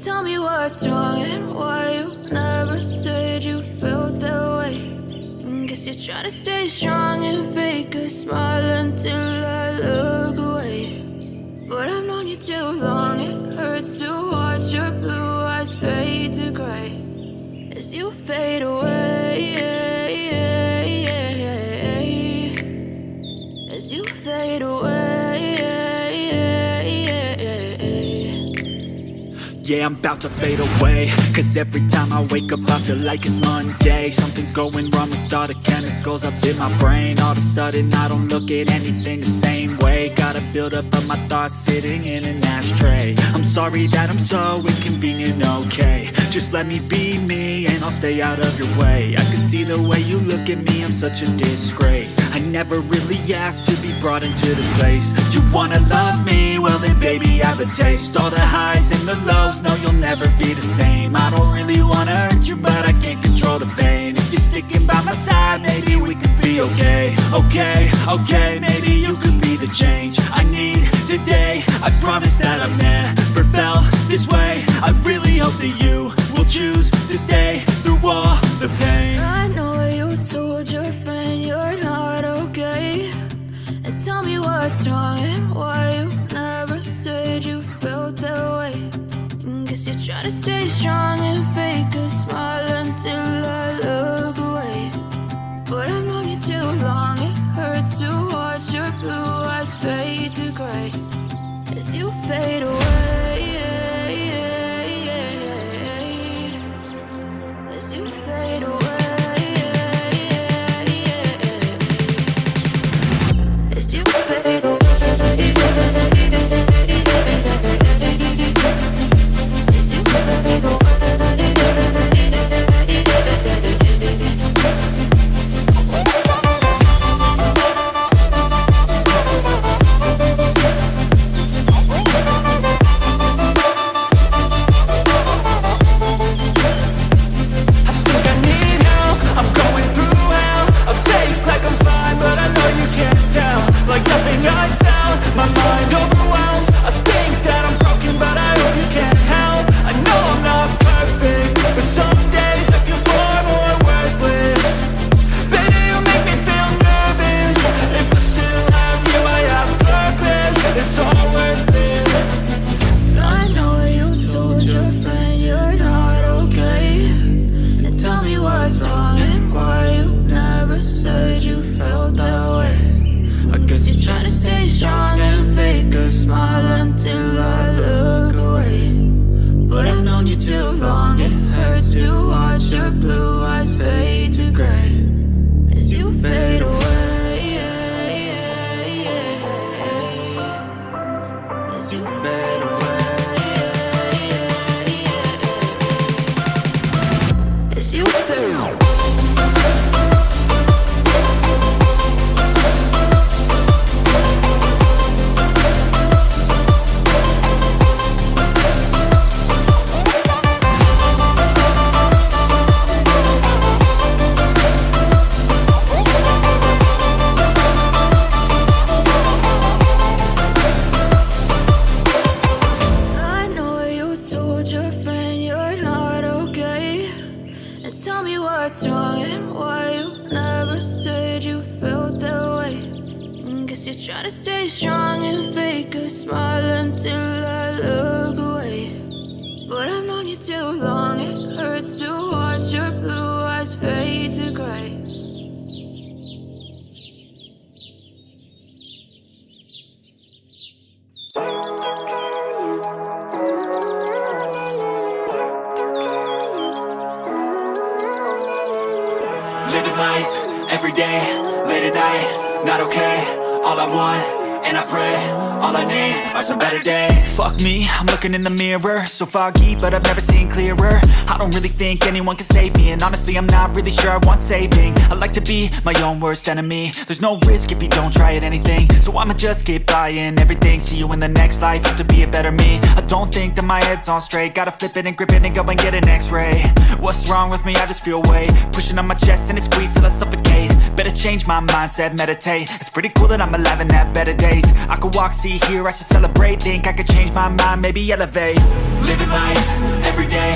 Tell me what's wrong and why you never said you felt that way. Guess you're trying to stay strong and fake a smile until I look away. But I've known you too long, it hurts to watch your blue eyes fade to grey as you fade away, as you fade away. Yeah, I'm about to fade away, cause every time I wake up I feel like it's Monday. Something's going wrong with all the chemicals up in my brain. All of a sudden I don't look at anything the same way. Got a build up of my thoughts sitting in an ashtray. I'm sorry that I'm so inconvenient, okay. Just let me be me and I'll stay out of your way. I can see the way you look at me, I'm such a disgrace. I never really asked to be brought into this place. You wanna love me? Well then baby I have a taste. All the highs and the lows, no you'll never be the same. I don't really wanna hurt you but I can't control the pain. If you're sticking by my side maybe we could be okay. Okay, maybe you could be the change I need today. I promise that I've never felt this way. I really hope that you will choose to stay through all the pain. I know you told your friend you're not okay, and tell me what's wrong and why you never said you felt that way. Guess you're trying to stay strong and fake a smile until I look away. But I've known you too long, it hurts to watch your blue eyes fade to grey as you fade away, as you fade away, as you fade away. In the mirror, so foggy, but I've never seen clearer. I don't really think anyone can save me, and honestly I'm not really sure I want saving. I like to be my own worst enemy. There's no risk if you don't try at anything, so I'ma just keep buying everything. See you in the next life, have to be a better me. I don't think that my head's on straight. Gotta flip it and grip it and go and get an x-ray. What's wrong with me? I just feel weight pushing on my chest and it squeezes till I suffocate. Better change my mindset, meditate. It's pretty cool that I'm alive and have better days. days. I could walk, see, hear, I should celebrate. Think I could change my mind, maybe elevate. Living life, everyday,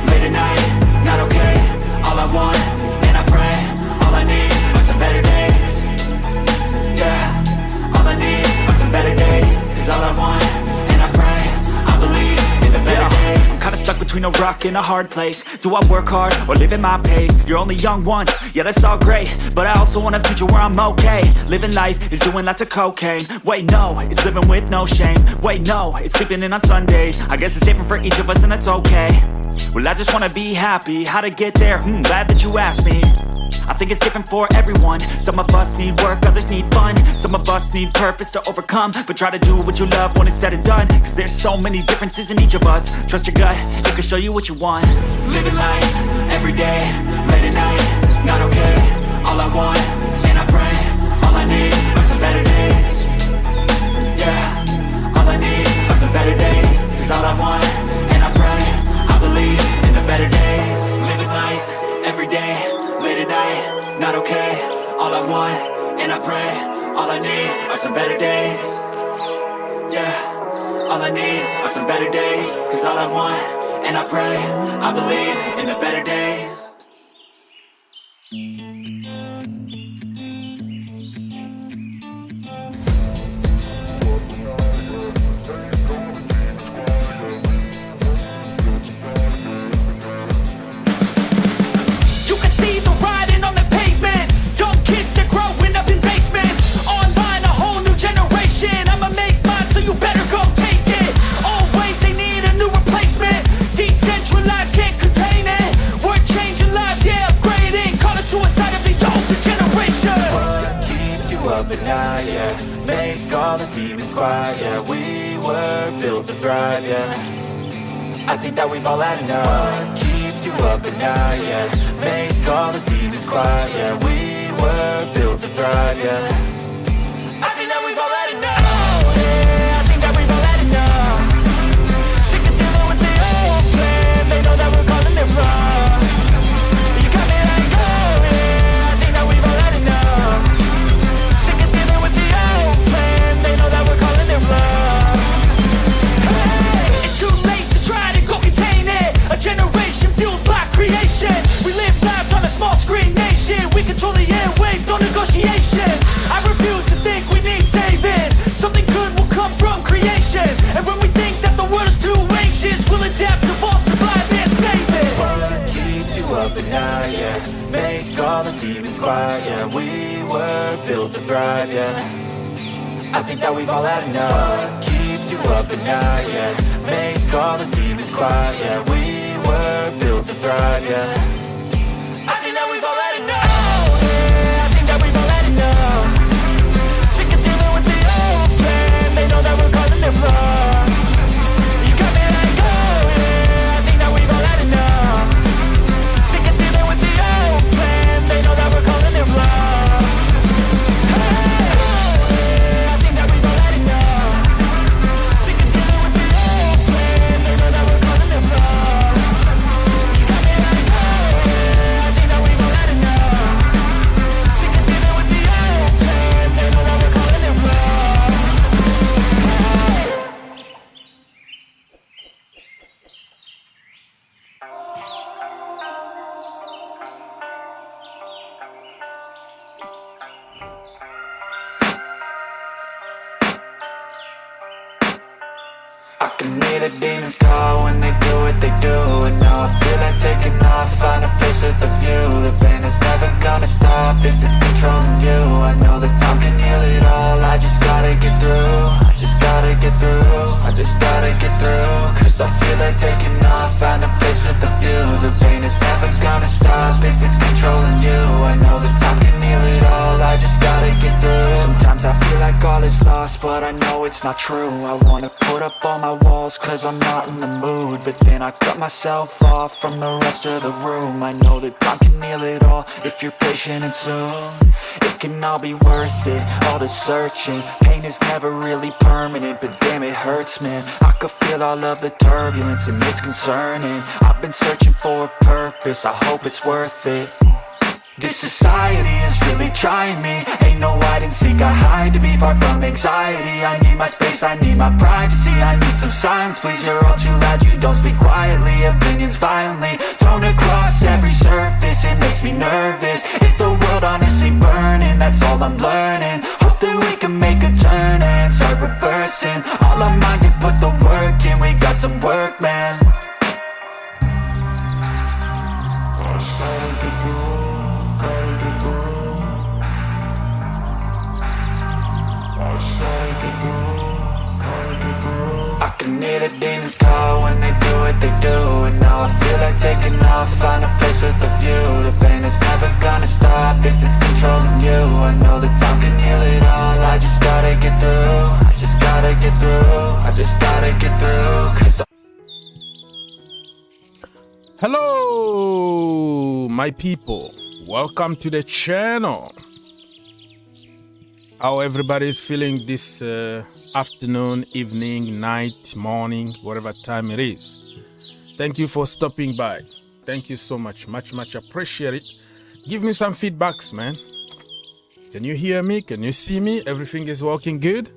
late at night, not okay. All I want, and I pray, all I need are some better days. Yeah, all I need are some better days. Cause all I want, and I pray, I believe in the better days. I'm kinda stuck between a rock and a hard place. Do I work hard or live at my pace? You're only young once, yeah that's all great, but I also want a future where I'm okay. Living life is doing lots of cocaine. Wait no, it's living with no shame. Wait no, it's sleeping in on Sundays. I guess it's different for each of us and that's okay. Well I just wanna be happy, how to get there? Glad that you asked me. I think it's different for everyone. Some of us need work, others need fun. Some of us need purpose to overcome. But try to do what you love when it's said and done. Cause there's so many differences in each of us. Trust your gut, it can show you what you want. Living life, everyday, late at night, not okay. All I want, and I pray, all I need are some better days. Yeah, all I need are some better days. Cause all I want, and I pray, I believe in the better days. Living life, everyday, late at night, not okay. All I want, and I pray, all I need are some better days. Yeah, all I need are some better days. Cause all I want, and I pray, I believe in the better days. But now, yeah, make all the demons quiet, yeah. We were built to thrive, yeah. I think that we've all had enough. What keeps you up at night, yeah. Make all the demons quiet, yeah. We were built to thrive, yeah. I think that we've all had enough. Oh, yeah, I think that we've all had enough. Sick of dealing with the old plan. They know that we're calling it wrong. You got me like, oh, yeah, I think that we've all had enough. They know that we're calling it love. Hey, it's too late to try to go contain it. A generation fueled by creation. We live lives on a small screen nation. We control the airwaves, no negotiation. I refuse to think we need saving. Something good will come from creation. And when we think that the world is too anxious, we'll adapt, evolve, survive and save it. What keeps you up at night, yeah. Make all the demons quiet, yeah. We were built to thrive, yeah. I think that we've all had enough. What keeps you up at night, yeah. Make all the demons quiet, yeah. We were built to thrive, yeah. I think that we've all had enough. Oh, yeah, I think that we've all had enough. Sick of dealing with the old plan. They know that we're calling it wrong. You got me like, oh, yeah, I think that we've all had enough. Sick of dealing with the old plan. They know that we're calling it wrong. I can hear the demons call when they do what they do. And now I feel like taking off, find a place with a view. The pain is never gonna stop if it's controlling you. I know that time can heal it all, I just gotta get through. I just gotta get through, I just gotta get through. Cause I feel like taking off, find a place with a view. The pain is never gonna stop if it's controlling you. I know that time can heal it all, I just gotta get through. Sometimes I feel like all is lost, but I know it's not true. I wanna put up all my walls cause I'm not in the mood, but then I cut myself off from the rest of the room. I know that time can heal it all if you're patient and soon it can all be worth it, all the searching. Pain is never really permanent, but damn it hurts man. I could feel all of the turbulence and it's concerning. I've been searching for a purpose, I hope it's worth it. This society is really trying me. Ain't no hide and seek, I hide to be far from anxiety. I need my space, I need my privacy. I need some silence, please, you're all too loud. You don't speak quietly, opinions violently thrown across every surface. It makes me nervous. Is the world honestly burning? That's all I'm learning. Hope that we can make a turn and start reversing all our minds and put the work in. We got some work, man. I can hear the demons call when they do what they do. And now I feel like taking off, find a place with a view. The pain is never gonna stop if it's controlling you. I know that time can heal it all. I just gotta get through. I just gotta get through. I just gotta get through. Cause hello, my people. Welcome to the channel. How everybody is feeling this afternoon, evening, night, morning, whatever time it is. Thank you for stopping by. Thank you so much. Much appreciate it. Give me some feedbacks, man. Can you hear me? Can you see me? Everything is working good?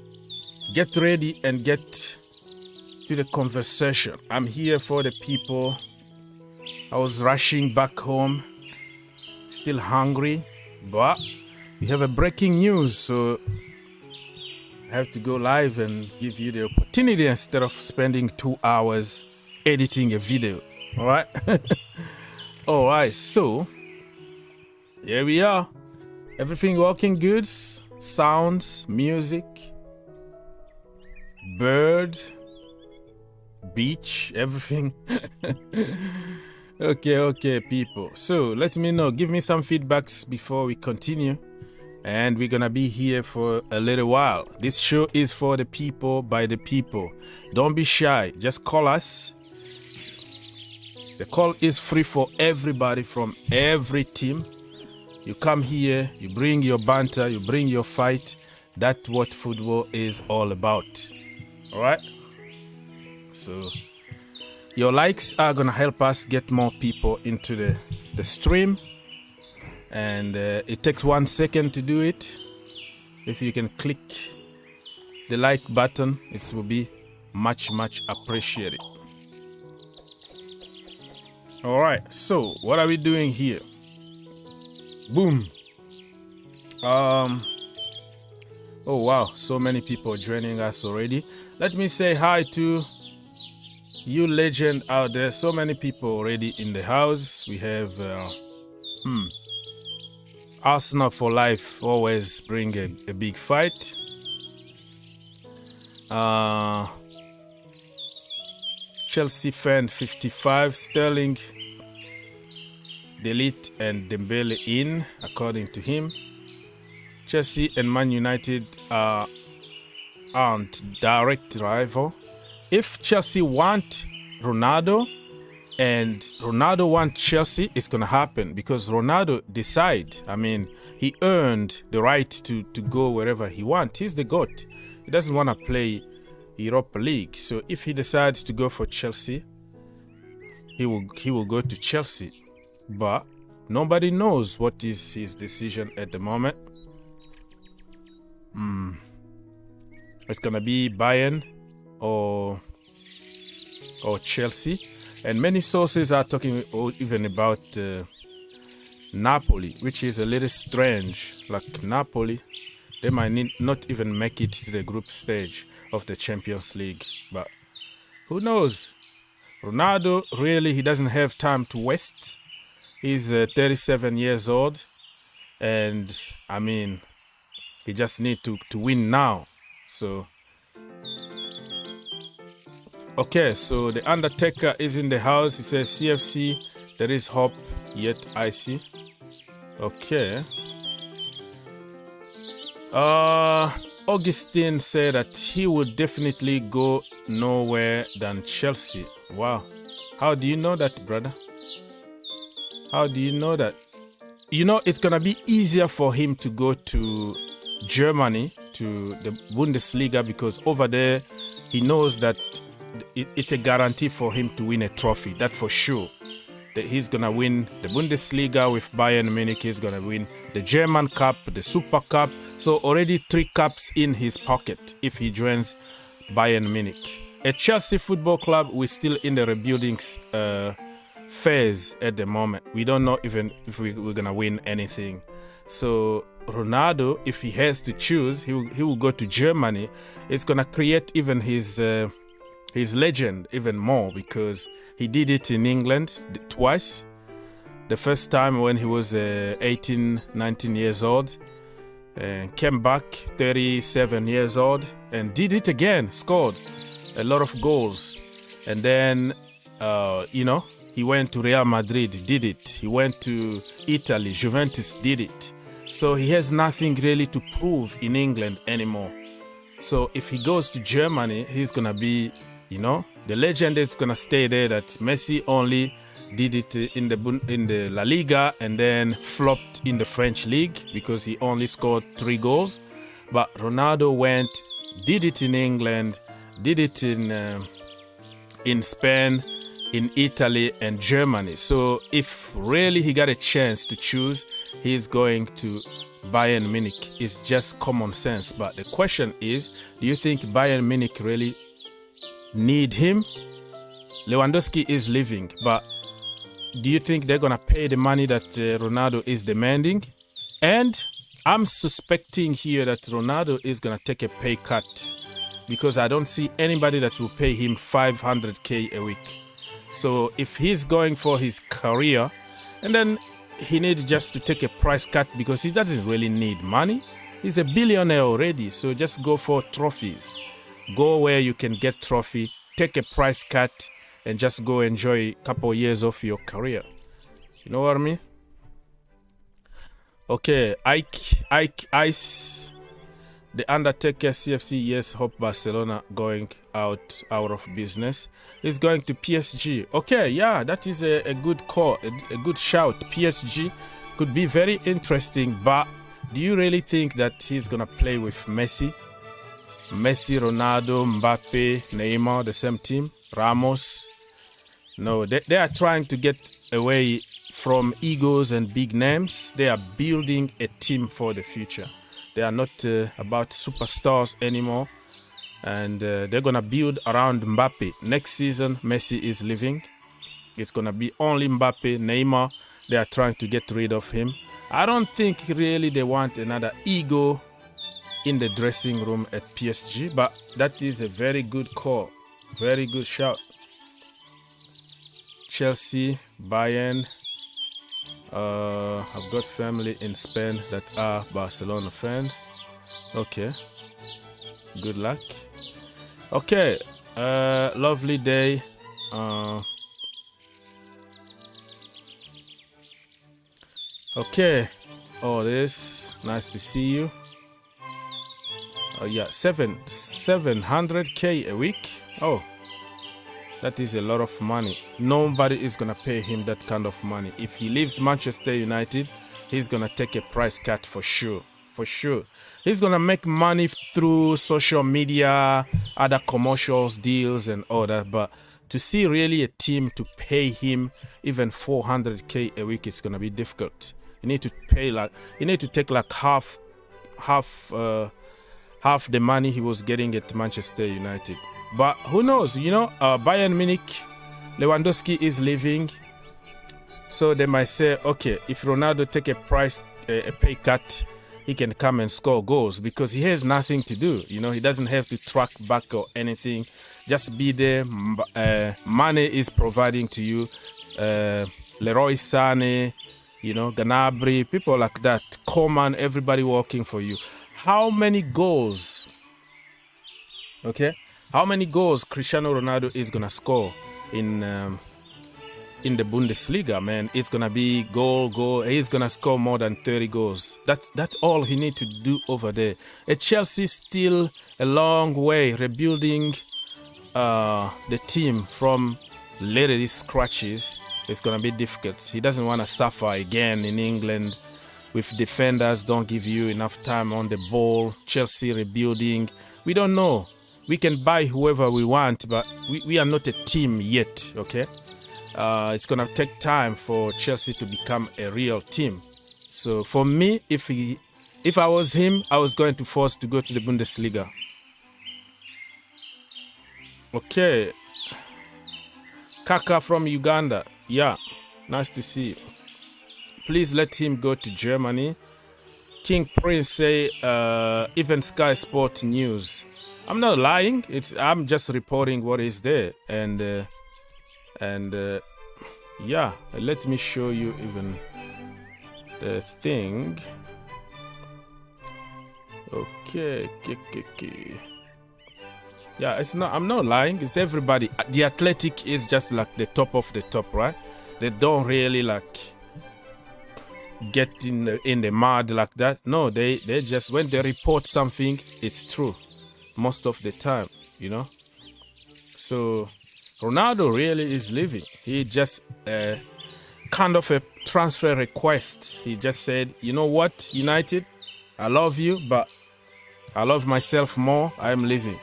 Get ready and get to the conversation. I'm here for the people. I was rushing back home, still hungry, but we have a breaking news, so I have to go live and give you the opportunity instead of spending 2 hours editing a video. All right. All right. So here we are. Everything working good. Sounds, music, bird, beach, everything. Okay, people. So let me know. Give me some feedbacks before we continue. And we're gonna be here for a little while. This show is for the people, by the people. Don't be shy. Just call us. The call is free for everybody from every team. You come here, you bring your banter, you bring your fight. That's what football is all about. All right? So your likes are gonna help us get more people into the stream. And it takes 1 second to do it. If you can click the like button, it will be much appreciated. All right, so what are we doing here? Boom. Oh wow, so many people joining us already. Let me say hi to you legend out there. So many people already in the house. We have Arsenal for life always bring a big fight. Chelsea fan 55, Sterling, Ligt and Dembele in, according to him. Chelsea and Man United aren't direct rival. If Chelsea want Ronaldo and Ronaldo wants Chelsea, it's going to happen because Ronaldo decide. I mean, he earned the right to go wherever he wants. He's the GOAT. He doesn't want to play Europa League. So if he decides to go for Chelsea, he will go to Chelsea. But nobody knows what is his decision at the moment. It's going to be Bayern or Chelsea. And many sources are talking even about Napoli, which is a little strange. Like Napoli, they might not even make it to the group stage of the Champions League. But who knows? Ronaldo, really, he doesn't have time to waste. He's 37 years old. And, I mean, he just needs to win now. So... okay, so the Undertaker is in the house. He says, CFC, there is hope, yet I see. Okay. Augustine said that he would definitely go nowhere than Chelsea. Wow. How do you know that, brother? How do you know that? You know, it's going to be easier for him to go to Germany, to the Bundesliga, because over there, he knows that it's a guarantee for him to win a trophy. That for sure. He's going to win the Bundesliga with Bayern Munich. He's going to win the German Cup, the Super Cup. So already 3 cups in his pocket if he joins Bayern Munich. At Chelsea Football Club, we're still in the rebuilding phase at the moment. We don't know even if we're going to win anything. So Ronaldo, if he has to choose, he will go to Germany. It's going to create even his legend even more, because he did it in England twice. The first time when he was 18, 19 years old, and came back 37 years old and did it again, scored a lot of goals. And then, he went to Real Madrid, did it. He went to Italy, Juventus, did it. So he has nothing really to prove in England anymore. So if he goes to Germany, he's going to be, the legend is going to stay there, that Messi only did it in the La Liga and then flopped in the French league because he only scored 3 goals. But Ronaldo went, did it in England, did it in Spain, in Italy and Germany. So if really he got a chance to choose, he's going to Bayern Munich. It's just common sense. But the question is, do you think Bayern Munich really need him? Lewandowski is leaving, but do you think they're going to pay the money that Ronaldo is demanding? And I'm suspecting here that Ronaldo is going to take a pay cut, because I don't see anybody that will pay him 500k a week. So if he's going for his career, and then he needs just to take a price cut, because he doesn't really need money. He's a billionaire already, so just go for trophies. Go where you can get trophy, take a price cut, and just go enjoy a couple years of your career. You know what I mean? Okay, Ice, The Undertaker CFC, yes, hope Barcelona going out of business. He's going to PSG. Okay, yeah, that is a good call, a good shout. PSG could be very interesting, but do you really think that he's going to play with Messi? Messi, Ronaldo, Mbappe, Neymar, the same team? Ramos? No, they are trying to get away from egos and big names. They are building a team for the future. They are not about superstars anymore. And they're going to build around Mbappe. Next season, Messi is leaving. It's going to be only Mbappe, Neymar. They are trying to get rid of him. I don't think really they want another ego in the dressing room at PSG. But that is a very good call. Very good shout. Chelsea, Bayern. I've got family in Spain that are Barcelona fans. Okay. Good luck. Okay. Lovely day. Okay. Oh, this. Nice to see you. Oh, yeah. 700k a week. Oh. That is a lot of money. Nobody is going to pay him that kind of money. If he leaves Manchester United, he's going to take a price cut for sure. For sure. He's going to make money through social media, other commercials, deals and all that. But to see really a team to pay him even 400k a week, it's going to be difficult. You need to take like half the money he was getting at Manchester United. But who knows, Bayern Munich, Lewandowski is leaving. So they might say, okay, if Ronaldo take a pay cut, he can come and score goals because he has nothing to do. He doesn't have to track back or anything. Just be there. Mane is providing to you. Leroy Sané, Gnabry, people like that. Coman, everybody working for you. How many goals? Okay. How many goals Cristiano Ronaldo is going to score in the Bundesliga, man? It's going to be goal. He's going to score more than 30 goals. That's all he needs to do over there. At Chelsea, still a long way rebuilding the team from literally scratches. It's going to be difficult. He doesn't want to suffer again in England with defenders don't give you enough time on the ball. Chelsea rebuilding. We don't know. We can buy whoever we want, but we are not a team yet, okay? it's gonna take time for Chelsea to become a real team. So for me, if I was him, I was going to force to go to the Bundesliga. Okay. Kaka from Uganda. Yeah, nice to see you. Please let him go to Germany. King Prince say, even Sky Sport News. I'm not lying. I'm just reporting what is there. And yeah, let me show you even the thing. Okay. Yeah, it's not. I'm not lying. It's everybody. The Athletic is just like the top of the top, right? They don't really like get in the mud like that. No, they just, when they report something, it's true most of the time, you know. So Ronaldo really is leaving. He just kind of a transfer request. He just said, you know what, United, I love you, but I love myself more. I'm leaving.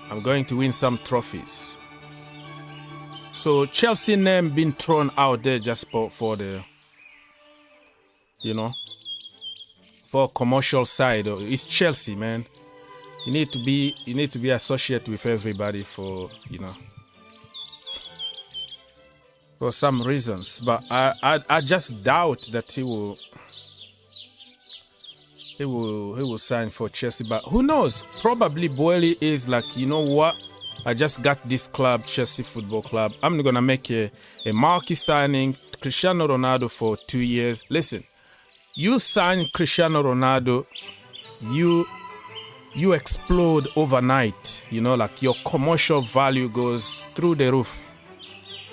I'm going to win some trophies. So Chelsea name been thrown out there just for the, you know, for commercial side. It's Chelsea, man. You need to be associated with everybody for, you know, for some reasons. But I just doubt that he will sign for Chelsea. But who knows? Probably Boehly is like, you know what? I just got this club, Chelsea Football Club. I'm gonna make a marquee signing, Cristiano Ronaldo for 2 years. Listen, you sign Cristiano Ronaldo, you explode overnight. You know, like your commercial value goes through the roof.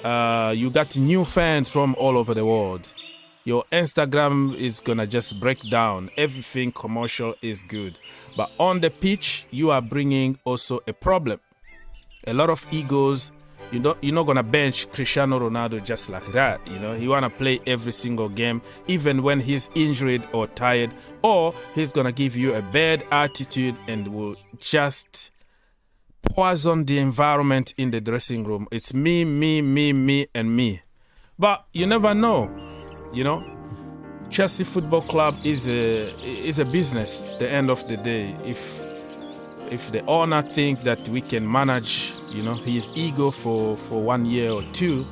You got new fans from all over the world. Your Instagram is gonna just break down. Everything commercial is good, but on the pitch, you are bringing also a problem. A lot of egos. You're not gonna bench Cristiano Ronaldo just like that. You know, he wanna play every single game, even when he's injured or tired, or he's gonna give you a bad attitude and will just poison the environment in the dressing room. It's me, and me. But you never know. You know, Chelsea Football Club is a business. At the end of the day, if the owner think that we can manage, you know, his ego for 1 year or two,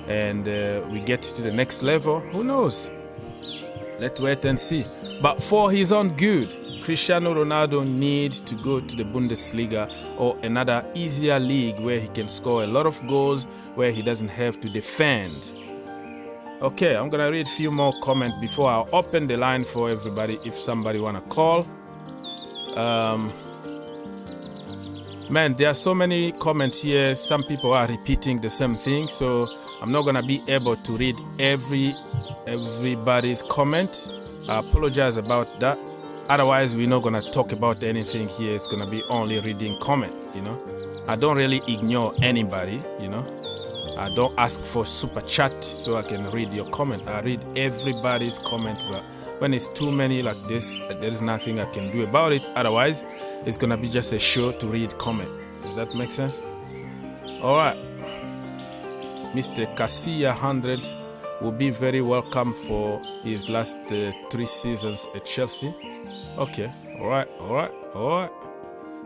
and we get to the next level, who knows? Let's wait and see. But for his own good, Cristiano Ronaldo needs to go to the Bundesliga or another easier league where he can score a lot of goals, where he doesn't have to defend. Okay, I'm gonna read a few more comments before I open the line for everybody if somebody wanna call. Man, there are so many comments here. Some people are repeating the same thing, so I'm not gonna be able to read everybody's comment. I apologize about that. Otherwise, we're not gonna talk about anything here. It's gonna be only reading comment, you know. I don't really ignore anybody, you know. I don't ask for super chat so I can read your comment. I read everybody's comment, but when it's too many like this, there's nothing I can do about it. Otherwise, it's gonna be just a show to read comment. Does that make sense? All right. Mr. Casilla 100 will be very welcome for his last 3 seasons at Chelsea. Okay. All right.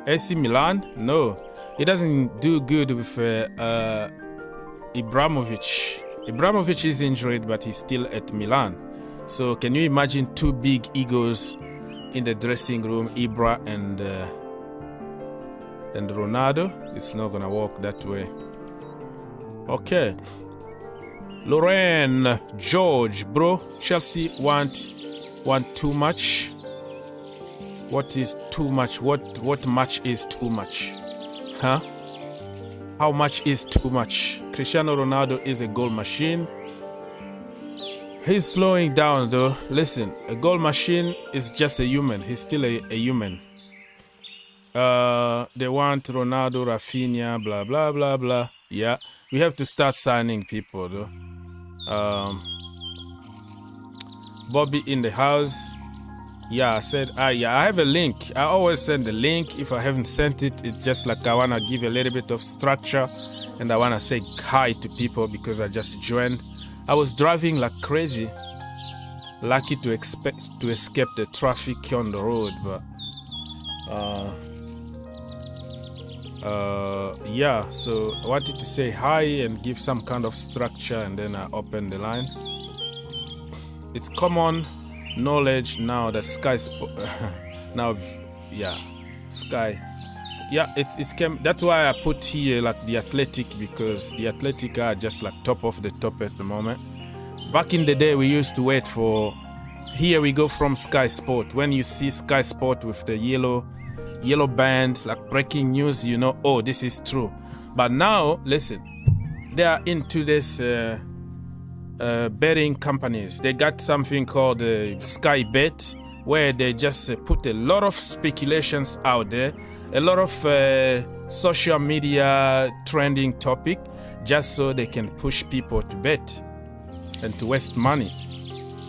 AC Milan? No. He doesn't do good with Abramovic. Abramovic is injured, but he's still at Milan. So can you imagine 2 big egos in the dressing room, Ibra and Ronaldo? It's not gonna work that way. Okay. Laurenz George, bro. Chelsea want too much. What is too much? What much is too much? Huh? How much is too much? Cristiano Ronaldo is a goal machine. He's slowing down though. Listen, a goal machine is just a human. He's still a human. They want Ronaldo, Raphinha, blah, blah, blah, blah. Yeah, we have to start signing people though. Bobby in the house. Yeah, I said, yeah, I have a link. I always send the link. If I haven't sent it, it's just like I want to give a little bit of structure and I want to say hi to people because I just joined. I was driving like crazy. Lucky to escape the traffic on the road, but yeah, so I wanted to say hi and give some kind of structure and then I opened the line. It's common knowledge now that Sky now, yeah, Sky, yeah, it's came. That's why I put here like the Athletic, because the Athletic are just like top of the top at the moment. Back in the day, we used to wait for. Here we go from Sky Sport. When you see Sky Sport with the yellow band, like breaking news, you know, oh, this is true. But now, listen, they are into this. Betting companies. They got something called Sky Bet, where they just put a lot of speculations out there, a lot of social media trending topic, just so they can push people to bet and to waste money.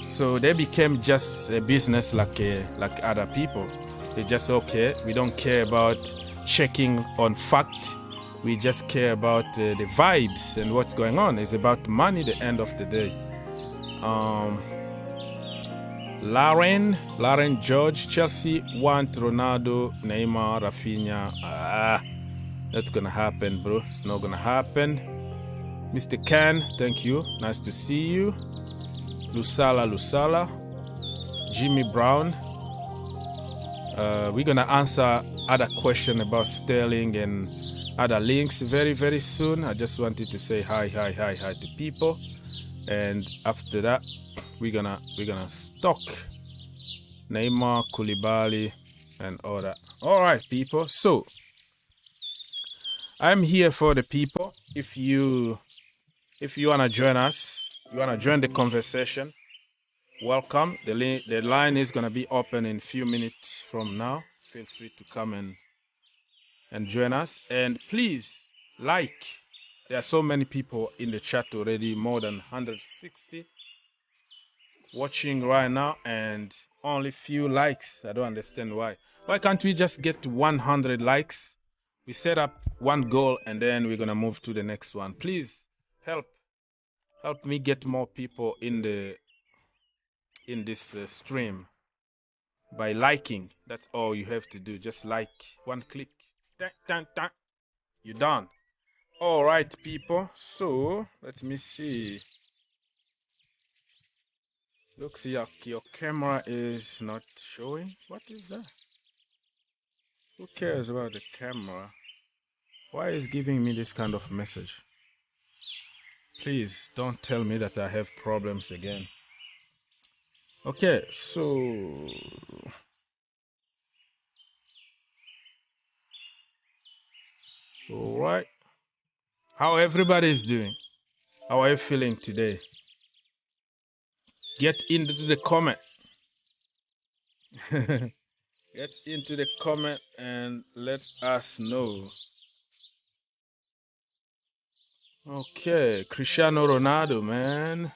So they became just a business like other people. They just, okay, we don't care about checking on fact. We just care about the vibes and what's going on. It's about money at the end of the day. Laurenz George, Chelsea want Ronaldo, Neymar, Raphinha. That's gonna happen, bro. It's not gonna happen. Mr. Can, thank you. Nice to see you. Lusala. Jimmy Brown. We're gonna answer other question about Sterling and other links very, very soon. I just wanted to say hi to people, and after that, we're gonna stock Neymar, Koulibaly, and all that. All right, people. So I'm here for the people. If you wanna join us, you wanna join the conversation, welcome. The line is gonna be open in a few minutes from now. Feel free to come and join us, and please like. There are so many people in the chat already, more than 160 watching right now, and only few likes. I don't understand why can't we just get to 100 likes? We set up one goal and then we're gonna move to the next one. Please help me get more people in this stream by liking. That's all you have to do. Just like, one click. You're done. All right, people. So let me see. Looks like your camera is not showing. What is that? Who cares about the camera? Why is giving me this kind of message? Please don't tell me that I have problems again. Okay, so all right. How everybody is doing? How are you feeling today? Get into the comment. Get into the comment and let us know. Okay, Cristiano Ronaldo, man.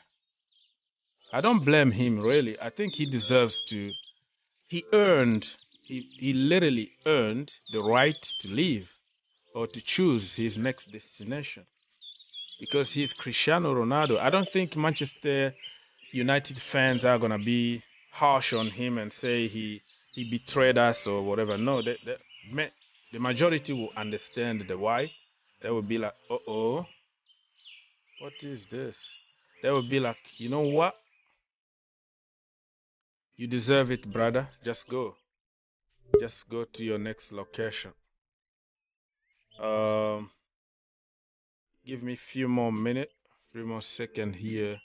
I don't blame him, really. I think he deserves to. He literally earned the right to leave or to choose his next destination, because he's Cristiano Ronaldo. I don't think Manchester United fans are gonna be harsh on him and say he betrayed us or whatever. No, the majority will understand the why. They will be like, uh-oh, what is this? They will be like, you know what? You deserve it, brother. Just go. Just go to your next location. Give me a few more minutes, 3 more seconds here.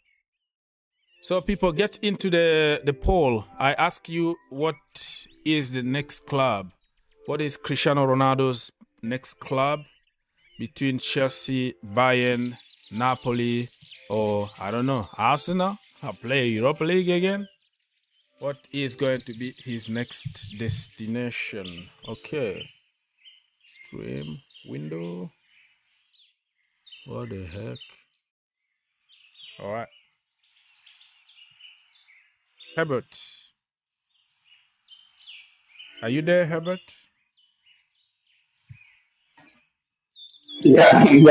So people, get into the poll. I ask you, what is the next club? What is Cristiano Ronaldo's next club? Between Chelsea, Bayern, Napoli, or I don't know, Arsenal? I'll play Europa League again. What is going to be his next destination? Okay. Stream window. What the heck? All right. Herbert. Are you there, Herbert? Yeah, I'm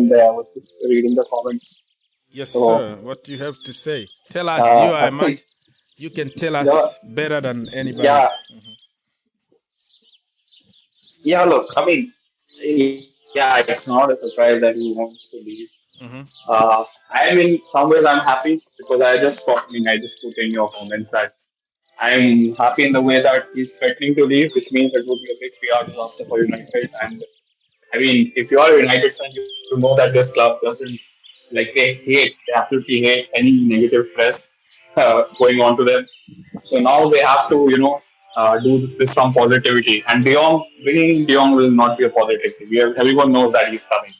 there. I was just reading the comments. Yes, So, sir. What do you have to say? Tell us. You are I a man. think, You can tell yeah, us better than anybody. yeah, yeah, look, I mean, yeah, it's not a surprise that he wants to leave. Mm-hmm. I mean, some ways I'm happy because I just put in your comments that I'm happy in the way that he's threatening to leave, which means it would be a big PR disaster for United. And I mean, if you are a United fan, you know that this club doesn't they absolutely hate any negative press going on to them. So now they have to, do this some positivity. And bringing De Jong will not be a positive thing. Everyone knows that he's coming.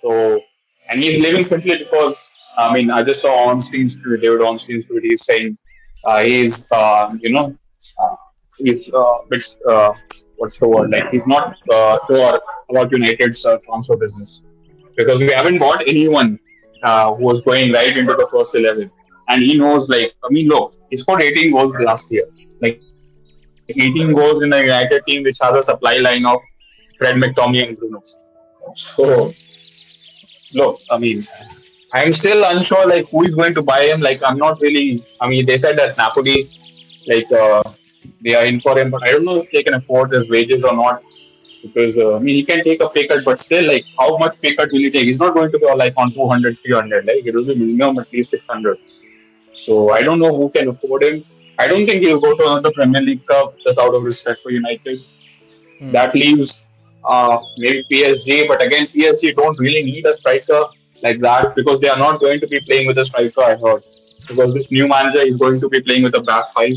So, and he's leaving simply because, I mean, I just saw David Ornstein's tweet, he's saying uh, he's bit, what's the word, like he's not sure about United's transfer business because we haven't got anyone who was going right into the first 11. And he knows, like, I mean, look, he scored 18 goals last year. Like, 18 goals in a United team which has a supply line of Fred, McTominay and Bruno. So, look, I mean, I'm still unsure, like, who is going to buy him. Like, I'm not really, I mean, they said that Napoli, like, they are in for him, but I don't know if they can afford his wages or not. Because, I mean, he can take a pay cut, but still, like, how much pay cut will he take? He's not going to go, like, on 200, 300. Like, it will be minimum at least 600. So, I don't know who can afford him. I don't think he'll go to another Premier League Cup just out of respect for United. That leaves maybe PSG, but again, PSG don't really need a striker like that because they are not going to be playing with a striker, I heard. Because this new manager is going to be playing with a back five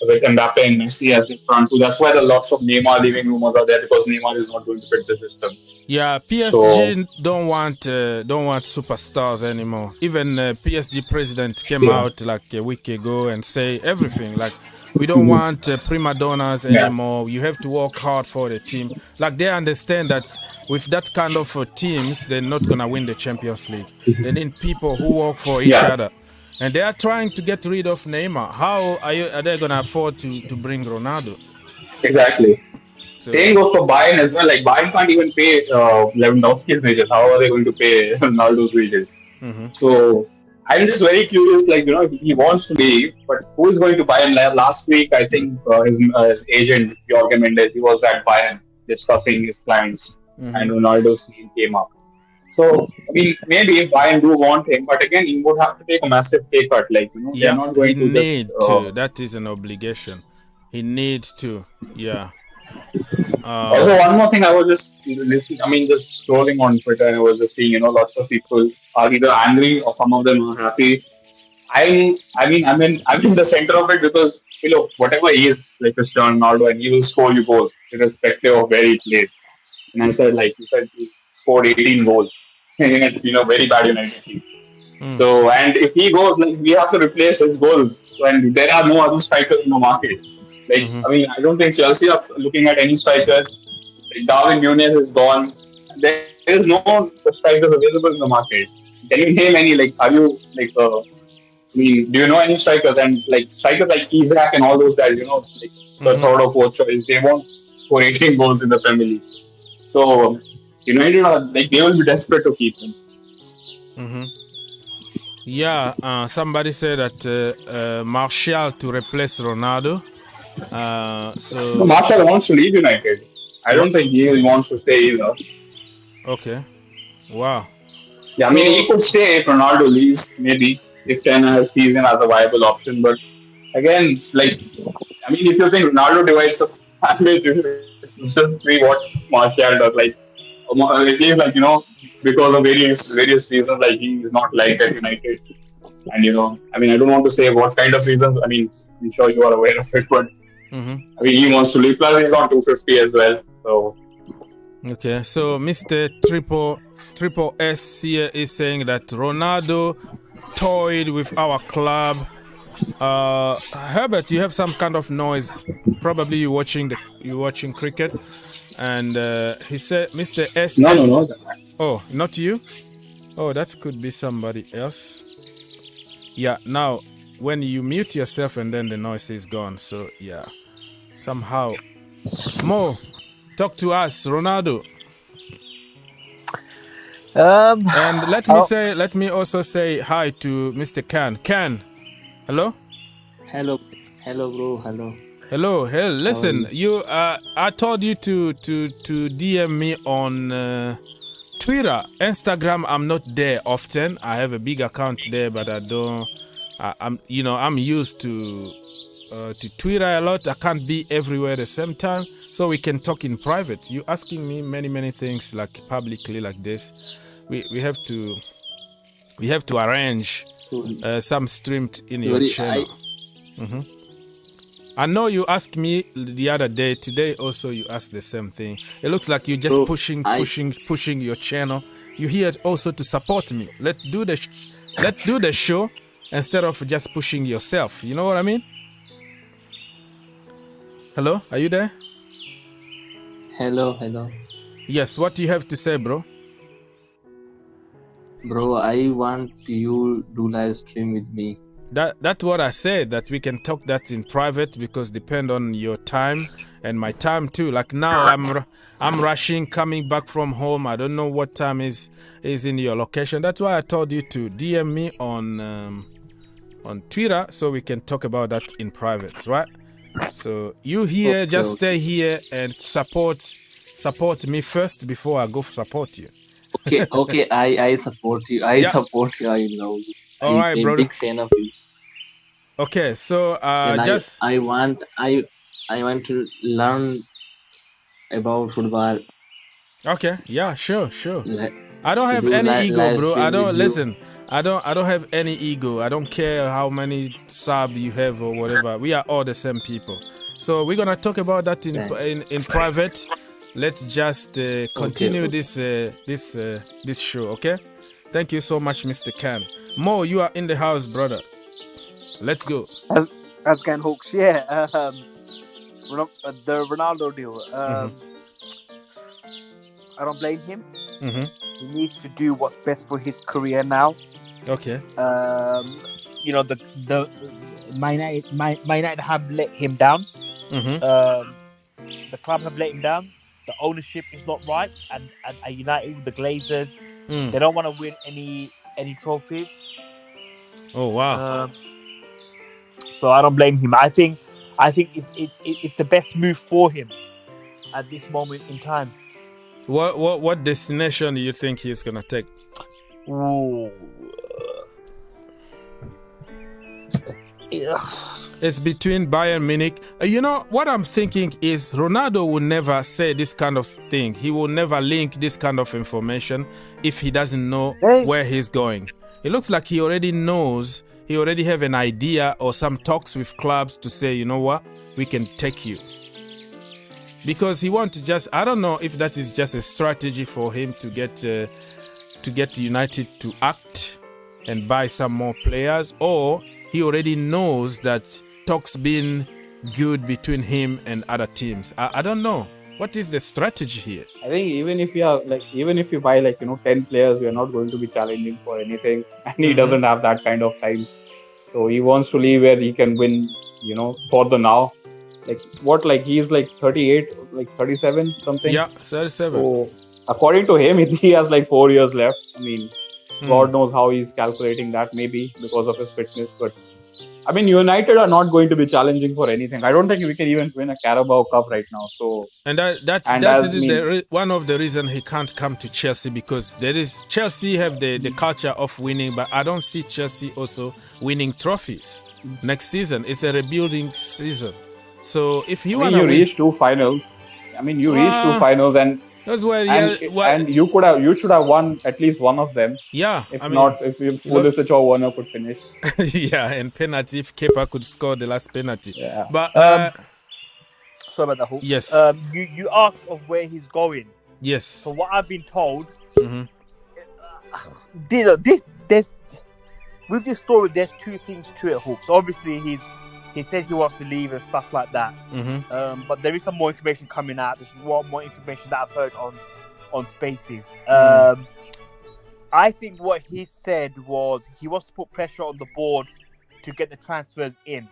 with Mbappe and Messi as the front two. That's why the lots of Neymar leaving rumors are there because Neymar is not going to fit the system. Yeah, PSG don't want superstars anymore. Even PSG president came out like a week ago and say everything like we don't want prima donnas anymore. You have to work hard for the team. Like they understand that with that kind of teams, they're not gonna win the Champions League. They need people who work for each other. And they are trying to get rid of Neymar. How are they going to afford to bring Ronaldo? Exactly. So, same goes for Bayern as well. Like Bayern can't even pay Lewandowski's wages. How are they going to pay Ronaldo's wages? So I'm just very curious. Like he wants to leave, but who is going to buy him? Last week, I think his agent Jorge Mendes, he was at Bayern discussing his clients, and Ronaldo's name came up. So, I mean, maybe if Bayern do want him, but again, he would have to take a massive pay cut. Like, they're not going to need to. That is an obligation. He needs to. Yeah. Also, one more thing, I was just listening. I mean, just scrolling on Twitter, and I was just seeing, lots of people are either angry or some of them are happy. I'm in the center of it because, whatever he is, like Cristiano Ronaldo, and he will score you goals, irrespective of where he plays. And I said, like you said, he scored 18 goals in a very bad United team. So, and if he goes, like we have to replace his goals, and there are no other strikers in the market. Like I mean, I don't think Chelsea are looking at any strikers. Like Darwin Núñez is gone. There is no strikers available in the market. Can you name any? Like, are you like? I mean, do you know any strikers? And like strikers like Isak and all those guys, like the third or fourth choice, they won't score 18 goals in the Premier League. So, United are like they will be desperate to keep him. Yeah, somebody said that Martial to replace Ronaldo. So Martial wants to leave United. I don't think he wants to stay either. Okay. Wow. Yeah, I mean he could stay if Ronaldo leaves, maybe if Ten sees him as a viable option. But again, like I mean, if you think Ronaldo divides the fan base, just see what Martial does. Like it is like because of various reasons, like he is not liked at United. And I mean, I don't want to say what kind of reasons. I mean, I'm sure you are aware of it, but I mean, he wants to leave. Plus, he's on 250 as well. So okay, so Mr. Triple S here is saying that Ronaldo toyed with our club. Herbert, you have some kind of noise. Probably you're watching cricket, and he said, "Mr. S." No. Oh, not you? Oh, that could be somebody else. Yeah. Now, when you mute yourself, and then the noise is gone. So yeah, somehow Mo, talk to us, Ronaldo. And let me also say hi to Mr. Can. Can, hello. Hello, bro. Hello. Listen, I told you to DM me on Twitter. Instagram, I'm not there often. I have a big account there, but I don't. I'm used to Twitter a lot. I can't be everywhere at the same time, so we can talk in private. You asking me many things like publicly like this. We have to arrange some stream in your channel. I know you asked me the other day. Today also you asked the same thing. It looks like you're just pushing your channel. You're here also to support me. Let's do the show instead of just pushing yourself. You know what I mean? Hello, are you there? Hello. Yes, what do you have to say, bro? Bro, I want you to do live stream with me. That's what I said, that we can talk that in private, because depend on your time and my time too. Like now I'm rushing, coming back from home. I don't know what time is in your location. That's why I told you to DM me on Twitter so we can talk about that in private, right? So you here, just stay here and support me first before I go support you. Okay, I support you. I support you. I know you. All right, I'm brother. a big fan of you. Okay, so I want to learn about football. Okay, yeah, sure. I don't have any ego, bro. I don't have any ego. I don't care how many subs you have or whatever. We are all the same people. So we're gonna talk about that in private. Let's just continue this show, okay? Thank you so much, Mr. Khan. Mo, you are in the house, brother. Let's go. As Ken Hawks, yeah. The Ronaldo deal. I don't blame him. He needs to do what's best for his career now. Okay. The Man United have let him down. The club have let him down. The ownership is not right, and United with the Glazers, they don't want to win any trophies. Oh wow! So I don't blame him. I think it's the best move for him at this moment in time. What destination do you think he's gonna take? Ooh. It's between Bayern Munich. You know, what I'm thinking is Ronaldo will never say this kind of thing. He will never link this kind of information if he doesn't know where he's going. It looks like he already knows. He already have an idea or some talks with clubs to say, you know what, we can take you. Because he wants to just, I don't know if that is just a strategy for him to get United to act and buy some more players, or he already knows that talks been good between him and other teams. I don't know. What is the strategy here? I think even if you buy 10 players, we are not going to be challenging for anything, and he doesn't have that kind of time. So he wants to leave where he can win, for the now. He's 38, 37 something. Yeah, 37. So according to him, he has 4 years left. I mean, God knows how he's calculating that, maybe because of his fitness. But I mean, United are not going to be challenging for anything. I don't think we can even win a Carabao Cup right now. So, that's one of the reasons he can't come to Chelsea, because Chelsea have the culture of winning, but I don't see Chelsea also winning trophies next season. It's a rebuilding season. So if you want to reach two finals, reach two finals, and that's where and you should have won at least one of them. Yeah, if Pulisic or Werner could finish. Yeah, and penalty if Kepa could score the last penalty. Yeah. But sorry about the Hawks. Yes. You asked of where he's going. Yes. So what I've been told, there's with this story, there's two things to it, Hawks. Obviously, he said he wants to leave and stuff like that. But there is some more information coming out. There's more information that I've heard on Spaces. I think what he said was he wants to put pressure on the board to get the transfers in.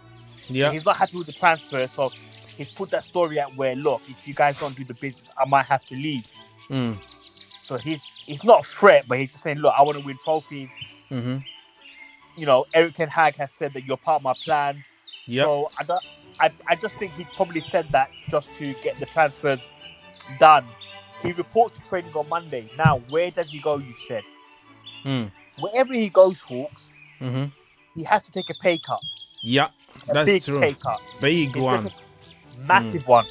Yeah. So he's not happy with the transfer, so he's put that story out where, look, if you guys don't do the business, I might have to leave. So he's not a threat, but he's just saying, look, I want to win trophies. You know, Eric Ten Hag has said that you're part of my plans. So I just think he probably said that just to get the transfers done. He reports to training on Monday. Now, where does he go, you said? Wherever he goes, Hawks, he has to take a pay cut. Yeah, that's big true. Pay cut. Big one. Massive one.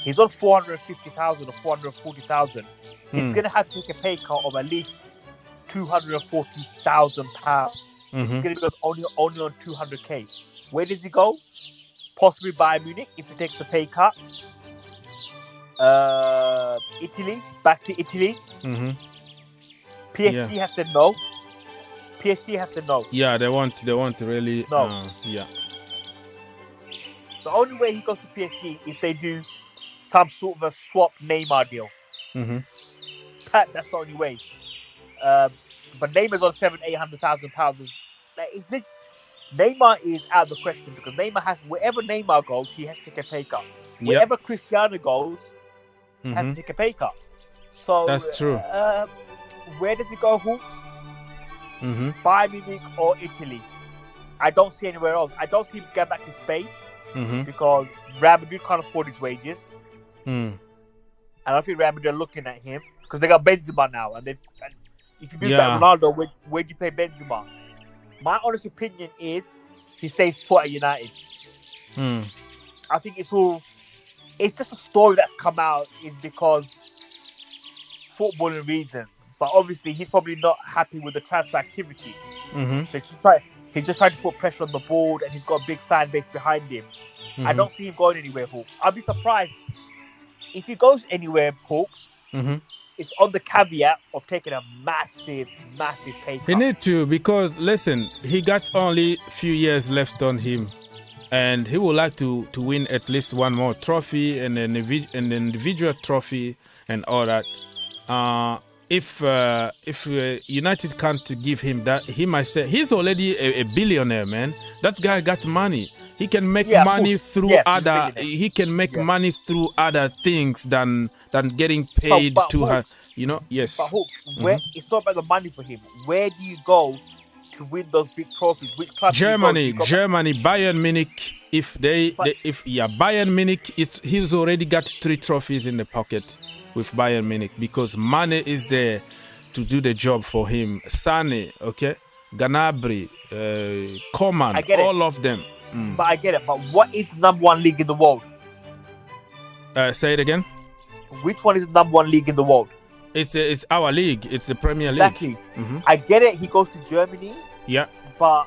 He's on 450,000 or 440,000. He's going to have to take a pay cut of at least £240,000. He's going to go only on 200k. Where does he go? Possibly Bayern Munich if he takes a pay cut. Italy, back to Italy. PSG have said no. PSG have said no. Yeah, they want really. No. Yeah. The only way he goes to PSG if they do some sort of a swap Neymar deal. That's the only way. But Neymar's on £700,000-800,000. Neymar is out of the question because Neymar has, wherever Neymar goes, he has to take a pay cut. Wherever Cristiano goes, he has to take a pay cut. So that's true. Where does he go, Hawks? Bayern Munich or Italy? I don't see anywhere else. I don't see him going back to Spain because Real Madrid can't afford his wages. And I think Real Madrid are looking at him because they got Benzema now. And if you do that Ronaldo, where do you play Benzema? My honest opinion is he stays put at United. I think it's just a story that's come out is because footballing reasons. But obviously, he's probably not happy with the transfer activity. So he's just trying to put pressure on the board, and he's got a big fan base behind him. I don't see him going anywhere, Hawks. I'll be surprised if he goes anywhere, Hawks. It's on the caveat of taking a massive pay cut. He need to, because listen, he got only a few years left on him, and he would like to win at least one more trophy and an individual trophy and all that. If United can't give him that, he might say he's already a billionaire, man. That guy got money. He can make money through other. He can make money through other things than getting paid to her. You know, yes. But Hawks, where it's not about the money for him. Where do you go to win those big trophies? Which club? Germany, Bayern Munich. Bayern Munich he's already got 3 trophies in the pocket with Bayern Munich because money is there to do the job for him. Sane, okay, Gnabry, Coman, all of them. But I get it. But what is the number 1 league in the world? Say it again. Which one is the number 1 league in the world? It's our league. It's the Premier League. Exactly. I get it. He goes to Germany. Yeah. But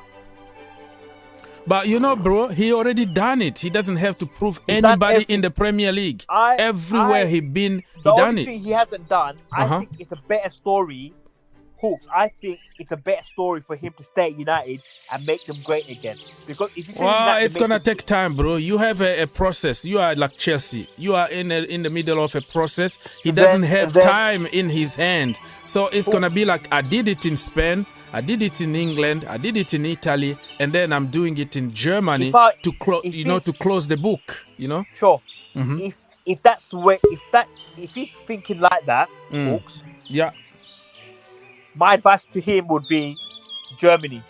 you know, bro, he already done it. He doesn't have to prove anybody in the Premier League. Everywhere he been, he done it. The only thing he hasn't done, I think it's a better story. Hawks, I think it's a better story for him to stay at United and make them great again. Because if you it's gonna take time, bro. You have a process. You are like Chelsea. You are in the middle of a process. He doesn't have time in his hand, so it's gonna be like I did it in Spain. I did it in England, I did it in Italy, and then I'm doing it in Germany to close the book, you know? Sure. If that's the way, if he's thinking like that, Hawks, my advice to him would be Germany.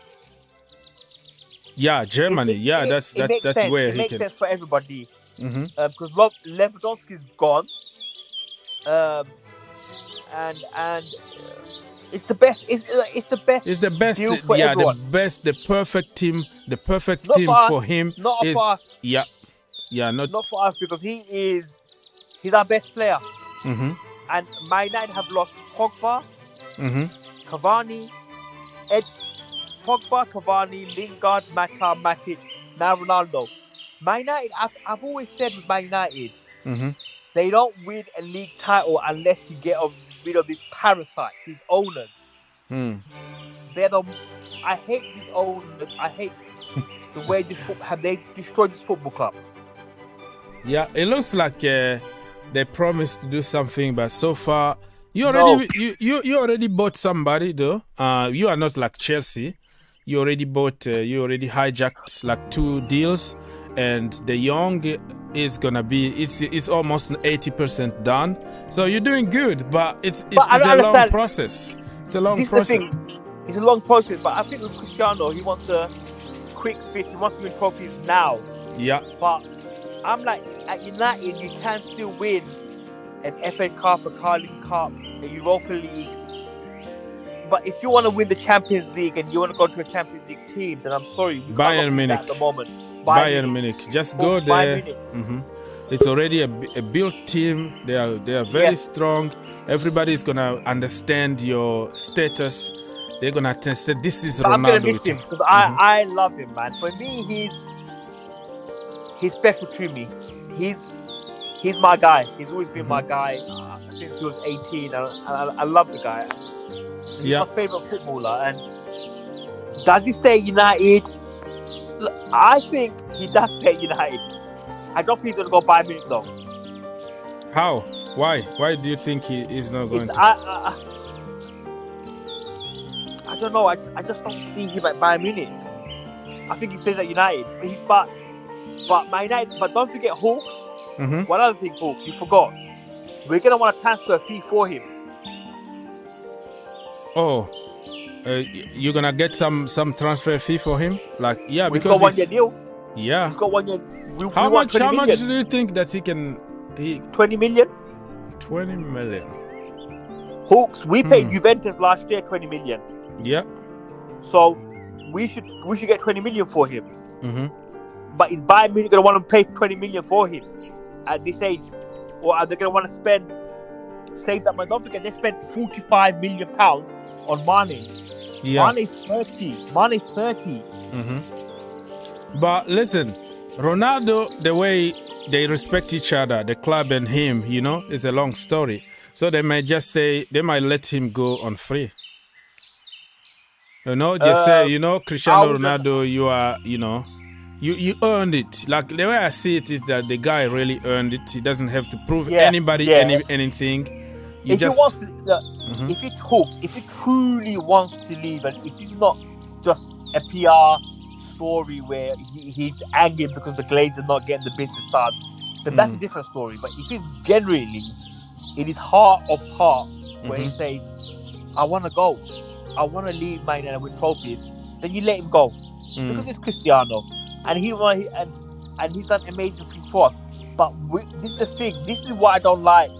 Yeah, Germany. That's where he can. It makes sense for everybody. Because Lewandowski's gone. And it's the best. It's the best. It's the best. Deal for everyone. The perfect team. The perfect not team for him. Not is, for us. Yeah. Not for us because he's our best player. And Man United have lost Pogba, Cavani, Lingard, Mata, Matic, now Ronaldo. Man United, I've always said with Man United, they don't win a league title unless you get rid of these parasites, these owners. I hate these owners. I hate the way they destroyed this football club. Yeah, it looks like they promised to do something, but so far you already bought somebody though. You are not like Chelsea. You already hijacked like 2 deals, and the young is gonna be it's almost 80% done. So you're doing good, but it's a long process. It's a long process. It's a long process, but I think with Cristiano, he wants a quick fix. He wants to win trophies now. Yeah. But I'm like, at United, you can still win an FA Cup, a Carling Cup, a Europa League. But if you want to win the Champions League and you want to go to a Champions League team, then I'm sorry, we Bayern can't Munich at the moment. Bayern Munich. Just go there. It's already a built team. They are very strong. Everybody is gonna understand your status. They're gonna understand this is Ronaldo. I'm gonna miss him because I love him, man. For me, he's special to me. He's my guy. He's always been my guy since he was 18. I love the guy. He's my favorite footballer. And does he stay at United? Look, I think he does stay at United. I don't think he's gonna go Bayern Munich though. How? Why? Why do you think he is not going to? I don't know. I just don't see him at Bayern Munich. I think he stays at United. But don't forget Hawks. One other thing, Hawks, you forgot. We're gonna want to transfer a fee for him. Oh, you're gonna get some transfer fee for him? Like We've because got 1 year deal. Yeah. He's got 1 year. How much do you think that he can? 20 million. 20 million. Hawks, we paid Juventus last year 20 million. Yeah. So we should get 20 million for him. But is Bayern Munich gonna want to pay 20 million for him at this age, or are they gonna want to save that money? Don't forget they spent 45 million pounds on Mane. Yeah. Mane's 30. But listen, Ronaldo, the way they respect each other, the club and him, is a long story. So they might let him go on free. Say, Cristiano Ronaldo, you are, you earned it. Like the way I see it is that the guy really earned it. He doesn't have to prove anybody anything. If he truly wants to leave, and if it's not just a PR story where he's angry because the Glazers not getting the business done, then that's a different story. But if it's genuinely in his heart of heart where he says, I want to go, I want to leave Man United with trophies, then you let him go because it's Cristiano and he's done amazing things for us. But this is the thing. This is what I don't like.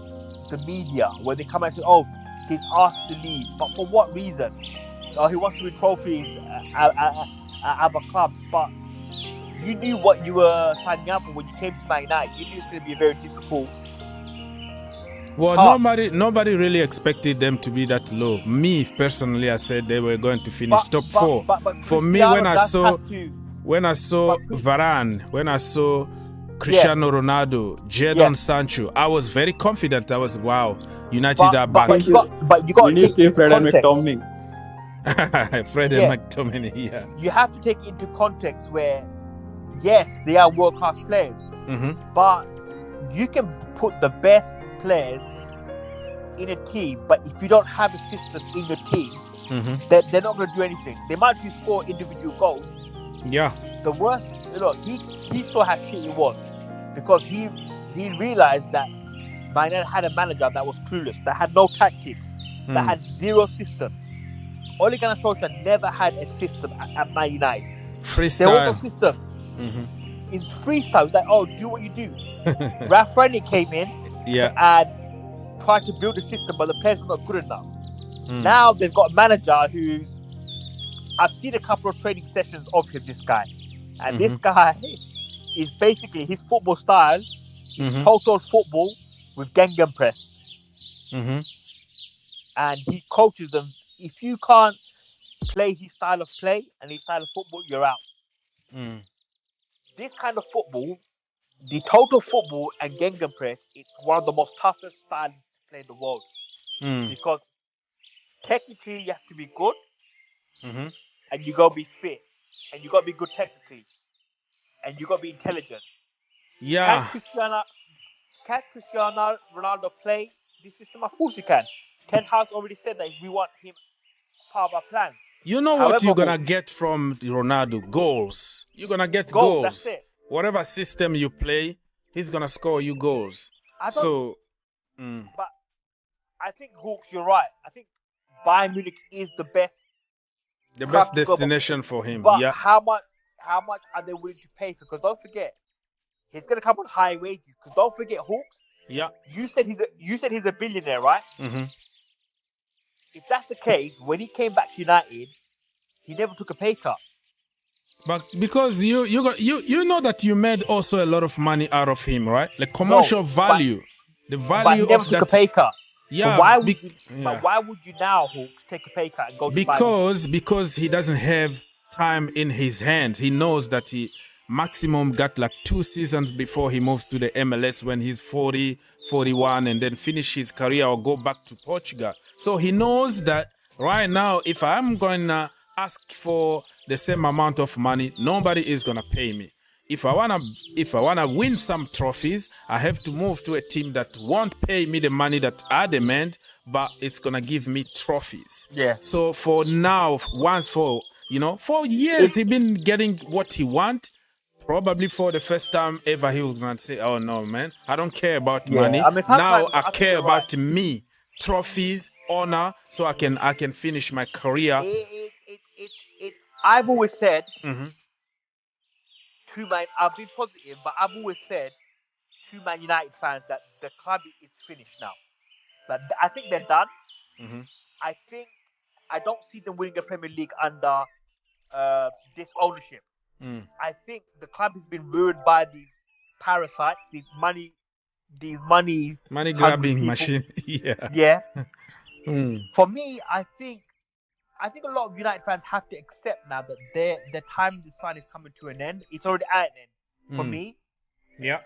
The media, where they come and say, "Oh, he's asked to leave," but for what reason? Oh, he wants to win trophies at other clubs. But you knew what you were signing up for when you came to Man United. You knew it's going to be a very difficult. Well, nobody really expected them to be that low. Me personally, I said they were going to finish top 4. But for me, when I saw Varane, when I saw Cristiano Ronaldo, Jadon Sancho, I was very confident. I was, wow, United are back. But you got to take Fred and McTominay. Fred and McTominay, yeah. You have to take it into context where, yes, they are world-class players, but you can put the best players in a team, but if you don't have a system in your team, they're not going to do anything. They might just score individual goals. Yeah. The worst, look, he saw how shit he was because he realized that Man United had a manager that was clueless, that had no tactics, that had zero system. Ole Gunnar Solskjaer never had a system at Man United. Freestyle. There was no system. It's freestyle. It's like, oh, do what you do. Raphinha came in and tried to build a system, but the players were not good enough. Now they've got a manager who's... I've seen a couple of training sessions of him, this guy. And this guy is basically, his football style is total football with Gengen press. And he coaches them. If you can't play his style of play and his style of football, you're out. This kind of football, the total football and Gengen press, is one of the most toughest styles to play in the world. Because technically you have to be good and you got to be fit and you got to be good technically and you got to be intelligent. Yeah. Can Cristiano Ronaldo play this system? Of course he can. Ten Hag already said that we want him part of our plan. You know what you're going to get from Ronaldo? Goals. You're going to get goals. That's it. whatever system you play, he's gonna score you goals. But I think, Hawks, you're right. I think Bayern Munich is the best destination for him. But how much are they willing to pay for? Because don't forget, he's gonna come on high wages. Because don't forget, Hawks. Yeah. You said he's a billionaire, right? Mm-hmm. If that's the case, when he came back to United, he never took a pay cut. But because you know that you made also a lot of money out of him, right? The commercial value, the value but he never of took that. a pay cut. Yeah. So why would you now, Hawks, take a pay cut and go to Bayern? Because he doesn't have time in his hands. He knows that he maximum got like 2 seasons before he moves to the MLS when he's 40, 41, and then finish his career or go back to Portugal. So he knows that right now, if I'm going to ask for the same amount of money, nobody is going to pay me. If I wanna win some trophies, I have to move to a team that won't pay me the money that I demand, but it's gonna give me trophies. Yeah. So for now, for years he's been getting what he want. Probably for the first time ever, he was gonna say, "Oh no, man, I don't care about money. Now I care about me, trophies, honor, so I can finish my career." I've always said. Mm-hmm. I've been positive, but I've always said to Man United fans that the club is finished now. But I think they're done. Mm-hmm. I don't see them winning the Premier League under this ownership. I think the club has been ruined by these parasites, these money grabbing machine. Yeah. For me, I think a lot of United fans have to accept now that their time in the sun is coming to an end. It's already at an end. For me,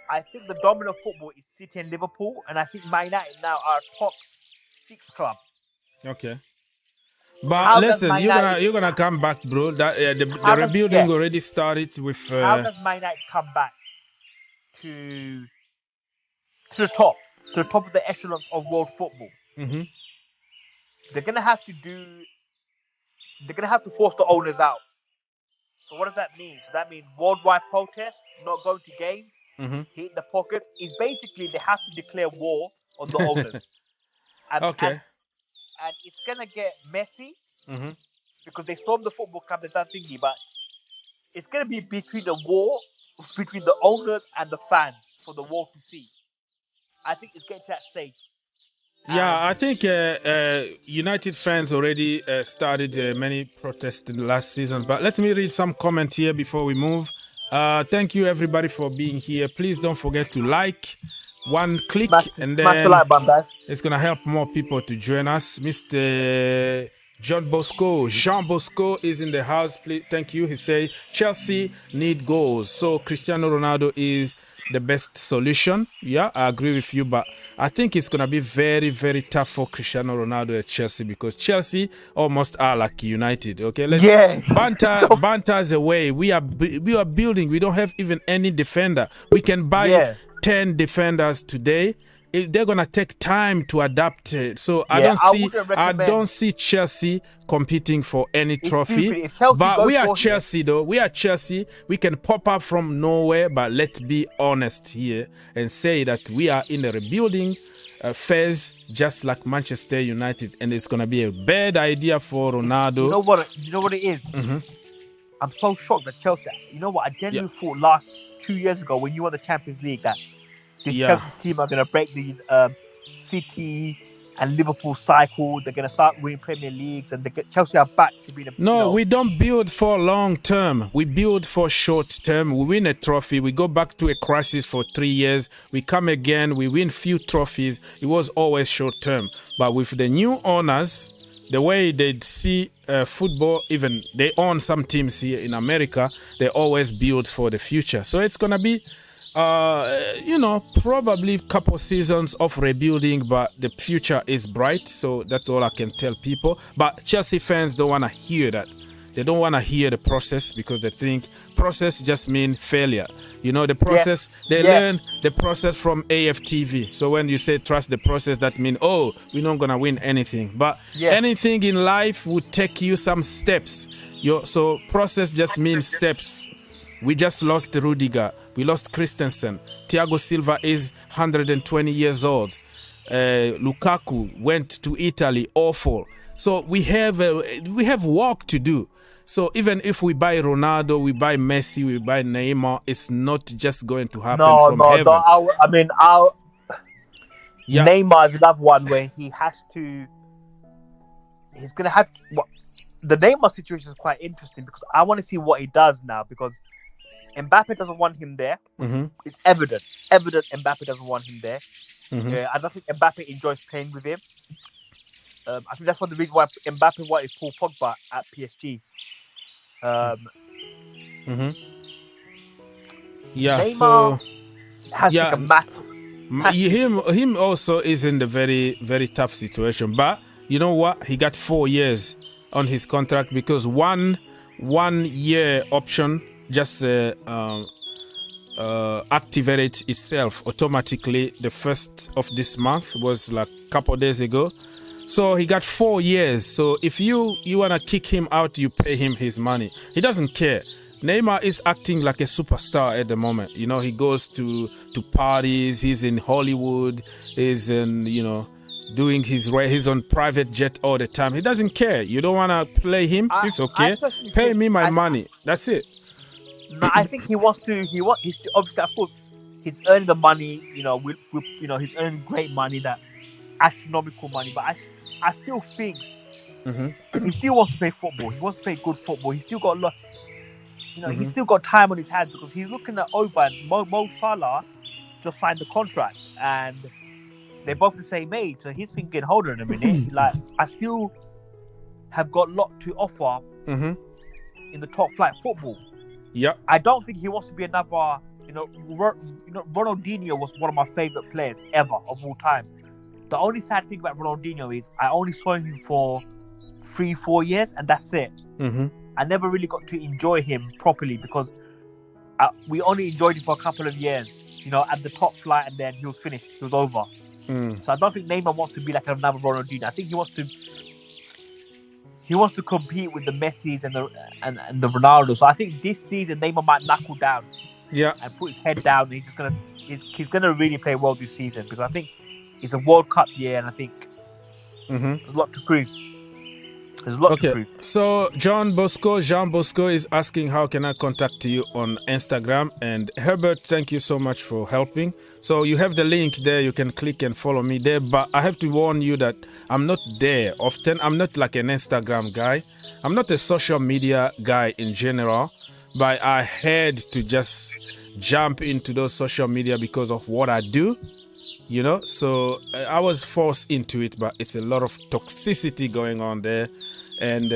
I think the dominant football is City and Liverpool, and I think Man United now are a top 6 club. Okay. But listen, you're gonna come back, bro. The rebuilding already started with. How does Man United come back to the top of the echelons of world football? Mm-hmm. They're gonna have to force the owners out. So what does that mean? So that means worldwide protest, not going to games, hitting the pockets. It's basically they have to declare war on the owners. And it's gonna get messy because they stormed the football club, they've done thingy, but it's gonna be between the war between the owners and the fans for the world to see. I think it's getting to that stage. I think United fans already started many protests in the last season. But let me read some comment here before we move. Thank you everybody for being here. Please don't forget to like. One click and then it's gonna help more people to join us. Mr. Jean Bosco is in the house. Please, thank you. He say Chelsea need goals, so Cristiano Ronaldo is the best solution. Yeah, I agree with you, but I think it's gonna be very, very tough for Cristiano Ronaldo at Chelsea because Chelsea almost are like United. Okay, banter's away. We are building. We don't have even any defender. We can buy 10 defenders today. They're gonna take time to adapt. So I don't see Chelsea competing for any trophy. But we are Chelsea though. We are Chelsea. We can pop up from nowhere. But let's be honest here and say that we are in a rebuilding phase, just like Manchester United, and it's gonna be a bad idea for Ronaldo. You know what it is? I'm so shocked that Chelsea. You know what? I genuinely thought last 2 years ago when you won the Champions League that this Chelsea team are going to break the City and Liverpool cycle. They're going to start winning Premier Leagues, and Chelsea are back to being a. We don't build for long term. We build for short term. We win a trophy. We go back to a crisis for 3 years. We come again. We win few trophies. It was always short term. But with the new owners, the way they see football, even they own some teams here in America, they always build for the future. So it's going to be, probably a couple seasons of rebuilding, but the future is bright. So that's all I can tell people. But Chelsea fans don't want to hear that. They don't want to hear the process because they think process just means failure. You know, the process, they learn the process from AFTV. So when you say trust the process, that means, we're not going to win anything. But anything in life would take you some steps. So process just means steps. We just lost Rudiger. We lost Christensen. Thiago Silva is 120 years old. Lukaku went to Italy, awful. So we have work to do. So even if we buy Ronaldo, we buy Messi, we buy Neymar, it's not just going to happen from heaven. Neymar is another one where he has to. He's going to have to. The Neymar situation is quite interesting because I want to see what he does now because Mbappe doesn't want him there. It's evident. Mbappe doesn't want him there. I don't think Mbappe enjoys playing with him. I think that's one of the reasons why Mbappe wanted Paul Pogba at PSG. Yeah, Neymar so has like a massive. Him also is in the very, very tough situation. But you know what? He got 4 years on his contract because one year option just activated itself automatically the 1st of this month, was like a couple of days ago. So he got 4 years. So if you want to kick him out, you pay him his money. He doesn't care. Neymar is acting like a superstar at the moment. You know, he goes to parties. He's in Hollywood. He's in, doing his own private jet all the time. He doesn't care. You don't want to play him? It's okay. Pay me my money. That's it. No, I think he wants to. He's obviously, of course, he's earning the money. He's earning great money, that astronomical money. But I still think he still wants to play football. He wants to play good football. He's still got a lot. He's still got time on his hands because he's looking at over and Mo Salah just signed the contract and they're both the same age. So he's thinking, hold on a minute, like I still have got a lot to offer in the top flight football. Yeah, I don't think he wants to be another. Ronaldinho was one of my favorite players ever of all time. The only sad thing about Ronaldinho is I only saw him for 3-4 years and that's it. I never really got to enjoy him properly because we only enjoyed him for a couple of years, at the top flight, and then he was finished. He was over. So I don't think Neymar wants to be like another Ronaldinho. I think he wants to compete with the Messis and the Ronaldo. So I think this season Neymar might knuckle down, and put his head down. And he's gonna really play well this season because I think it's a World Cup year, and I think there's a lot to prove. There's a lot to prove. So Jean Bosco is asking, how can I contact you on Instagram? And Herbert, thank you so much for helping. So you have the link there. You can click and follow me there. But I have to warn you that I'm not there often. I'm not like an Instagram guy. I'm not a social media guy in general. But I had to just jump into those social media because of what I do. So I was forced into it, but it's a lot of toxicity going on there. And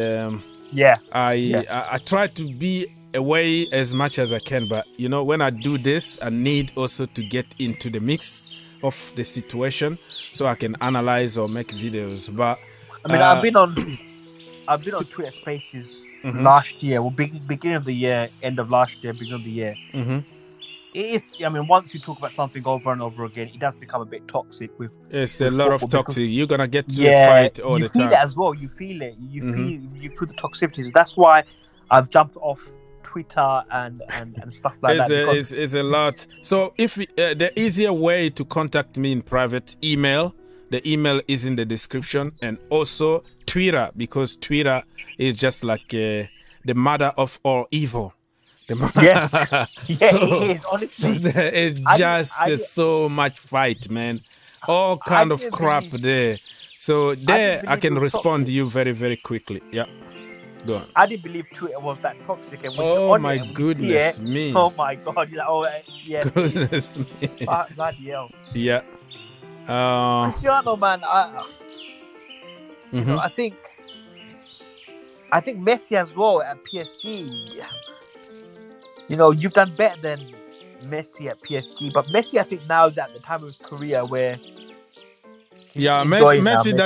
I try to be away as much as I can. But, when I do this, I need also to get into the mix of the situation so I can analyze or make videos. But I've been on Twitter Spaces last year, beginning of the year, end of last year, beginning of the year. It is. Once you talk about something over and over again, it does become a bit toxic. It's a lot of toxic. You're gonna get to a fight all the time. You feel it as well. You feel it. You feel the toxicity. That's why I've jumped off Twitter and stuff like that. It's a lot. So if the easier way to contact me in private, email. The email is in the description, and also Twitter, because Twitter is just like the mother of all evil. Yes, it is, honestly. So there is so much fight, man. All kind of crap there. So there I can respond to you very, very quickly. Yeah, go on. I didn't believe Twitter was that toxic. And oh my goodness me. Oh my God. You're like, Goodness me. Bloody hell. Yeah. Cristiano, man. I think Messi as well at PSG. You've done better than Messi at PSG, but Messi, I think now is at the time of his career where Messi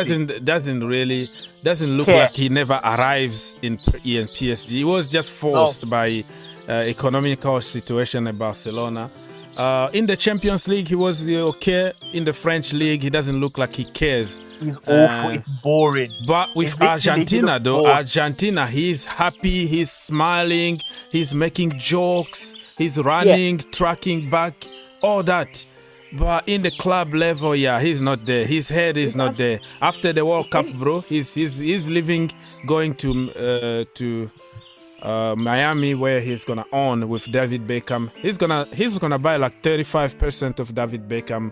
doesn't look like he never arrives in PSG. He was just forced by economical situation in Barcelona, In the Champions League, he was okay. In the French league, he doesn't look like he cares. He's awful. It's boring. But with Argentina, though, Argentina, he's happy. He's smiling. He's making jokes. He's running, tracking back, all that. But in the club level, he's not there. His head is not there. After the World Cup, bro, he's leaving, going to Miami, where he's gonna own with David Beckham. He's gonna buy like 35% of David Beckham,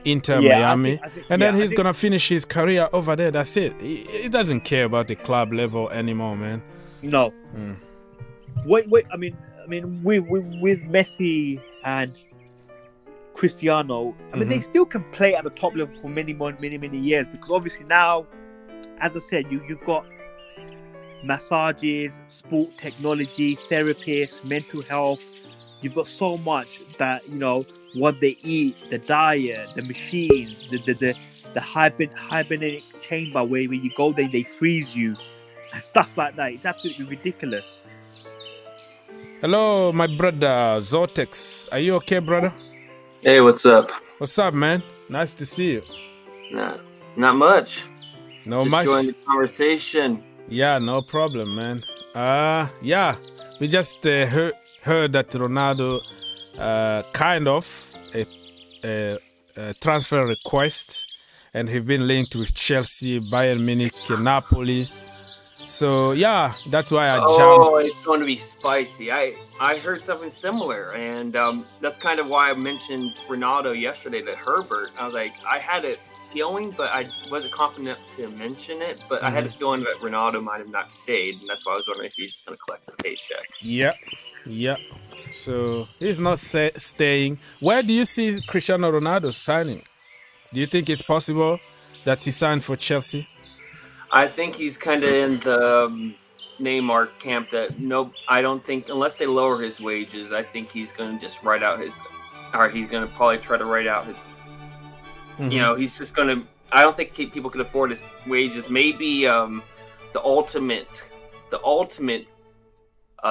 Inter Miami, then he's gonna finish his career over there. That's it. He doesn't care about the club level anymore, man. No. Wait. I mean, with Messi and Cristiano, I mean, they still can play at the top level for many years, because obviously now, as I said, you've got massages, sport technology, therapists, mental health. You've got so much that, what they eat, the diet, the machines, the hibernatic chamber where you go there, they freeze you, and stuff like that. It's absolutely ridiculous. Hello, my brother Zotex. Are you okay, brother? Hey, what's up? What's up, man? Nice to see you. Not much. No Just much. Join the conversation. Yeah, no problem, man. We just heard that Ronaldo kind of a transfer request, and he's been linked with Chelsea, Bayern Munich, Napoli. So that's why I jumped. Oh, it's going to be spicy. I heard something similar, and that's kind of why I mentioned Ronaldo yesterday to Herbert. I was like, I had a feeling, but I wasn't confident to mention it. But I had a feeling that Ronaldo might have not stayed, and that's why I was wondering if he's just going to collect the paycheck. Yeah. So he's not staying. Where do you see Cristiano Ronaldo signing? Do you think it's possible that he signed for Chelsea? I think he's kind of in the Neymar camp that I don't think, unless they lower his wages, I think he's going to just he's going to probably try to write out his, he's just going to, I don't think people can afford his wages. Maybe the ultimate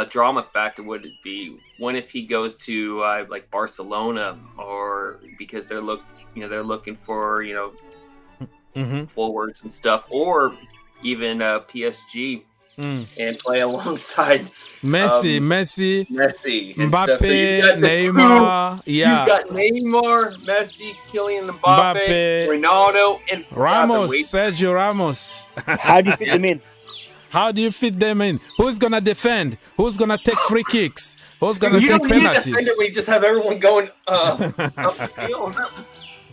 drama factor would be if he goes to like Barcelona, or because they're looking for, forwards and stuff, or even PSG and play alongside Messi, Mbappe, so Neymar. You've got Neymar, Messi, Kylian Mbappe, Ronaldo, and Sergio Ramos. How do you fit them in? How do you fit them in? Who's gonna defend? Who's gonna take free kicks? Who's gonna take penalties? You don't need a defender. We just have everyone going up the field.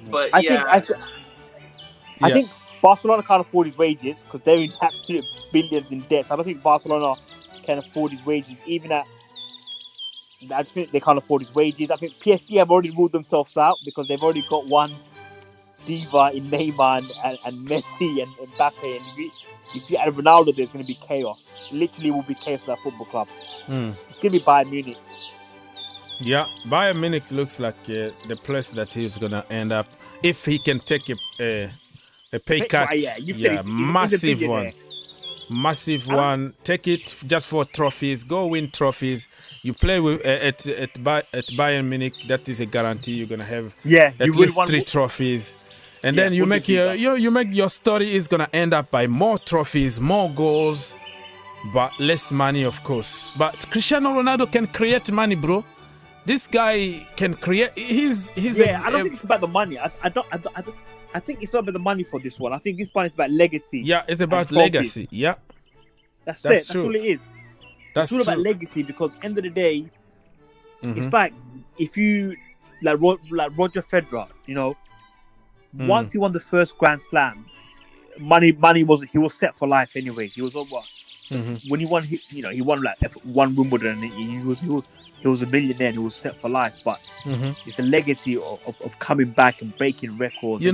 But I think Barcelona can't afford his wages because they're in absolute billions in debt. So I don't think Barcelona can afford his wages. I just think they can't afford his wages. I think PSG have already ruled themselves out because they've already got one diva in Neymar and Messi and Mbappe. And if you add Ronaldo, there's going to be chaos. Literally will be chaos at that football club. It's going to be Bayern Munich. Yeah, Bayern Munich looks like the place that he's going to end up if he can take a pay cut. Massive one. Take it just for trophies. Go win trophies. You play with at Bayern Munich. That is a guarantee you're gonna have at least 3 trophies. And then you make your story is gonna end up by more trophies, more goals, but less money, of course. But Cristiano Ronaldo can create money, bro. This guy can create. I don't think it's about the money. I think it's not about the money for this one. I think this one is about legacy. Yeah, it's about legacy. Yeah, that's it. That's all it is. It's all about legacy, because at the end of the day, it's like if you like Roger Federer. Once he won the first Grand Slam, money he was set for life anyway. He was on what? When he won, he won like one Wimbledon. And he was a millionaire and he was set for life, but it's the legacy of coming back and breaking records.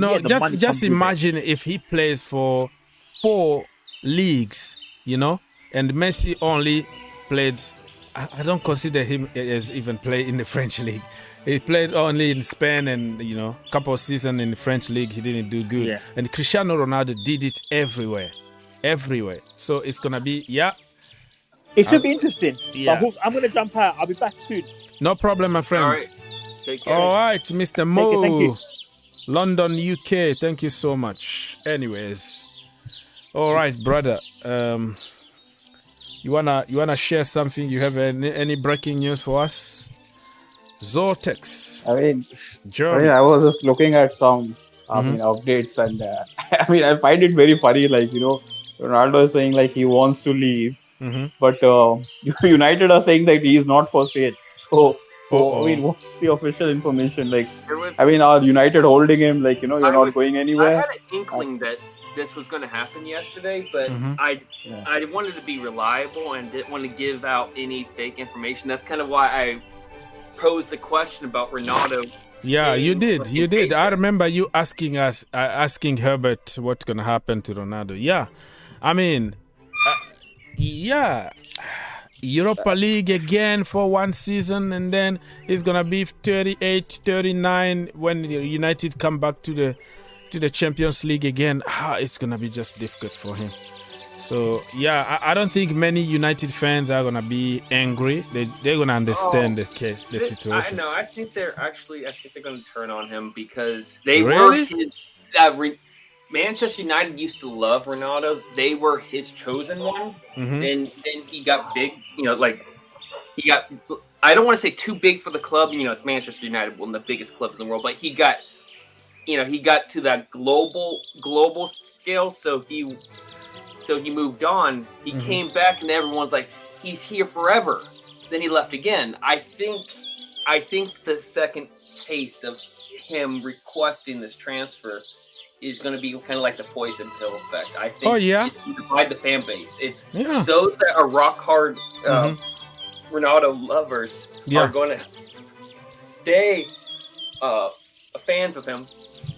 Just imagine if he plays for 4 leagues, and Messi only played. I don't consider him as even play in the French league. He played only in Spain and, couple of seasons in the French league. He didn't do good. Yeah. And Cristiano Ronaldo did it everywhere. So it's going to be, It should be interesting. Yeah. But I'm going to jump out. I'll be back soon. No problem, my friends. All right. Take care. All right, Mr. Mo. Thank you. London, UK. Thank you so much. Anyways, all right, brother. You wanna share something? You have any breaking news for us? Zortex. I was just looking at some updates, and I find it very funny. Like, Ronaldo is saying like he wants to leave, but United are saying that he is not for sale. So what's the official information? Like, are United holding him? Like, you're not going anywhere? I had an inkling that this was going to happen yesterday, but I wanted to be reliable and didn't want to give out any fake information. That's kind of why I posed the question about Ronaldo. Yeah, you did. I remember you asking Herbert what's going to happen to Ronaldo. Yeah, Europa League again for one season, and then he's going to be 38, 39 when United come back to the Champions League again. It's going to be just difficult for him. So, yeah, I don't think many United fans are going to be angry. They're going to understand the situation. I think they're going to turn on him because they were his... Manchester United used to love Ronaldo. They were his chosen one. And then he got big, he got... I don't want to say too big for the club. It's Manchester United, one of the biggest clubs in the world. But he got to that global scale, so he moved on. He came back, and everyone's like, he's here forever. Then he left again. I think the second taste of him requesting this transfer is going to be kind of like the poison pill effect. I think it's going to divide the fan base. It's those that are rock hard Ronaldo lovers are going to stay fans of him.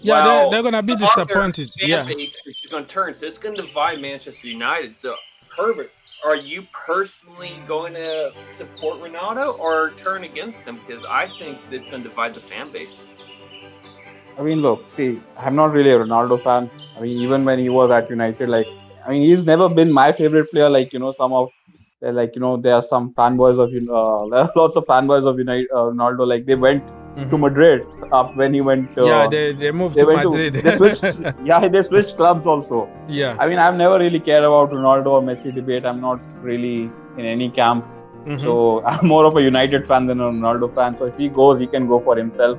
Yeah, they're going to be disappointed. Base is going to turn. So it's going to divide Manchester United. So, Herbert, are you personally going to support Ronaldo or turn against him? Because I think it's going to divide the fan base. Look, see, I'm not really a Ronaldo fan. Even when he was at United, he's never been my favorite player. Some of, there are some fanboys of, there are lots of fanboys of Ronaldo. Like, they went to Madrid when he went. They moved to Madrid. They switched clubs also. Yeah. I've never really cared about Ronaldo or Messi debate. I'm not really in any camp. So I'm more of a United fan than a Ronaldo fan. So if he goes, he can go for himself.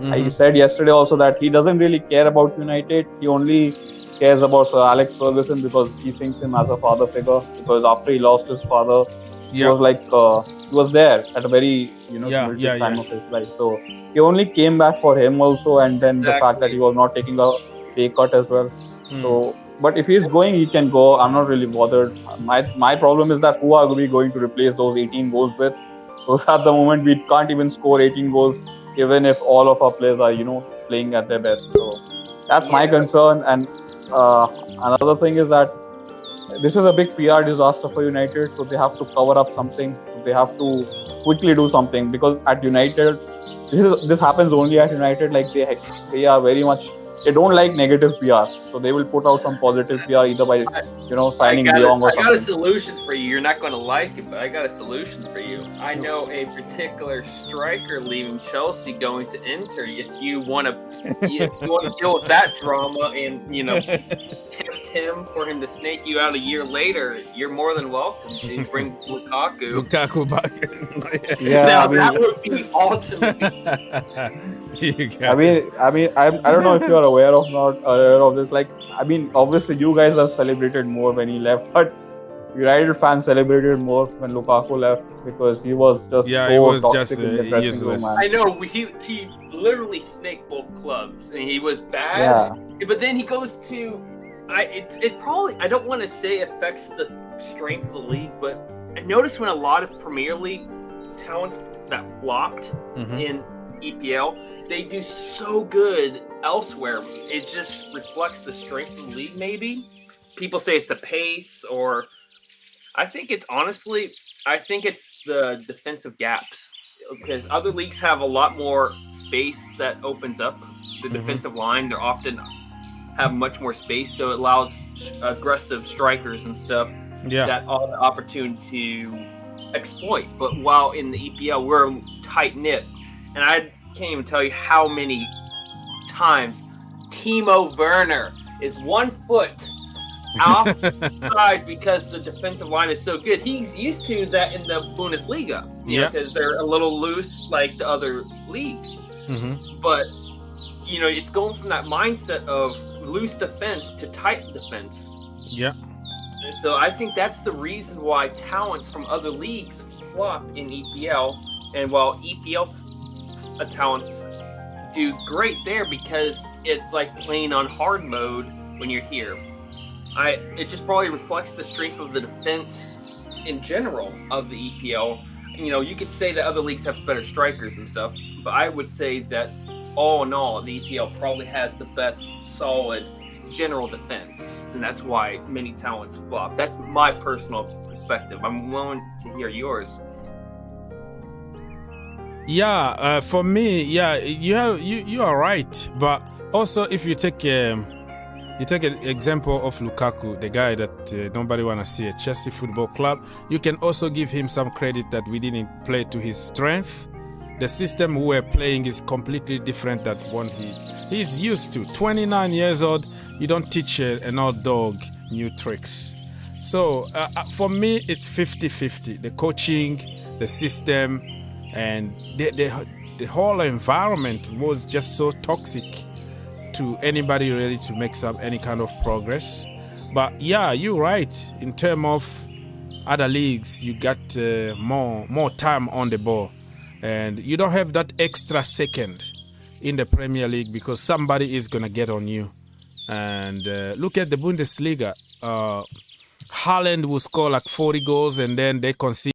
He said yesterday also that he doesn't really care about United. He only cares about Sir Alex Ferguson because he thinks him as a father figure. Because after he lost his father, he was he was there at a very time of his life. So he only came back for him also, and then the fact that he was not taking a pay cut as well. So, but if he's going, he can go. I'm not really bothered. My problem is that who are we going to replace those 18 goals with? Because at the moment we can't even score 18 goals, even if all of our players are playing at their best. So that's my concern. And another thing is that this is a big PR disaster for United, so they have to cover up something. They have to quickly do something, because at United, this happens only at United. Like, they are very much, they don't like negative PR, so they will put out some positive PR either by signing De Jong or something. I got a solution for you. You're not going to like it, but I got a solution for you. I know a particular striker leaving Chelsea going to Inter. If you want to deal with that drama and tempt him for him to snake you out a year later, you're more than welcome to bring Lukaku back. That would be ultimate. I don't know if you're aware of this. Like, obviously you guys have celebrated more when he left, but United fans celebrated more when Lukaku left, because he was just toxic in the dressing room. I know, he literally snaked both clubs, and he was bad. But then he goes to, it probably, I don't want to say affects the strength of the league, but I noticed when a lot of Premier League talents that flopped in EPL, they do so good elsewhere. It just reflects the strength of the league, maybe. People say it's the pace, or I think it's the defensive gaps, because other leagues have a lot more space that opens up the defensive line. They often have much more space, so it allows aggressive strikers and stuff that all the opportunity to exploit. But while in the EPL, we're tight knit, and can't even tell you how many times Timo Werner is 1 foot offside because the defensive line is so good. He's used to that in the Bundesliga, because they're a little loose like the other leagues. But it's going from that mindset of loose defense to tight defense. Yeah. So I think that's the reason why talents from other leagues flop in EPL, and while EPL talents do great there because it's like playing on hard mode when you're here. It just probably reflects the strength of the defense in general of the EPL. You could say that other leagues have better strikers and stuff, but I would say that all in all, the EPL probably has the best solid general defense, and that's why many talents flop. That's my personal perspective. I'm willing to hear yours. Yeah, for me, you are right. But also, if you take an example of Lukaku, the guy that nobody wanna see at Chelsea Football Club, you can also give him some credit that we didn't play to his strength. The system we were playing is completely different than one he's used to. 29 years old, you don't teach an old dog new tricks. So for me, it's 50-50. The coaching, the system, and the whole environment was just so toxic to anybody ready to make any kind of progress. But yeah, you're right. In terms of other leagues, you got more time on the ball. And you don't have that extra second in the Premier League because somebody is going to get on you. And look at the Bundesliga. Haaland will score like 40 goals and then they concede.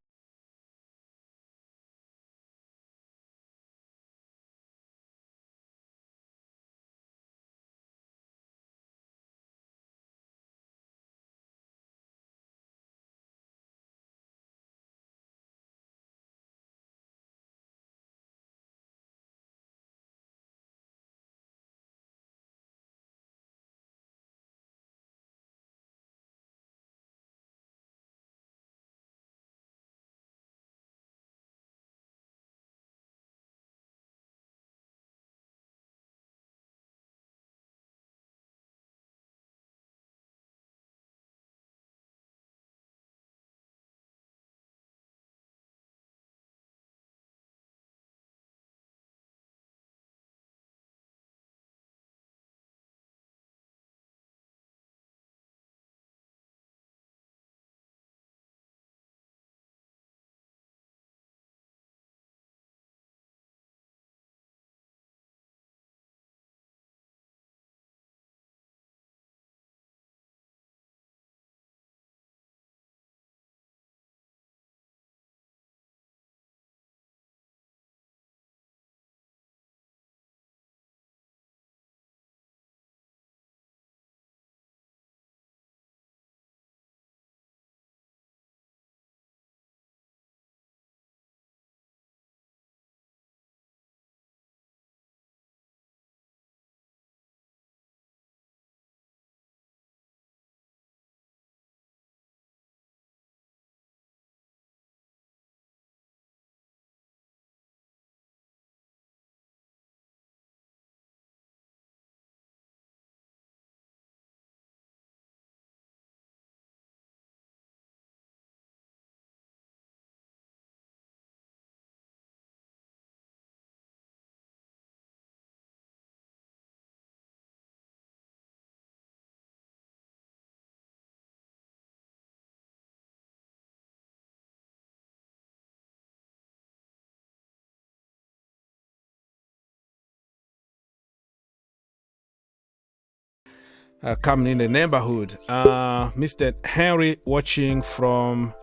Coming in the neighborhood. Mr. Henry watching from...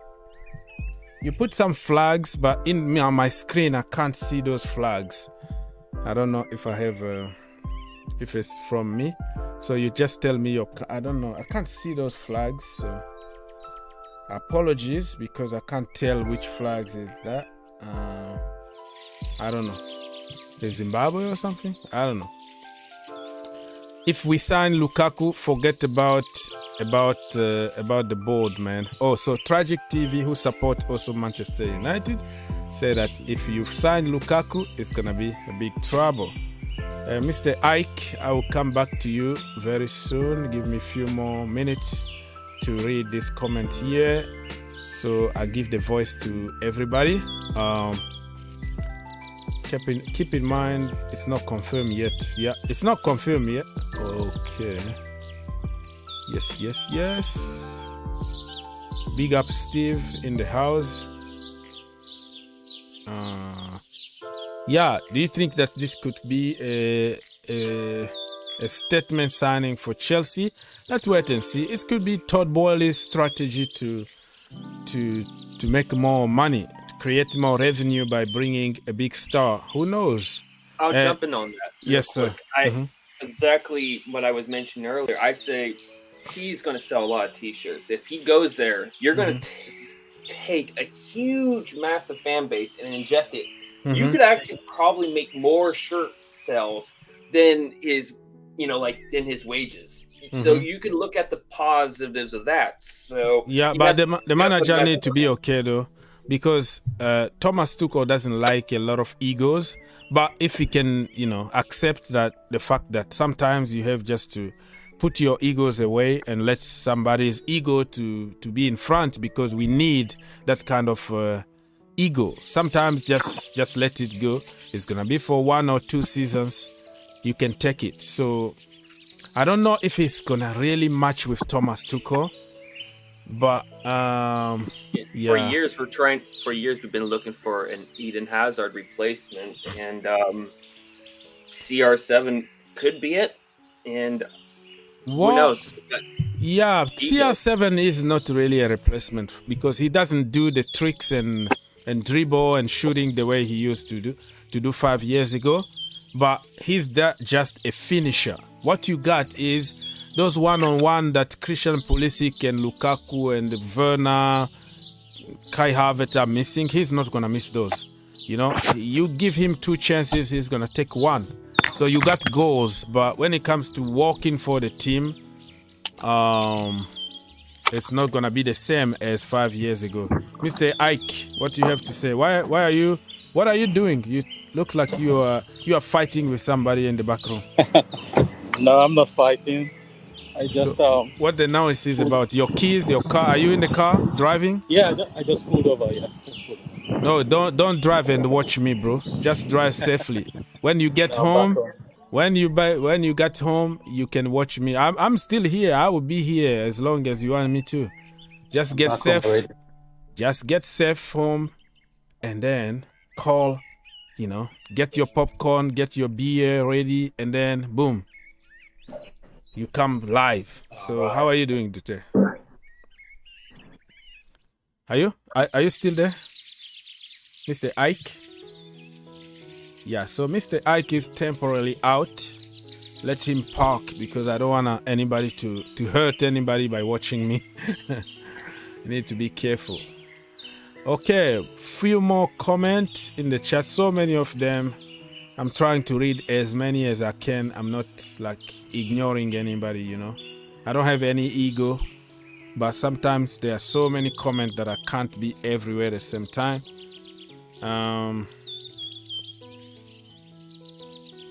You put some flags, but on my screen, I can't see those flags. I don't know if I have... if it's from me. So you just tell me your... I don't know. I can't see those flags. So apologies, because I can't tell which flags is that. I don't know. The Zimbabwe or something? I don't know. If we sign Lukaku, forget about the board, man. Oh, so Tragic TV, who support also Manchester United, say that if you sign Lukaku, it's gonna be a big trouble. Mr. Ike, I will come back to you very soon. Give me a few more minutes to read this comment here, so I give the voice to everybody. Keep in mind, it's not confirmed yet. Yeah, it's not confirmed yet. Okay. Yes. Big up Steve in the house. Yeah, do you think that this could be a statement signing for Chelsea? Let's wait and see. It could be Todd Boehly's strategy to make more money, to create more revenue by bringing a big star. Who knows? I'll jump in on that. Yes, sir. Exactly what I was mentioning earlier. I say he's going to sell a lot of T-shirts. If he goes there, you're going to take a huge, massive fan base and inject it. You could actually probably make more shirt sales than his, than his wages. So you can look at the positives of that. So yeah, but the manager need to be okay though, because Thomas Tuchel doesn't like a lot of egos. But if he can, accept that the fact that sometimes you have just to put your egos away and let somebody's ego to be in front, because we need that kind of ego. Sometimes just let it go. It's gonna be for 1 or 2 seasons. You can take it. So I don't know if it's gonna really match with Thomas Tuchel, but For years we've been looking for an Eden Hazard replacement, and CR7 could be it. And who knows? Yeah, CR7 is not really a replacement, because he doesn't do the tricks and dribble and shooting the way he used to do 5 years ago. But he's just a finisher. What you got is those one-on-one that Christian Pulisic and Lukaku and Werner, Kai Havertz are missing. He's not going to miss those. You give him 2 chances, he's going to take 1. So you got goals. But when it comes to working for the team, it's not going to be the same as 5 years ago. Mr. Ike, what do you have to say? What are you doing? You look like you are fighting with somebody in the back room. No, I'm not fighting. I just what the noise is about? Your keys, your car? Are you in the car driving? Yeah, I just pulled over. Yeah, just pulled over. No, don't drive and watch me, bro. Just drive safely. When you get home, when you get home, you can watch me. I'm still here. I will be here as long as you want me to. Just get safe. Just get safe home, and then call. Get your popcorn, get your beer ready, and then boom, you come live. So how are you doing today? Are you still there, Mr. Ike? Yeah, so Mr. Ike is temporarily out. Let him park, because I don't want anybody to hurt anybody by watching me. You need to be careful. Okay, few more comments in the chat. So many of them. I'm trying to read as many as I can. I'm not ignoring anybody, I don't have any ego, but sometimes there are so many comments that I can't be everywhere at the same time.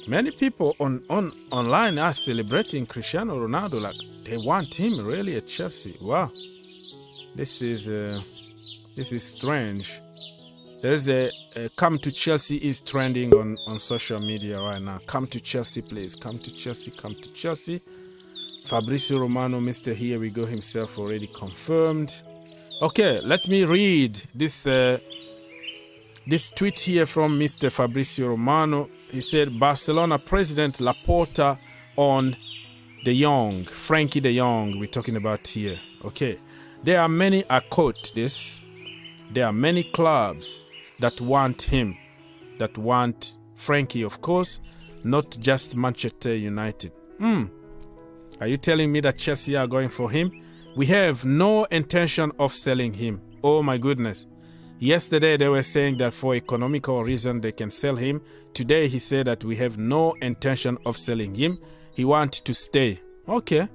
Many people online are celebrating Cristiano Ronaldo, like they want him really at Chelsea. Wow, this is strange. There's a come to Chelsea is trending on social media right now. Come to Chelsea, please. Come to Chelsea. Come to Chelsea. Fabrizio Romano, Mr. Here We Go himself already confirmed. Okay, let me read this tweet here from Mr. Fabrizio Romano. He said, Barcelona president Laporta on De Jong, Frankie De Jong, we're talking about here. Okay, I quote this, there are many clubs that want him, that want Frankie, of course, not just Manchester United. Are you telling me that Chelsea are going for him? We have no intention of selling him. Oh my goodness. Yesterday they were saying that for economical reason they can sell him. Today he said that we have no intention of selling him. He wants to stay. Okay.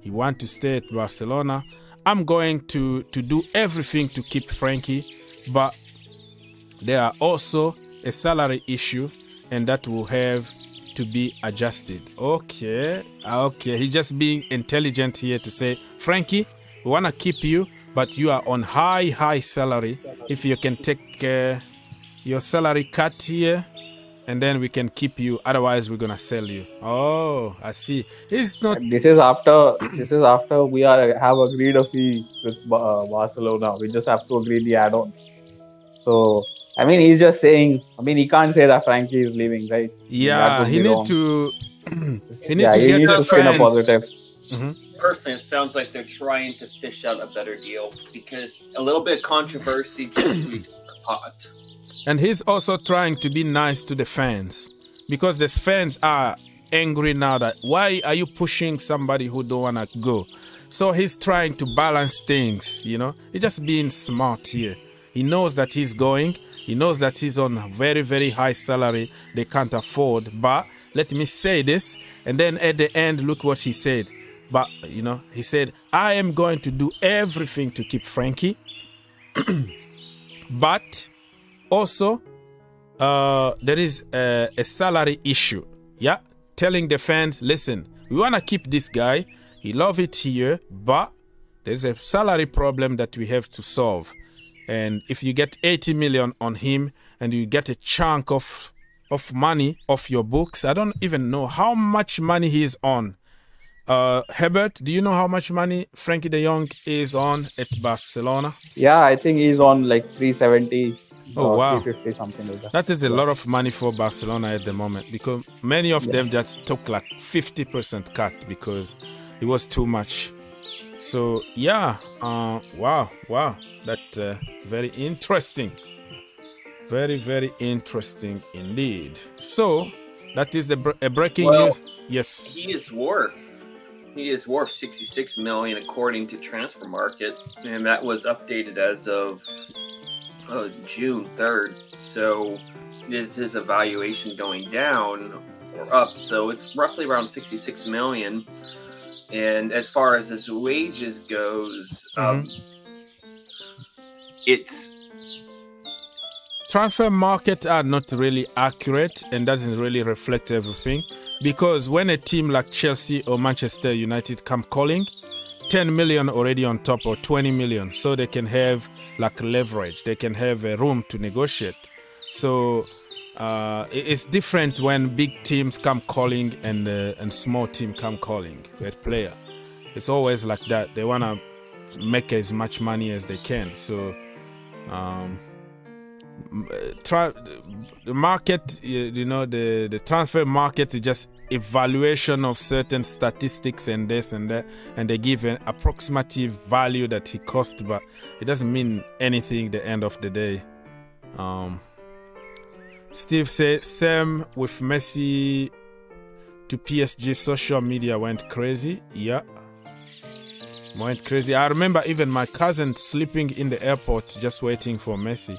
He wants to stay at Barcelona. I'm going to do everything to keep Frankie, but there are also a salary issue, and that will have to be adjusted. Okay. He just being intelligent here to say, Frankie, we want to keep you, but you are on high salary. If you can take your salary cut here, and then we can keep you. Otherwise, we're gonna sell you. Oh, I see. It's not. This is after we have agreed a fee with Barcelona. We just have to agree the add-ons. So I mean, he's just saying. I mean, he can't say that Frankie is leaving, right? Yeah, he need to. He needs to get the spin a fans. Positive. Personally, it sounds like they're trying to fish out a better deal because a little bit of controversy just sweeps the pot. And he's also trying to be nice to the fans, because the fans are angry now that why are you pushing somebody who don't want to go? So he's trying to balance things, you know. He's just being smart here. He knows that he's going. He knows that he's on a very, very high salary they can't afford. But let me say this. And then at the end, look what he said. But, you know, he said, I am going to do everything to keep Frankie. But also, there is a salary issue. Yeah, telling the fans, listen, we want to keep this guy. He love it here, but there's a salary problem that we have to solve. And if you get 80 million on him and you get a chunk of money off your books, I don't even know how much money he's on. Herbert, do you know how much money Frankie de Jong is on at Barcelona? Yeah, I think he's on like 370. Oh, wow. 350, something like that. That is a lot of money for Barcelona at the moment, because many of them just took like 50% cut because it was too much. So, yeah, wow. That's very interesting. Very, very interesting indeed. So, that is a breaking news. Yes. He is worth 66 million according to Transfer Market, and that was updated as of June 3rd. So this is a valuation going down or up. So it's roughly around 66 million. And as far as his wages goes, it's Transfer Market are not really accurate and doesn't really reflect everything, because when a team like Chelsea or Manchester United come calling, 10 million already on top or 20 million, so they can have like leverage, they can have a room to negotiate. So it's different when big teams come calling and small team come calling for a player. It's always like that. They want to make as much money as they can. So the market, you know, the transfer market is just evaluation of certain statistics and this and that, and they give an approximative value that he cost, but it doesn't mean anything at the end of the day. Steve says Sam with Messi to PSG, social media went crazy. Yeah, went crazy. I remember even my cousin sleeping in the airport just waiting for Messi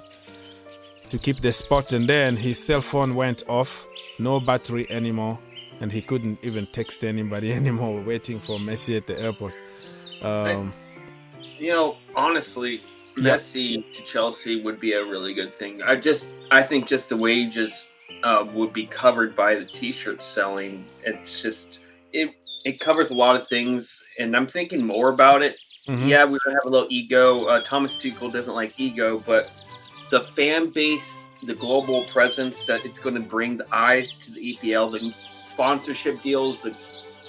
to keep the spot, and then his cell phone went off, no battery anymore, and he couldn't even text anybody anymore, waiting for Messi at the airport. You know, honestly, Messi to Chelsea would be a really good thing. I think just the wages would be covered by the t-shirt selling. It's just it covers a lot of things, and I'm thinking more about it. Yeah, we're gonna have a little ego. Thomas Tuchel doesn't like ego, but the fan base, the global presence that it's going to bring, the eyes to the EPL, the sponsorship deals, the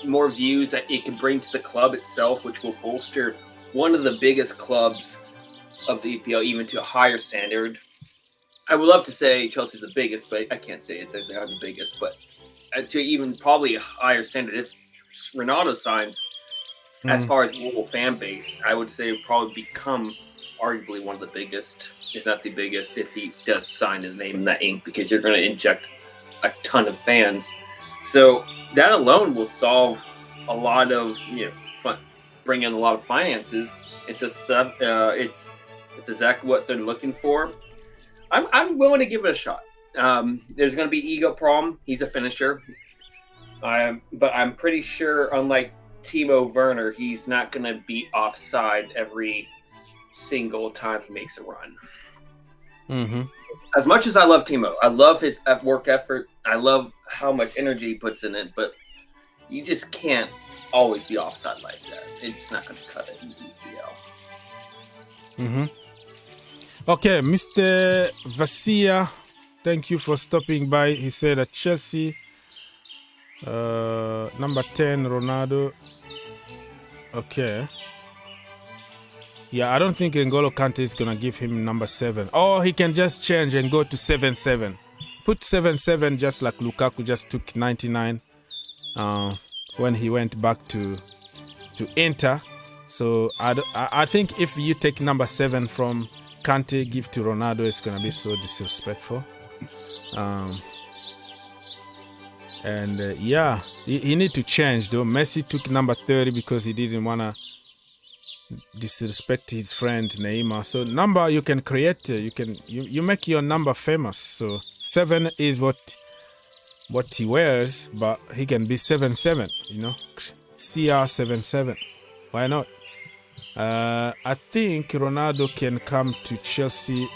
more views that it can bring to the club itself, which will bolster one of the biggest clubs of the EPL even to a higher standard. I would love to say Chelsea's the biggest, but I can't say it that they are the biggest. But to even probably a higher standard, if Ronaldo signs, as far as global fan base, I would say it would probably become arguably one of the biggest, if not the biggest, if he does sign his name in that ink, because you're going to inject a ton of fans. So that alone will solve a lot of, bring in a lot of finances. It's it's exactly what they're looking for. I'm willing to give it a shot. There's going to be ego problem. He's a finisher, but I'm pretty sure, unlike Timo Werner, he's not going to be offside every single time he makes a run. As much as I love Timo, I love his work effort. I love how much energy he puts in it, but you just can't always be offside like that. It's not going to cut it in EPL. Okay, Mr. Vasia, thank you for stopping by. He said at Chelsea, number 10, Ronaldo. Okay. Yeah, I don't think N'Golo Kante is going to give him number 7. Or he can just change and go to 7-7. Put 7-7 just like Lukaku just took 99 when he went back to Inter. So I think if you take number 7 from Kante, give to Ronaldo, it's going to be so disrespectful. Yeah, he need to change though. Messi took number 30 because he didn't want to disrespect his friend Neymar. So number you can create, you make your number famous. So 7 is what he wears, but he can be 7-7, you know, CR77. Why not? I think Ronaldo can come to Chelsea,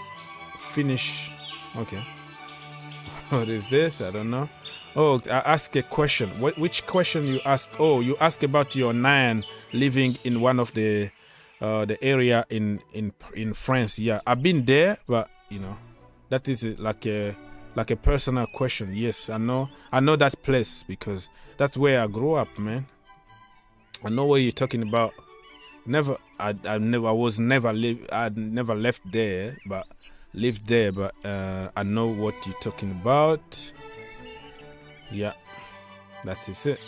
finish. Okay. What is this? I don't know. Oh, I asked a question. Which question you ask? Oh, you ask about your 9 living in one of the area in France. Yeah, I've been there, but you know, that is like a personal question. Yes, I know that place because that's where I grew up, man. I know what you're talking about. I'd never left there, but lived there. But I know what you're talking about. Yeah, that is it.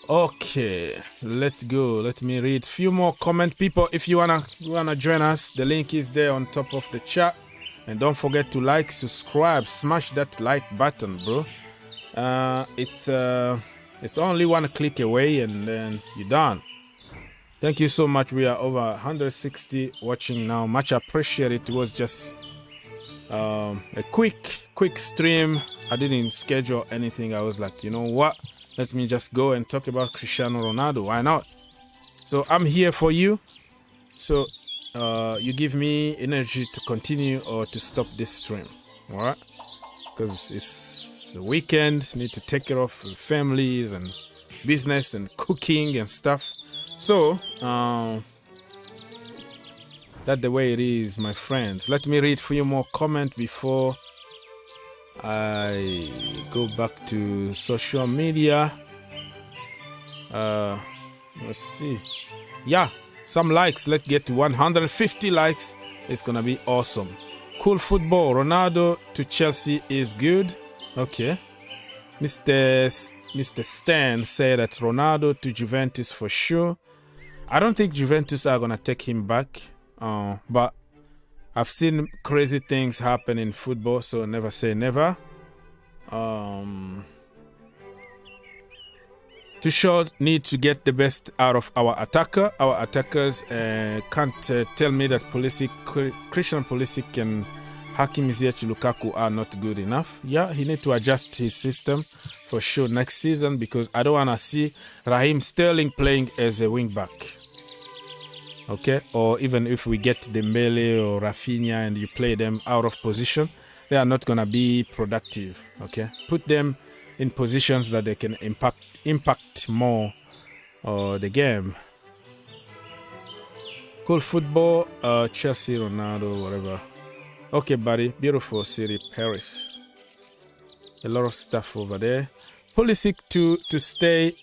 Okay, let's go. Let me read a few more comment people. If you wanna join us, the link is there on top of the chat. And don't forget to like, subscribe, smash that like button, bro. It's only one click away and then you're done. Thank you so much. We are over 160 watching now. Much appreciated. It was just a quick stream. I didn't schedule anything. I was like, you know what? Let me just go and talk about Cristiano Ronaldo. Why not? So I'm here for you. So you give me energy to continue or to stop this stream. All right? Because it's the weekend. Need to take care of families and business and cooking and stuff. So that's the way it is, my friends. Let me read a few more comments before I go back to social media. Let's see. Yeah, some likes. Let's get to 150 likes. It's gonna be awesome. Cool football. Ronaldo to Chelsea is good. Okay. Mr. Stan said that Ronaldo to Juventus for sure. I don't think Juventus are gonna take him back. But I've seen crazy things happen in football, so never say never. Tuchel need to get the best out of our attacker. Our attackers can't tell me that Christian Pulisic and Hakim Ziyech Lukaku are not good enough. Yeah, he need to adjust his system for sure next season because I don't want to see Raheem Sterling playing as a wing back. Okay, or even if we get Dembele or Raphinha and you play them out of position, they are not gonna be productive. Okay, put them in positions that they can impact more the game. Cool football, Chelsea, Ronaldo, whatever. Okay, buddy, beautiful city, Paris. A lot of stuff over there. Pulisic to stay.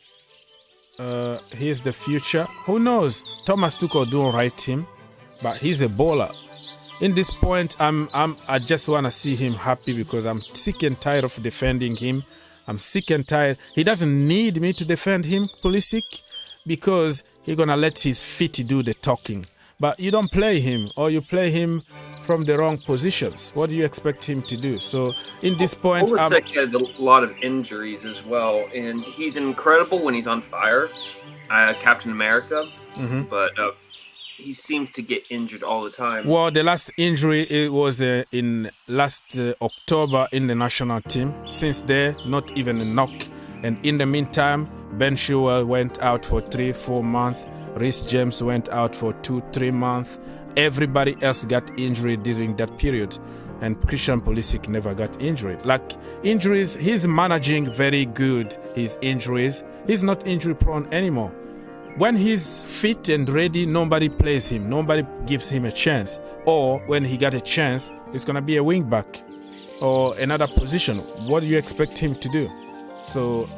He's the future. Who knows? Thomas Tuchel don't write him, but he's a baller. In this point, I just want to see him happy because I'm sick and tired of defending him. I'm sick and tired. He doesn't need me to defend him, Pulisic, because he's gonna let his feet do the talking. But you don't play him, or you play him from the wrong positions. What do you expect him to do? So in this point, Pulisic had a lot of injuries as well, and he's incredible when he's on fire, Captain America. But he seems to get injured all the time. Well, the last injury it was in last October in the national team. Since there, not even a knock. And in the meantime, Ben Chilwell went out for 3-4 months. Reece James went out for 2-3 months. Everybody else got injured during that period. And Christian Pulisic never got injured. Like injuries, he's managing very good his injuries. He's not injury prone anymore. When he's fit and ready, nobody plays him. Nobody gives him a chance. Or when he got a chance, it's going to be a wing back or another position. What do you expect him to do? So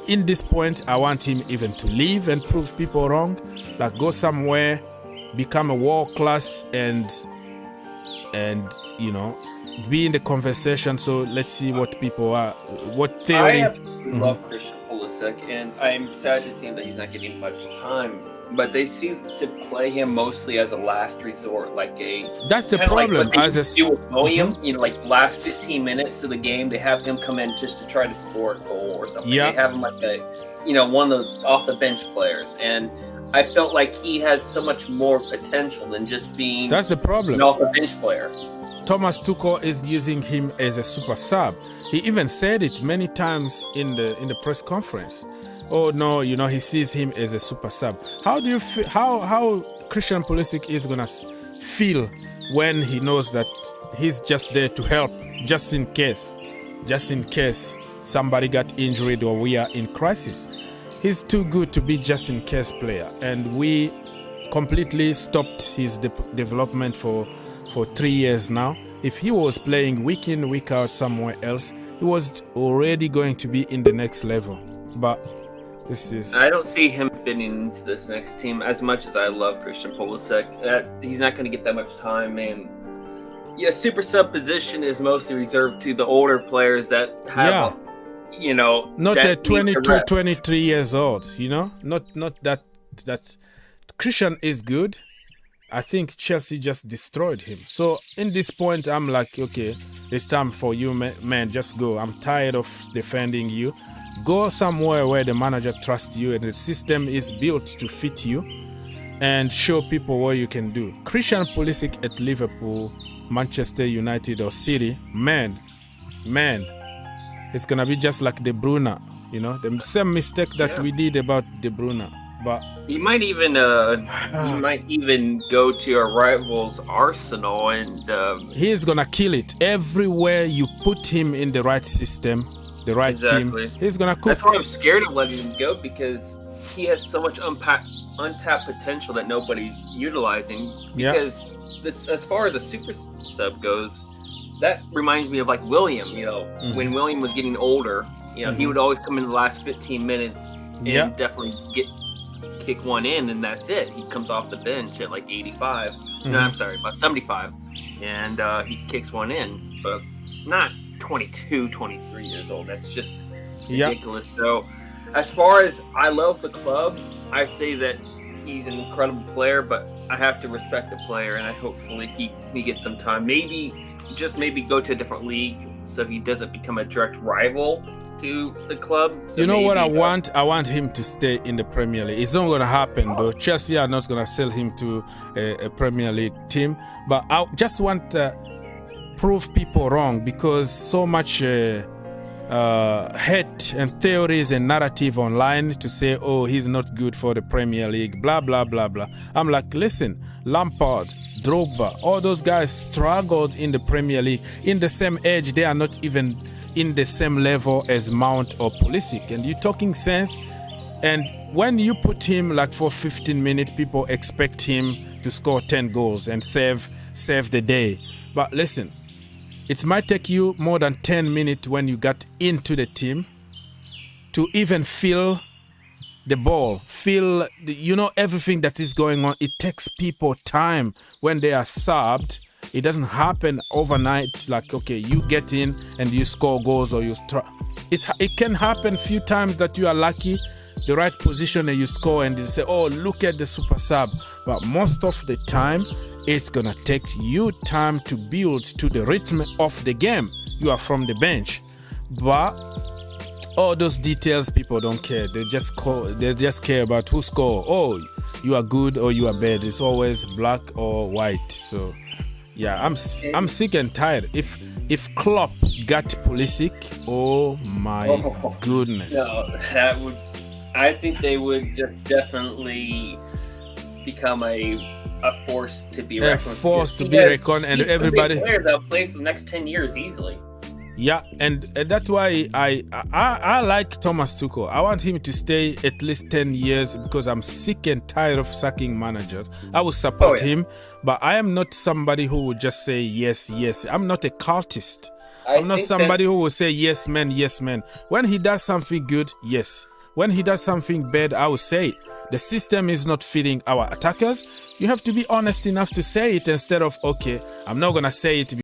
in this point, I want him even to leave and prove people wrong. Like go somewhere, become a world class and you know, be in the conversation. So let's see what people are, what theory. I love Christian Pulisic, and I'm sad to see him that he's not getting much time. But they seem to play him mostly as a last resort, like a. That's the problem. Like as a with William, you know, like last 15 minutes of the game, they have him come in just to try to score a goal or something. Yeah. They have him like a, you know, one of those off the bench players, and I felt like he has so much more potential than just being. That's the problem. An off the bench player. Thomas Tuchel is using him as a super sub. He even said it many times in the press conference. Oh no, you know, he sees him as a super sub. How do you feel, how Christian Pulisic is gonna feel when he knows that he's just there to help, just in case somebody got injured or we are in crisis? He's too good to be just in case player, and we completely stopped his development for 3 years now. If he was playing week in, week out somewhere else, he was already going to be in the next level. But this is... I don't see him fitting into this next team as much as I love Christian Pulisic. He's not going to get that much time, and yeah, super sub position is mostly reserved to the older players that have, you know, not at 22, 23 years old. You know, not that. Christian is good. I think Chelsea just destroyed him. So in this point, I'm like, okay, it's time for you, man. Just go. I'm tired of defending you. Go somewhere where the manager trusts you and the system is built to fit you, and show people what you can do. Christian Pulisic at Liverpool, Manchester United or City, man, it's gonna be just like De Bruyne. You know, the same mistake that we did about De Bruyne. But you might even go to your rival's Arsenal, and he's gonna kill it everywhere you put him in the right system, the right team. He's gonna cook. That's why I'm scared of letting him go, because he has so much untapped potential that nobody's utilizing. Because this, as far as the super sub goes, that reminds me of like William. You know, when William was getting older, you know, he would always come in the last 15 minutes and definitely kick one in, and that's it. He comes off the bench at like 85. No, I'm sorry, about 75, and he kicks one in, but not 22, 23 years old. That's just ridiculous. So as far as I love the club, I say that he's an incredible player, but I have to respect the player, and I hopefully he gets some time. Maybe go to a different league so he doesn't become a direct rival to the club. So you know what I want? I want him to stay in the Premier League. It's not going to happen though. Chelsea are not going to sell him to a Premier League team. But I just want to prove people wrong, because so much hate and theories and narrative online to say, oh, he's not good for the Premier League, blah, blah, blah, blah. I'm like, listen, Lampard, Drogba, all those guys struggled in the Premier League. In the same age, they are not even in the same level as Mount or Pulisic, and you're talking sense. And when you put him like for 15 minutes, people expect him to score 10 goals and save the day. But listen, it might take you more than 10 minutes when you got into the team to even feel the ball, feel everything that is going on. It takes people time when they are subbed. It doesn't happen overnight, like, okay, you get in and you score goals or you it can happen a few times that you are lucky, the right position, and you score, and you say, oh, look at the super sub. But most of the time, it's going to take you time to build to the rhythm of the game. You are from the bench. But all those details, people don't care. They just care about who score. Oh, you are good or you are bad. It's always black or white. So yeah, I'm sick and tired. If Klopp got Pulisic, oh my goodness. No, that would I think they would just definitely become a force to be reckoned with. A force to be reckoned, and everybody. They'll play for the next 10 years easily. Yeah, and that's why I like Thomas Tuchel. I want him to stay at least 10 years because I'm sick and tired of sacking managers. I will support him, but I am not somebody who would just say yes, yes. I'm not a cultist. I'm not somebody who will say yes, man, yes, man. When he does something good, yes. When he does something bad, I will say it. The system is not fitting our attackers. You have to be honest enough to say it instead of, okay, I'm not going to say it.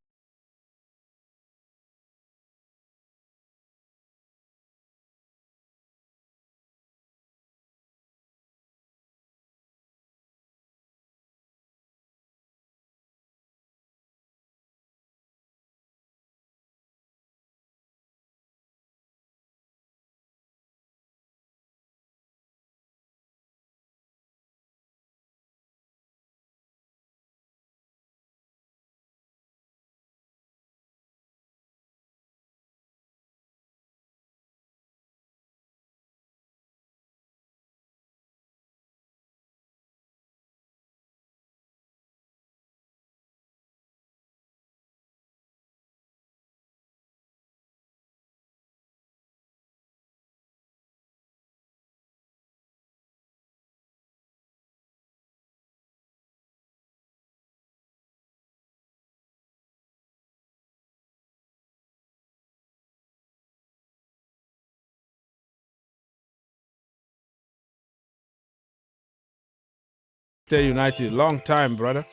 United, long time, brother.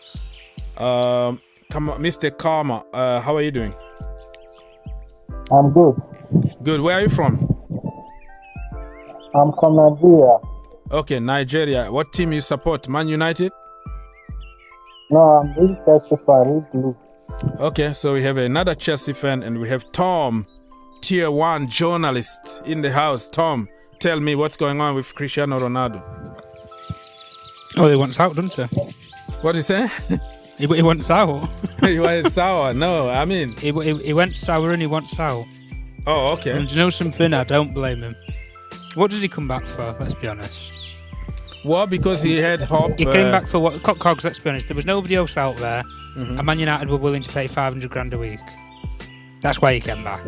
Come on, Mr. Karma. How are you doing? I'm good. Good. Where are you from? I'm from Nigeria. Okay, Nigeria. What team you support? Man United? No, I'm really Chelsea fan. Really blue. Okay, so we have another Chelsea fan, and we have Tom, Tier 1 journalist in the house. Tom, tell me what's going on with Cristiano Ronaldo. Oh, he wants out, doesn't he? What did you say? He wants out. He went sour. No, I mean... He went sour and he wants out. Oh, okay. And you know something? I don't blame him. What did he come back for? Let's be honest. Well, because he had hope. He came back for what? Cogs, let's be honest. There was nobody else out there. Mm-hmm. And Man United were willing to pay 500 grand a week. That's why he came back.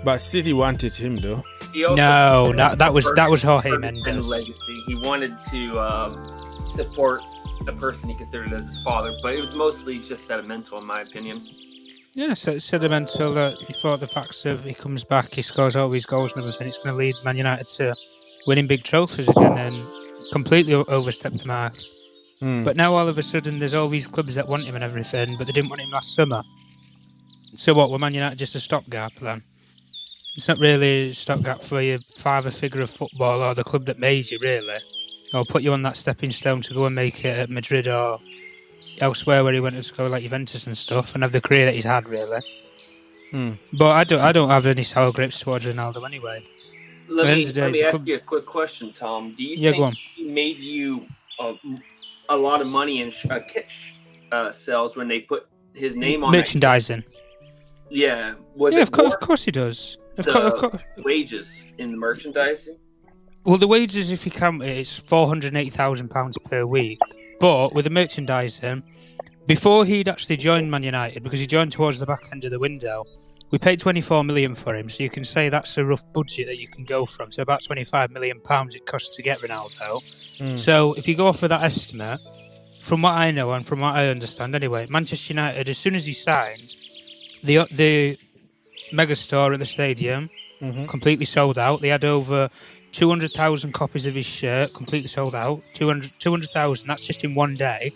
But City wanted him, though. No, that was Jorge Mendes. Legacy. He wanted to support a person he considered as his father, but it was mostly just sentimental, in my opinion. Yeah, so it's sentimental that he thought the facts of he comes back, he scores all these goals and everything, it's going to lead Man United to winning big trophies again and completely overstepped the mark. But now all of a sudden there's all these clubs that want him and everything, but they didn't want him last summer. So what, were Man United just a stopgap then? It's not really a stopgap for your father figure of football or the club that made you, really. Or put you on that stepping stone to go and make it at Madrid or elsewhere where he went to school like Juventus and stuff and have the career that he's had, really. But I don't have any sour grapes towards Ronaldo anyway. Let me ask you a quick question, Tom. Do you think he made you a lot of money in kit sales when they put his name on merchandising? Yeah. Of course he does. Of course. Wages in the merchandising? Well, the wages, if you count it, it's £480,000 per week. But with the merchandising, before he'd actually joined Man United, because he joined towards the back end of the window, we paid 24 million for him. So you can say that's a rough budget that you can go from. So about 25 million pounds it costs to get Ronaldo. So if you go off of that estimate, from what I know and from what I understand anyway, Manchester United, as soon as he signed, the mega store at the stadium completely sold out. They had over 200,000 copies of his shirt completely sold out. 200,000, that's just in one day.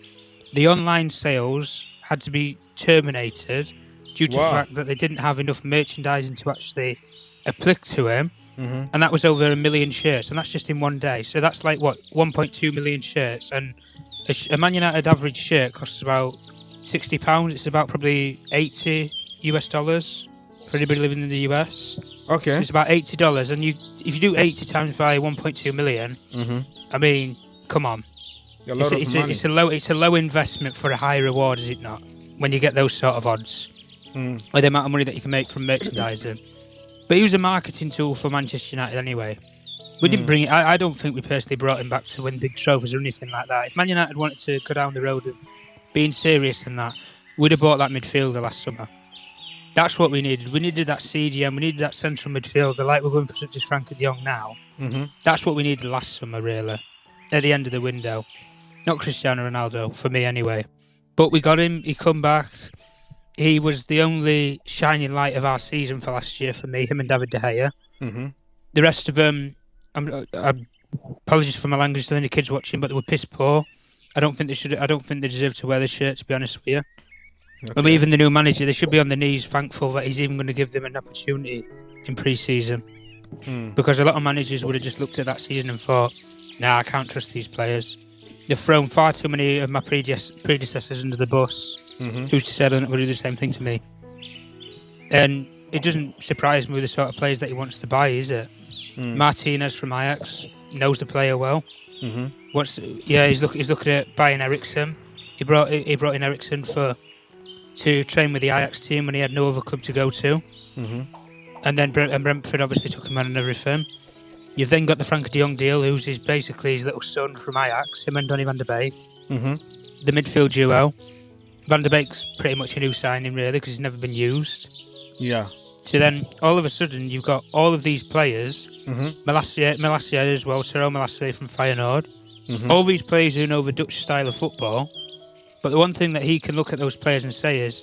The online sales had to be terminated due to the fact that they didn't have enough merchandising to actually apply to him. And that was over 1 million shirts, and that's just in one day. So that's like, what, 1.2 million shirts. And a Man United average shirt costs about £60. It's about probably $80 for anybody living in the US. Okay. So it's about $80, and if you do 80 times by 1.2 million, I mean, come on. It's a low investment for a high reward, is it not? When you get those sort of odds, or the amount of money that you can make from merchandising. But he was a marketing tool for Manchester United anyway. We didn't bring it. I don't think we personally brought him back to win big trophies or anything like that. If Man United wanted to go down the road of being serious and that, we'd have bought that midfielder last summer. That's what we needed. We needed that CDM. We needed that central midfielder, like we're going for such as Frankie de Jong now. That's what we needed last summer, really, at the end of the window. Not Cristiano Ronaldo, for me anyway. But we got him. He come back. He was the only shining light of our season for last year for me, him and David De Gea. The rest of them, apologies for my language to any kids watching, but they were piss poor. I don't think they deserve to wear the shirt, to be honest with you. Okay. I mean, even the new manager, they should be on their knees thankful that he's even going to give them an opportunity in pre-season. Because a lot of managers would have just looked at that season and thought, nah, I can't trust these players. They've thrown far too many of my predecessors under the bus. Who's to say they're not going to do the same thing to me? And it doesn't surprise me with the sort of players that he wants to buy, is it? Martinez from Ajax knows the player well. He's looking at buying Eriksen. He brought in Eriksen to train with the Ajax team when he had no other club to go to. And then Brentford obviously took him on and everything. You've then got the Frankie de Jong deal, who's basically his little son from Ajax, him and Donny van der Beek. The midfield duo. Van der Beek's pretty much a new signing, really, because he's never been used. Yeah. So then, all of a sudden, you've got all of these players. Malacia as well, Tyrell Malacia from Feyenoord. All these players who know the Dutch style of football. But the one thing that he can look at those players and say is,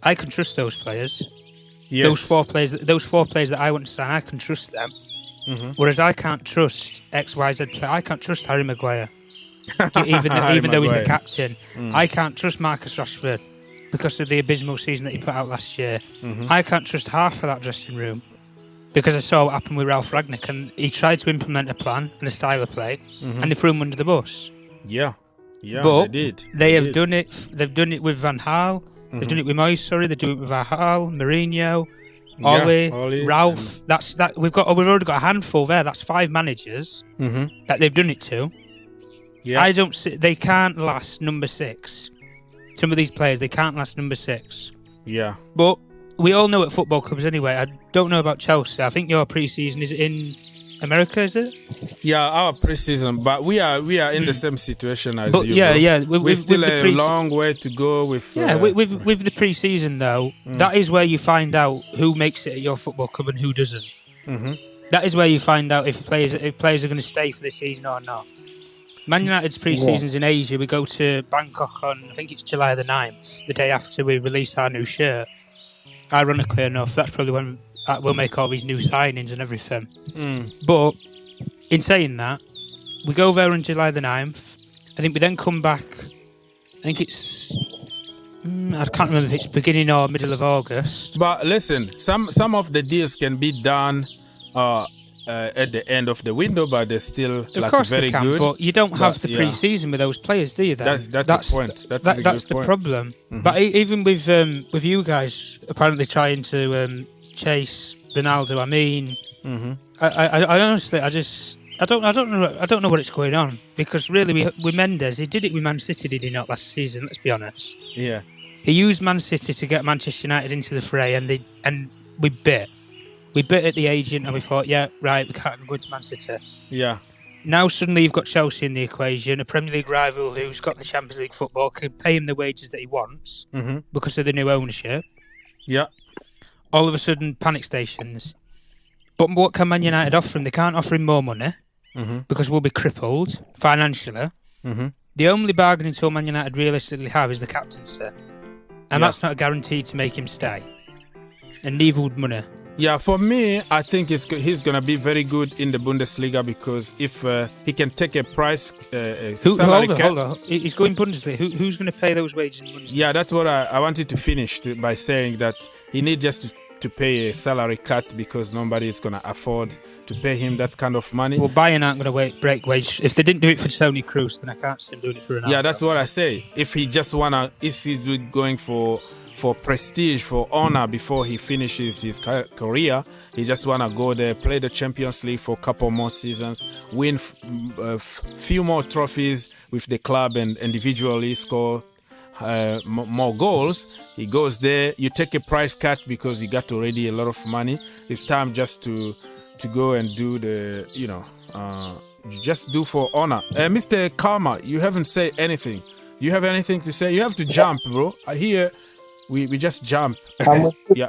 I can trust those players. Yes. Those four players that I want to sign, I can trust them. Whereas I can't trust XYZ player. I can't trust Harry Maguire. even though he's the captain. I can't trust Marcus Rashford because of the abysmal season that he put out last year. I can't trust half of that dressing room because I saw what happened with Ralf Rangnick, and he tried to implement a plan and a style of play, and they threw him under the bus. But they did. They have done it. They've done it with Van Gaal. They've done it with Moyes. They're doing it with Van Gaal, Mourinho, Ole, Ralph. We've already got a handful there. That's 5 managers that they've done it to. I don't see. They can't last number 6. Some of these players, they can't last number 6. But we all know at football clubs anyway. I don't know about Chelsea. I think your pre-season is in America, is it? Our pre-season, but we are in the same situation as you. We still have a long way to go with. With the pre-season though, that is where you find out who makes it at your football club and who doesn't. That is where you find out if players are going to stay for the season or not. Man United's pre-season's in Asia. We go to Bangkok on, I think it's July the 9th, the day after we release our new shirt. Ironically enough, that's probably when we'll make all these new signings and everything. But in saying that, we go there on July the 9th. I think we then come back, I think it's, I can't remember if it's beginning or middle of August. But listen, some of the deals can be done at the end of the window, but they're still of course very they can, good. But you don't have the pre-season with those players, do you? Then? That's the point. That's the problem. But even with you guys apparently trying to chase Ronaldo, I mean, I honestly, I don't know what it's going on, because really with Mendes, he did it with Man City, did he not, last season? Let's be honest. Yeah. He used Man City to get Manchester United into the fray, and we bit. We bit at the agent and we thought, yeah, right, we can't go into Man City. Yeah. Now suddenly you've got Chelsea in the equation, a Premier League rival who's got the Champions League football, can pay him the wages that he wants because of the new ownership. Yeah. All of a sudden, panic stations. But what can Man United offer him? They can't offer him more money because we'll be crippled financially. The only bargaining tool Man United realistically have is the captaincy. And that's not a guarantee to make him stay. And neither would money. Yeah, for me, I think he's going to be very good in the Bundesliga, because if he can take a price salary cap. Hold on. He's going Bundesliga. Who's going to pay those wages in the Bundesliga? Yeah, that's what I wanted to finish by saying that he needs just to pay a salary cut, because nobody is going to afford to pay him that kind of money. Well, Bayern aren't going to break wage. If they didn't do it for Toni Kroos, then I can't see him doing it for Ronaldo. Yeah, that's what I say. If he's going for prestige, for honor before he finishes his career, he just want to go there, play the Champions League for a couple more seasons, win a few more trophies with the club and individually score more goals. He goes there, you take a price cut because you got already a lot of money. It's time just to go and do You just do for honor. Mr. Karma, you haven't said anything. You have anything to say? You have to jump, bro. I hear we just jump. Yeah.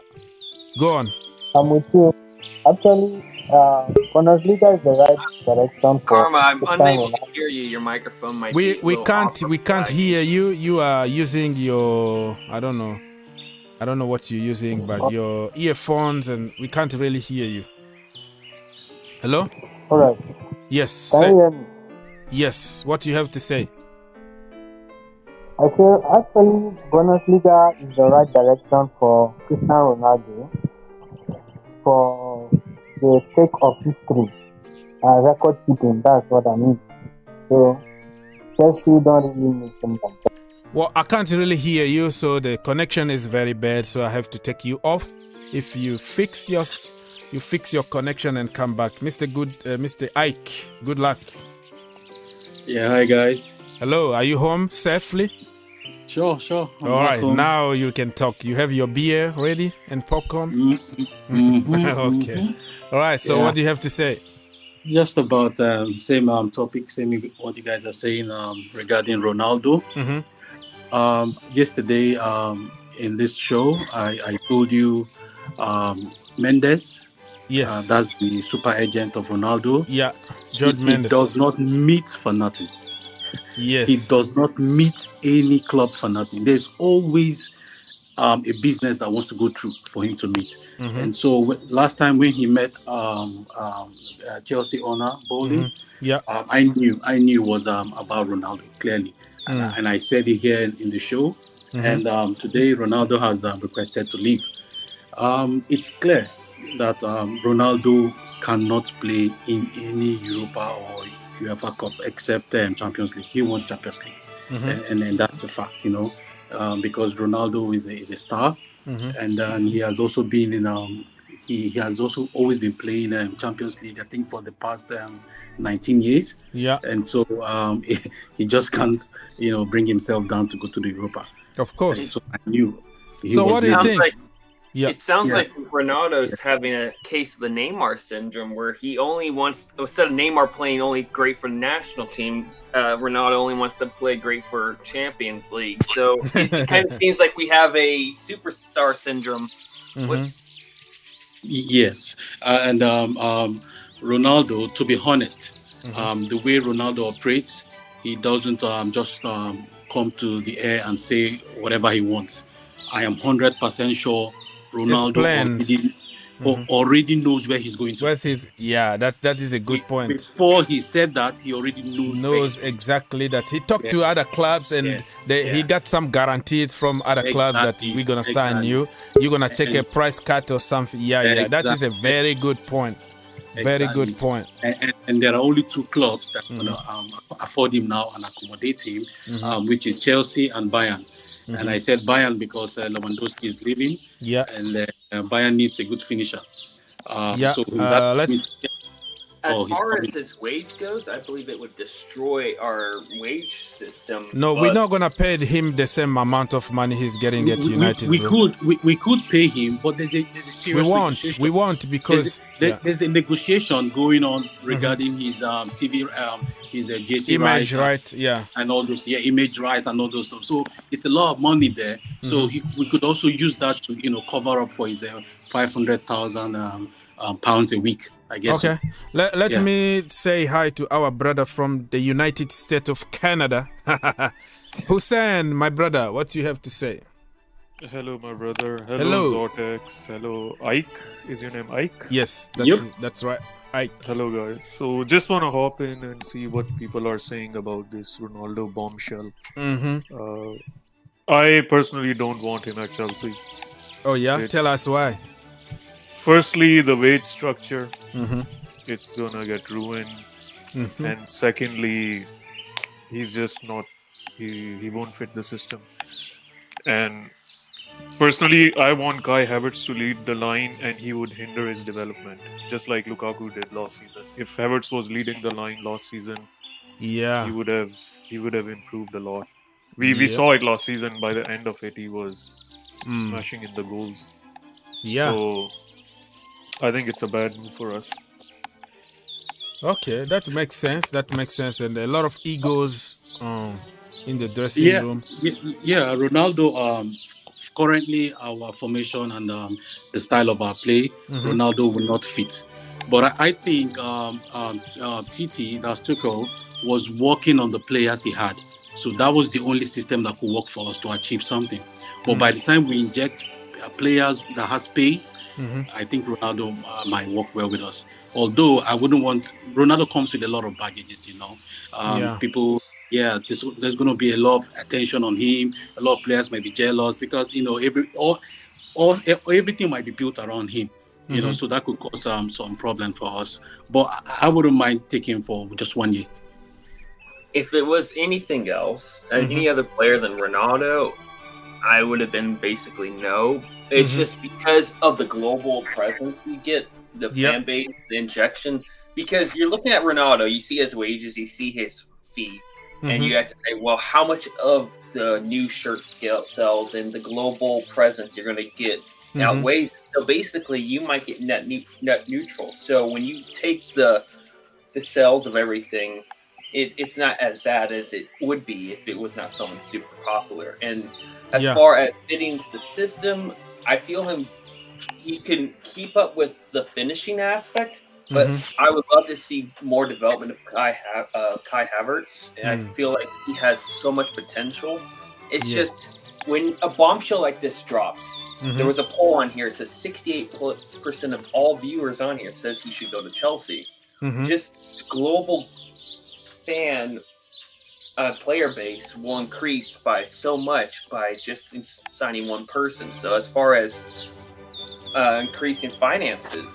Go on. I'm with you. Actually, Bundesliga is the right direction for Karma, I'm Cristiano unable to Ronaldo. hear you. Your microphone might be a We little off. can't hear you. You are using your I don't know what you're using, but your earphones, and we can't really hear you. Hello? All right. Yes. Can you hear me? Yes. What do you have to say? I feel actually Bundesliga is the right direction for Cristiano Ronaldo for the sake of history and record keeping. That's what I mean. So Chelsea don't really need him like that. Well, I can't really hear you, so the connection is very bad. So I have to take you off. If you fix your connection and come back, Mr. Ike. Good luck. Yeah, hi guys. Hello. Are you home safely? Sure. All right, now you can talk. You have your beer ready and popcorn? Okay. All right, so what do you have to say? Just about same topic, same what you guys are saying regarding Ronaldo. Yesterday in this show, I told you Mendes. Yes. That's the super agent of Ronaldo. Yeah, George Mendes. He does not meet for nothing. Yes. He does not meet any club for nothing. There's always a business that wants to go through for him to meet. And so last time when he met Chelsea owner Bowley, I knew it was about Ronaldo clearly, and I said it here in the show. And today Ronaldo has requested to leave. It's clear that Ronaldo cannot play in any Europa or UEFA Cup except Champions League. He wants Champions League, and that's the fact, because Ronaldo is a star, and he has also been in he has also always been playing Champions League, I think, for the past 19 years. Yeah, and so he just can't bring himself down to go to the Europa. Of course. And so I knew. So what do you think? It sounds like Ronaldo's having a case of the Neymar syndrome, where he only wants, instead of Neymar playing only great for the national team, Ronaldo only wants to play great for Champions League. So it kind of seems like we have a superstar syndrome. Yes, and Ronaldo, to be honest, the way Ronaldo operates, he doesn't just come to the air and say whatever he wants. I am 100% sure Ronaldo already knows where he's going to. That is a good point. Before he said that, he already knows exactly that. He talked to other clubs, and he got some guarantees from other clubs that we're gonna sign you. You're gonna take a price cut or something. That is a very good point. Very good point. And there are only two clubs that afford him now and accommodate him, which is Chelsea and Bayern. And I said Bayern because Lewandowski is leaving. Yeah. And Bayern needs a good finisher. So as far as his wage goes, I believe it would destroy our wage system. No, we're not gonna pay him the same amount of money he's getting at United. We could pay him, but there's a serious negotiation. We won't because there's a negotiation going on regarding his TV, his JC image rights, and all those image rights and all those stuff. So it's a lot of money there. So we could also use that to cover up for his 500,000 pounds a week, I guess. Okay. Let me say hi to our brother from the United States of Canada. Hussein, my brother, what do you have to say? Hello, my brother. Hello, Zortex. Hello, Ike. Is your name Ike? Yes, that's right. Ike. Hello, guys. So just want to hop in and see what people are saying about this Ronaldo bombshell. I personally don't want him at Chelsea. Oh, yeah? Tell us why. Firstly, the wage structure, it's gonna get ruined. And secondly, he's just not, he won't fit the system. And personally, I want Kai Havertz to lead the line, and he would hinder his development, just like Lukaku did last season. If Havertz was leading the line last season, he would have improved a lot. We saw it last season. By the end of it, he was smashing in the goals. So I think it's a bad move for us. Okay, that makes sense. That makes sense, and a lot of egos in the dressing room. Yeah. Ronaldo. Currently, our formation and the style of our play, Ronaldo will not fit. But I think TT, that's Tuchel, was working on the players he had. So that was the only system that could work for us to achieve something. But by the time we inject players that have space, I think Ronaldo might work well with us. Although I wouldn't want... Ronaldo comes with a lot of baggages, People... Yeah, there's going to be a lot of attention on him. A lot of players might be jealous because everything might be built around him. So that could cause some problem for us. But I wouldn't mind taking him for just 1 year. If it was anything else, any other player than Ronaldo, I would have been basically no. It's just because of the global presence we get, the fan base, the injection. Because you're looking at Ronaldo, you see his wages, you see his fee. And you have to say, well, how much of the new shirt scale sells and the global presence you're going to get outweighs. So basically, you might get net neutral. So when you take the sales of everything, it's not as bad as it would be if it was not someone super popular. And as far as fitting to the system, I feel he can keep up with the finishing aspect. But I would love to see more development of Kai Havertz. And I feel like he has so much potential. It's just when a bombshell like this drops, there was a poll on here. It says 68% of all viewers on here says he should go to Chelsea. Just global fan player base will increase by so much by just signing one person. So as far as increasing finances,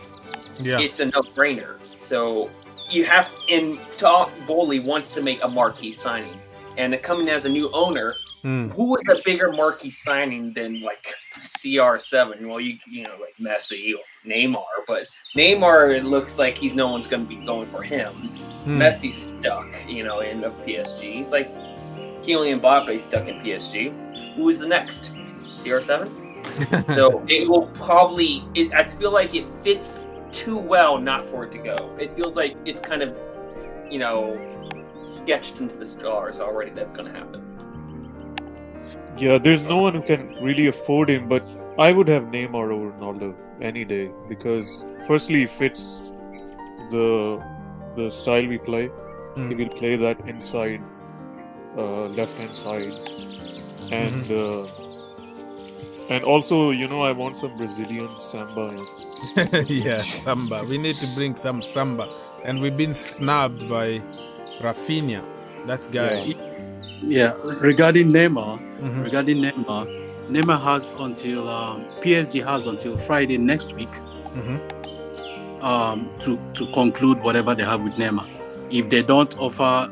it's a no-brainer. So you have, and Todd Bowley wants to make a marquee signing, and coming as a new owner, who is a bigger marquee signing than like CR7? Well, you know, like Messi or Neymar, but Neymar, it looks like no one's going to be going for him. Messi's stuck, in the PSG. He's like Kylian Mbappe stuck in PSG. Who is the next? CR7. So it will probably. I feel like it fits too well not for it to go. It feels like it's kind of, sketched into the stars already. That's going to happen. Yeah, there's no one who can really afford him, but I would have Neymar over Ronaldo any day because firstly he fits the style we play. He will play that inside, left hand side, and also I want some Brazilian samba. Yeah, samba. We need to bring some samba, and we've been snubbed by Raphinha. That guy. Yeah. Regarding Neymar, Neymar has until PSG has until Friday next week to conclude whatever they have with Neymar. If they don't offer,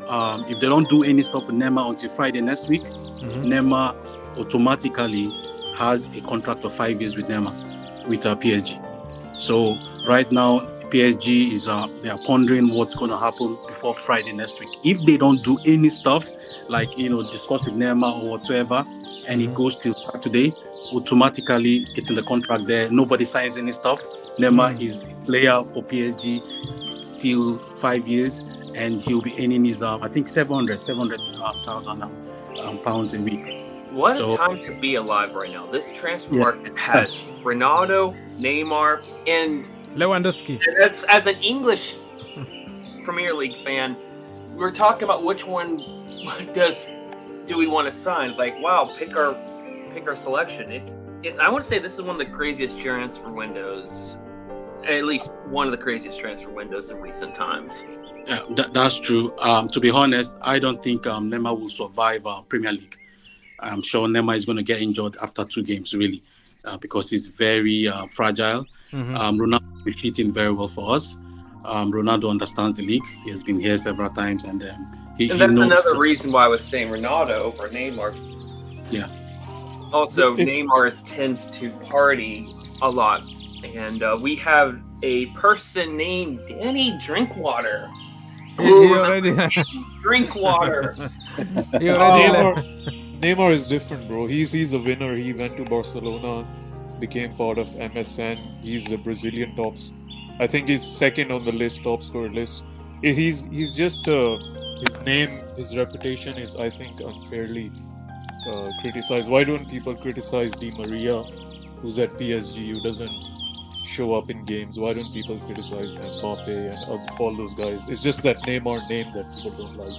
if they don't do any stuff with Neymar until Friday next week, Neymar automatically has a contract of 5 years with Neymar with PSG. So right now, PSG is they are pondering what's going to happen before Friday next week. If they don't do any stuff like discuss with Neymar or whatsoever, and it goes till Saturday, automatically it's in the contract there. Nobody signs any stuff. Neymar is a player for PSG still 5 years, and he'll be earning his I think 700,000 pounds a week. What a time to be alive right now. This transfer market has Ronaldo, Neymar, and Lewandowski. As an English Premier League fan, we're talking about which one do we want to sign? Like, wow, pick our selection. It's I want to say this is one of the craziest transfer windows, at least one of the craziest transfer windows in recent times. Yeah, that's true. To be honest, I don't think Neymar will survive Premier League. I'm sure Neymar is going to get injured after 2 games, really, because he's very fragile. Ronaldo will be fitting very well for us. Ronaldo understands the league. He has been here several times, and that's another reason why I was saying Ronaldo over Neymar. Yeah. Also, Neymar tends to party a lot, and we have a person named Danny Drinkwater. Drinkwater. Neymar is different, bro. He's a winner. He went to Barcelona, became part of MSN. He's the Brazilian tops. I think he's second on the top scorer list. He's just his name, his reputation is, I think, unfairly criticized. Why don't people criticize Di Maria, who's at PSG, who doesn't show up in games? Why don't people criticize Mbappe and all those guys? It's just that Neymar name that people don't like.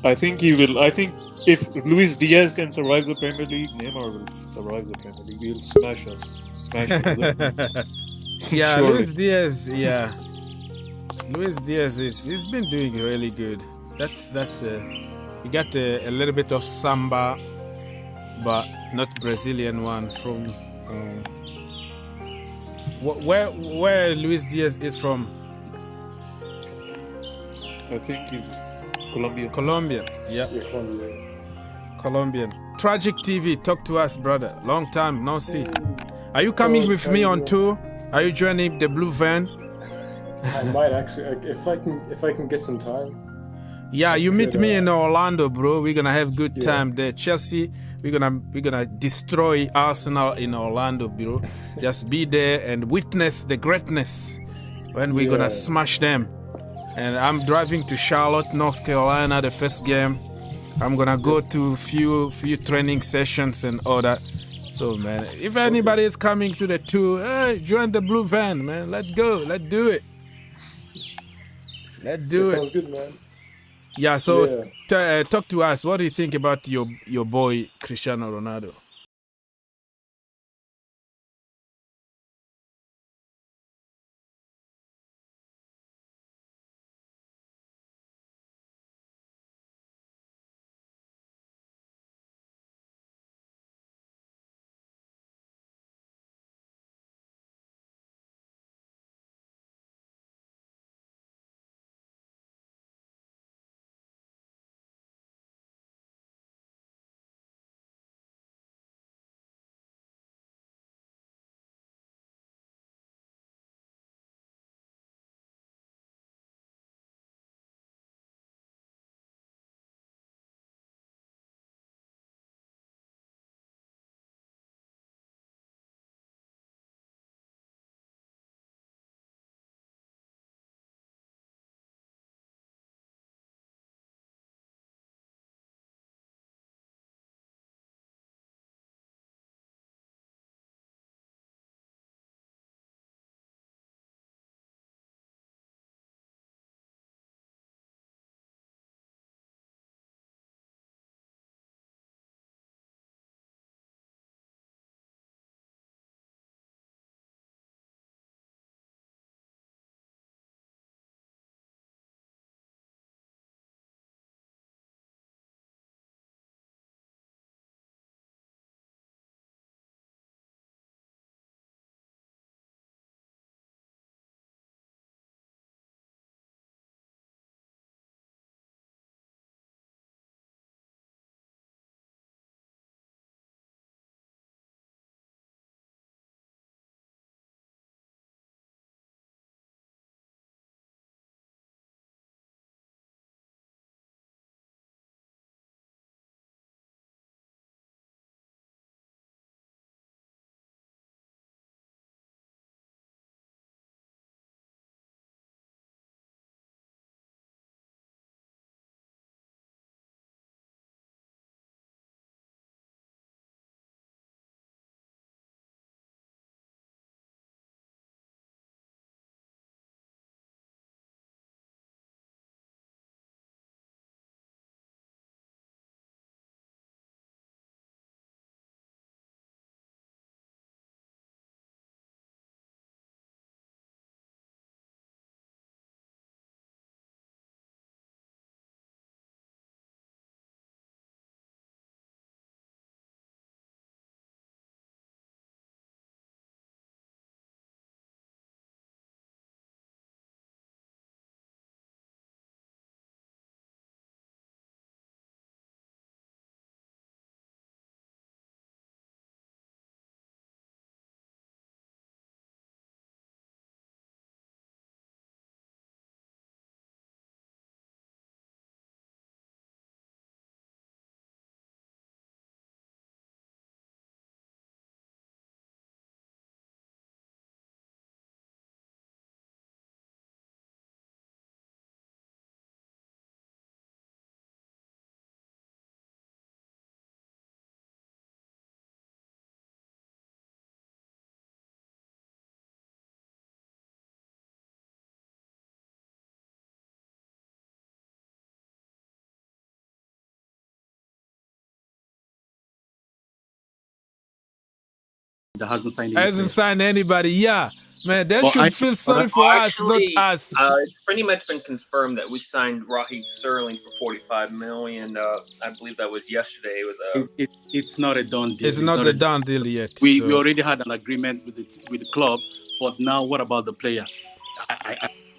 I think he will. I think if Luis Diaz can survive the Premier League, Neymar will survive the Premier League. He'll smash us. Smash the Yeah, Surely. Luis Diaz. Yeah, Luis Diaz he's been doing really good. That's he got a little bit of samba, but not Brazilian one from. Where Luis Diaz is from? I think he's Colombian. Colombian, yeah. Colombian. Tragic TV, talk to us, brother. Long time no see. Are you coming with me on tour? Are you joining the Blue Van? I might actually, if I can get some time. Yeah, you meet me in Orlando, bro. We're gonna have good time there. Chelsea, we're gonna destroy Arsenal in Orlando, bro. Just be there and witness the greatness when we're gonna smash them. And I'm driving to Charlotte, North Carolina, the first game. I'm gonna go to few training sessions and all that. So, man, if anybody is coming to the tour, hey, join the Blue Van, man. Let's go. Let's do it. Let's do it. Sounds good, man. Yeah, so talk to us. What do you think about your boy Cristiano Ronaldo? that hasn't signed anybody. Hasn't signed anybody. Yeah, man, they should feel sorry for us, not us. It's pretty much been confirmed that we signed Raheem Sterling for 45 million. I believe that was yesterday. It's not a done deal. It's not a done deal yet. We already had an agreement with the club, but now what about the player?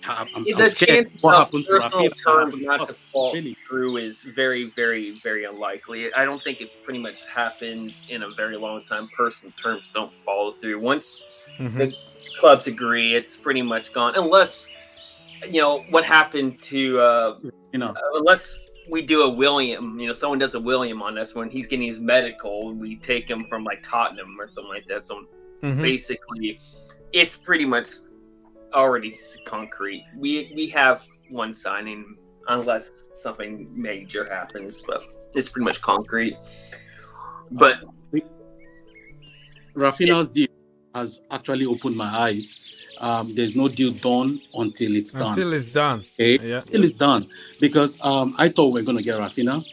I'm scared. What happened to Raphinha? Terms not to fall through is very, very, very unlikely. I don't think it's pretty much happened in a very long time. Personal terms don't follow through. Once the clubs agree, it's pretty much gone. Unless, what happened to, unless we do a William, someone does a William on us when he's getting his medical, we take him from like Tottenham or something like that. So basically, it's pretty much already concrete. We have one signing unless something major happens, but it's pretty much concrete. But Raphinha's deal has actually opened my eyes. There's no deal done until it's done. Until it's done. Okay? Yeah. Until it's done. Because I thought we were going to get Raphinha.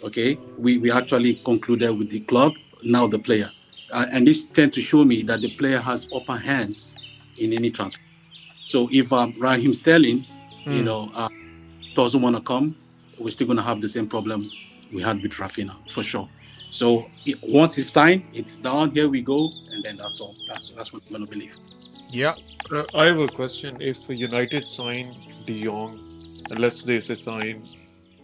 Okay? We actually concluded with the club, now the player. And this tends to show me that the player has upper hands in any transfer. So if Raheem Sterling, doesn't want to come, we're still going to have the same problem we had with Raphinha, for sure. So once it's signed, it's down, here we go, and then that's all. That's what I'm going to believe. Yeah. I have a question. If United sign De Jong, and let's say they sign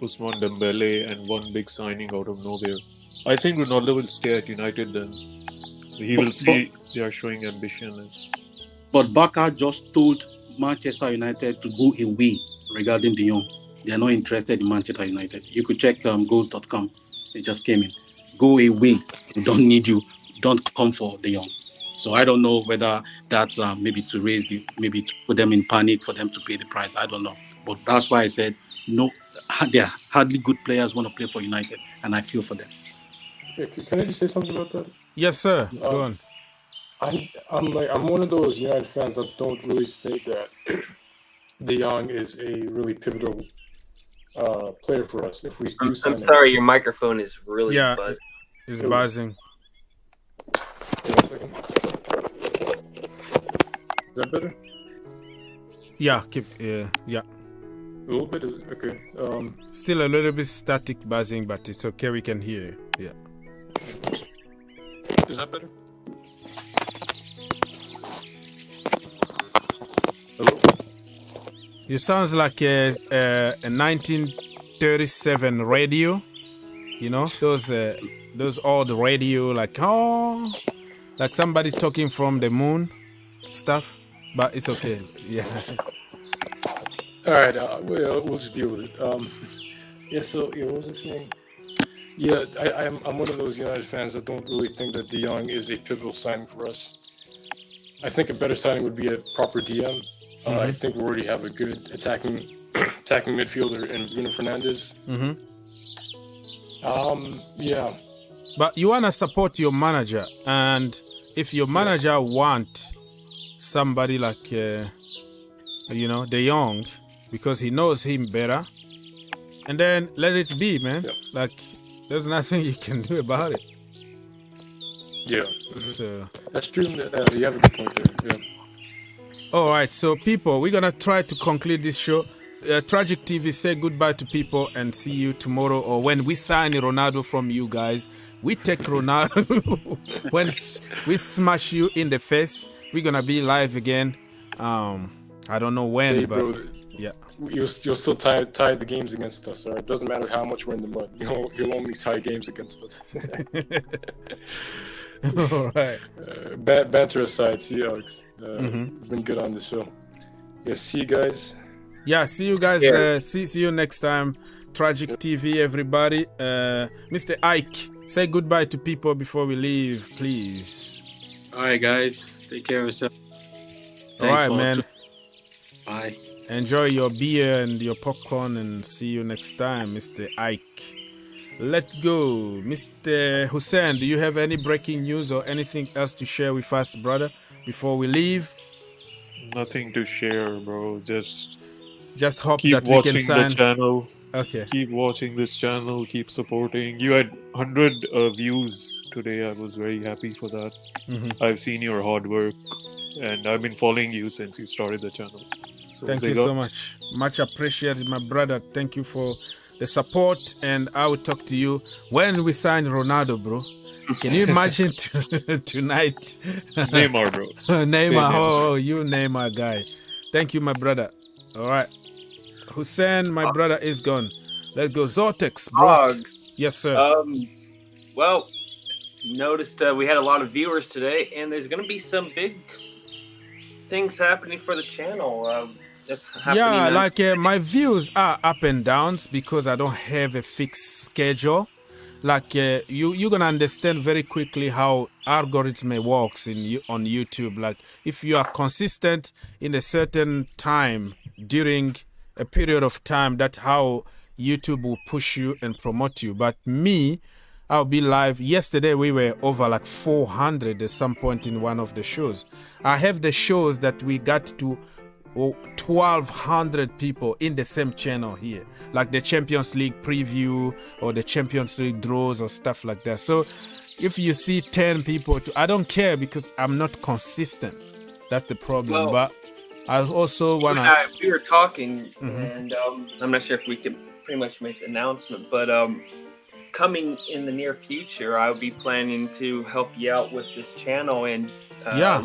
Ousmane Dembele and one big signing out of nowhere, I think Ronaldo will stay at United then. He will see they are showing ambition. But Barca just told Manchester United to go away regarding De Jong. They are not interested in Manchester United. You could check goals.com. It just came in. Go away. We don't need you. Don't come for De Jong. So I don't know whether that's maybe to maybe to put them in panic for them to pay the price. I don't know. But that's why I said no. There are hardly good players want to play for United, and I feel for them. Okay, can I just say something about that? Yes, sir. Go on. I'm one of those United fans that don't really think that De Jong is a really pivotal player for us. If we do sign I'm sorry, your microphone is really buzzing. It's buzzing. Wait 1 second. Is that better? Yeah, yeah. A little bit, is it? Okay. Still a little bit static buzzing, but it's okay. We can hear you. Yeah. Is that better? Hello? You sounds like a 1937 radio. Those old radio, like somebody talking from the moon stuff. But it's okay. Yeah. All right. We'll just deal with it. So what was I saying? Yeah, I'm one of those United fans that don't really think that De Jong is a pivotal signing for us. I think a better signing would be a proper DM. I think we already have a good attacking midfielder in Bruno Fernandes. Yeah. But you want to support your manager, and if your manager want somebody like De Jong, because he knows him better, and then let it be, man. Yep. Like, there's nothing you can do about it. Yeah. So that's true. You have a good point there. Yeah. All right, so people, we're gonna try to conclude this show. Tragic TV, say goodbye to people and see you tomorrow, or when we sign Ronaldo from you guys. We take Ronaldo. When we smash you in the face, we're gonna be live again. I don't know when, but bro, yeah. You'll still tie the games against us. All right, it doesn't matter how much we're in the mud. You'll only tie games against us. All right. Banter aside, see you, Alex. Been good on the show. Yeah, see you guys. Yeah, see you guys. Yeah. See you next time. Tragic TV, everybody. Mr. Ike, say goodbye to people before we leave, please. All right, guys. Take care of yourself. All right, man. Bye. Enjoy your beer and your popcorn, and see you next time, Mr. Ike. Let's go. Mr. Hussein, do you have any breaking news or anything else to share with us, brother, before we leave? Nothing to share, bro. Just Just hope Keep that we can watching sign. the channel. Okay. Keep watching this channel. Keep supporting. You had 100 views today. I was very happy for that. I've seen your hard work, and I've been following you since you started the channel. So Thank you so much. Much appreciated, my brother. Thank you for the support, and I will talk to you when we sign Ronaldo, bro. Can you imagine tonight? Neymar, bro. Neymar. Oh, you Neymar guy. Thank you, my brother. All right. Hussein, my brother, is gone. Let's go. Zortex, bro. Dogs. Yes, sir. Well, noticed we had a lot of viewers today, and there's going to be some big things happening for the channel. That's happening. Yeah, like my views are up and downs because I don't have a fixed schedule. Like you're gonna understand very quickly how algorithm works on YouTube. Like if you are consistent in a certain time during a period of time, that's how YouTube will push you and promote you. But me, I'll be live. Yesterday we were over like 400 at some point in one of the shows. I have the shows that we got to 1,200 people in the same channel here, like the Champions League preview or the Champions League draws or stuff like that. So if you see 10 people, I don't care because I'm not consistent. That's the problem. Well, but I also want to... We were talking, and I'm not sure if we can pretty much make the announcement, but coming in the near future, I'll be planning to help you out with this channel and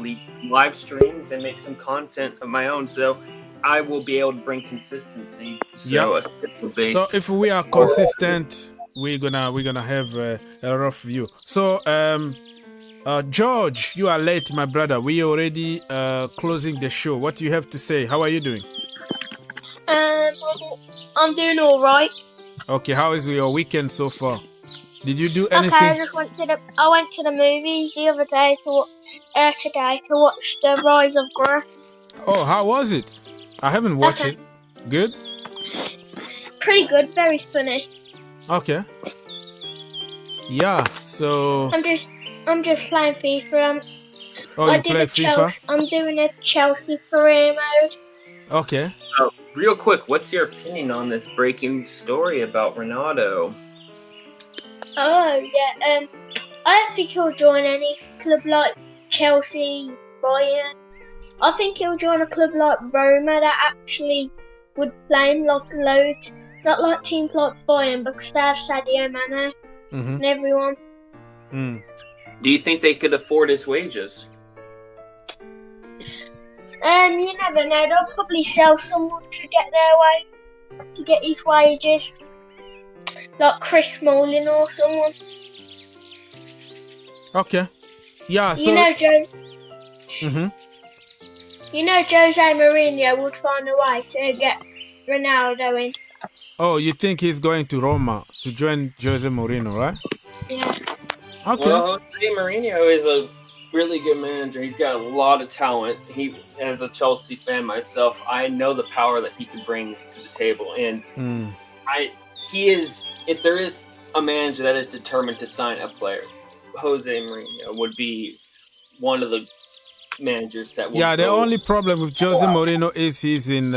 lead live streams and make some content of my own. So I will be able to bring consistency to show us. So if we are consistent, we're gonna have a rough view. So George, you are late, my brother. We already closing the show. What do you have to say? How are you doing? I'm doing all right. Okay, how is your weekend so far? Did you do anything? Okay, I went to the movies the other day today to watch The Rise of Gru. Oh, how was it? I haven't watched it. Good? Pretty good, very funny. Okay. Yeah, so I'm just playing FIFA. you play FIFA? I'm doing a Chelsea career mode. Okay. Real quick, what's your opinion on this breaking story about Ronaldo? Oh, yeah. I don't think he'll join any club like Chelsea, Bayern. I think he'll join a club like Roma that actually would play him like loads. Not like teams like Bayern because they have Sadio Mane and everyone. Do you think they could afford his wages? You never know. They'll probably sell someone to get his wages, like Chris Smalling or someone. Okay. Yeah. So you know, Jose Mourinho would find a way to get Ronaldo in. Oh, you think he's going to Roma to join Jose Mourinho, right? Yeah. Okay. Well, Jose Mourinho is a really good manager. He's got a lot of talent. As a Chelsea fan myself, I know the power that he can bring to the table. And if there is a manager that is determined to sign a player, Jose Mourinho would be one of the managers that would the only problem with Jose Mourinho is he's in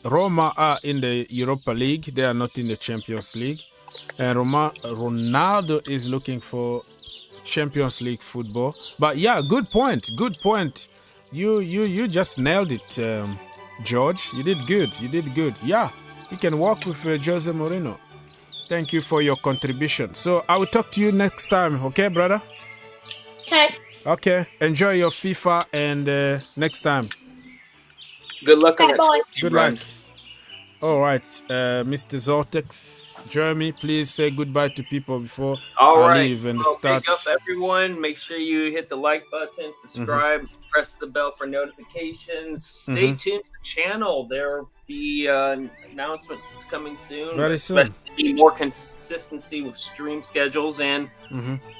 Roma are in the Europa League. They are not in the Champions League. And Ronaldo is looking for Champions League football. But yeah, good point. You just nailed it, George. You did good. Yeah, you can work with Jose Mourinho. Thank you for your contribution. So I will talk to you next time, okay, brother? Okay. Enjoy your FIFA and next time. Good luck on that. Good luck. All right, Mr. Zortex, Jeremy, please say goodbye to people before I leave and start. Big up everyone. Make sure you hit the like button, subscribe, press the bell for notifications. Stay tuned to the channel. There will be announcements coming soon. Very soon. Be more consistency with stream schedules and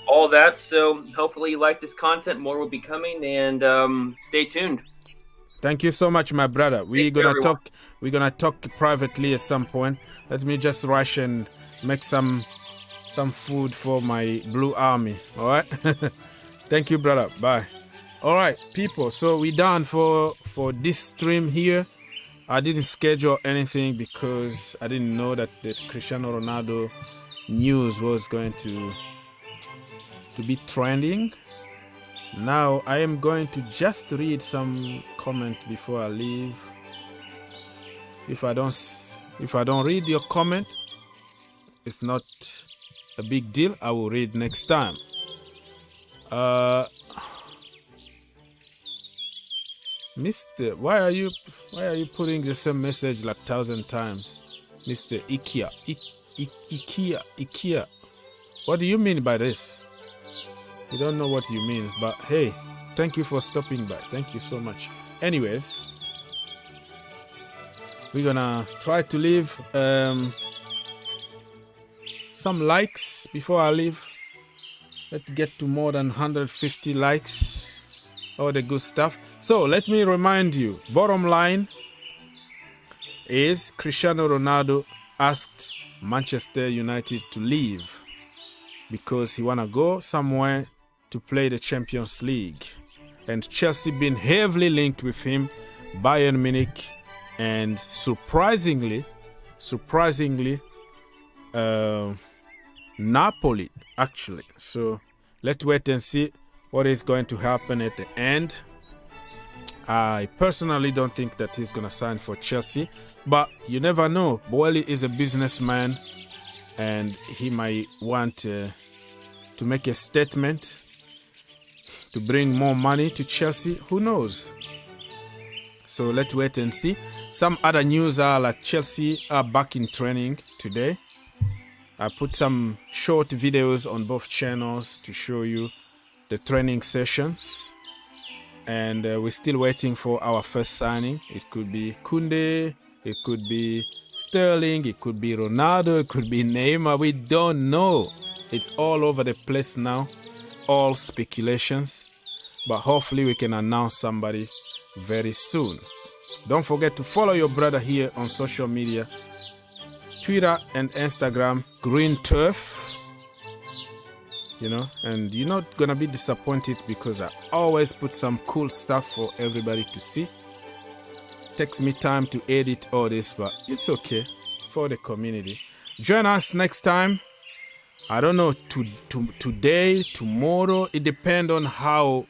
all that. So hopefully you like this content. More will be coming, and stay tuned. Thank you so much, my brother. We're gonna talk privately at some point. Let me just rush and make some food for my blue army. All right. Thank you, brother. Bye. All right, people. So we're done for this stream here. I didn't schedule anything because I didn't know that the Cristiano Ronaldo news was going to be trending. Now I am going to just read some comment before I leave. If I don't read your comment, it's not a big deal. I will read next time. Mr. Why are you putting the same message like 1,000 times? Mr. Ikea. What do you mean by this? You don't know what you mean, but hey, thank you for stopping by. Thank you so much. Anyways, we're gonna try to leave some likes before I leave. Let's get to more than 150 likes. All the good stuff. So let me remind you, bottom line is Cristiano Ronaldo asked Manchester United to leave because he wanna go somewhere to play the Champions League. And Chelsea been heavily linked with him, Bayern Munich, and surprisingly, Napoli actually. So let's wait and see what is going to happen at the end. I personally don't think that he's gonna sign for Chelsea, but you never know. Boeli is a businessman, and he might want to make a statement to bring more money to Chelsea. Who knows? So let's wait and see. Some other news are like Chelsea are back in training today. I put some short videos on both channels to show you the training sessions, and we're still waiting for our first signing. It could be Koundé, it could be Sterling, it could be Ronaldo, it could be Neymar. We don't know. It's all over the place now, all speculations, but hopefully we can announce somebody very soon. Don't forget to follow your brother here on social media, Twitter and Instagram, Green Turf. You know, and you're not gonna be disappointed because I always put some cool stuff for everybody to see. Takes me time to edit all this, but it's okay for the community. Join us next time. I don't know, today, tomorrow. It depends on how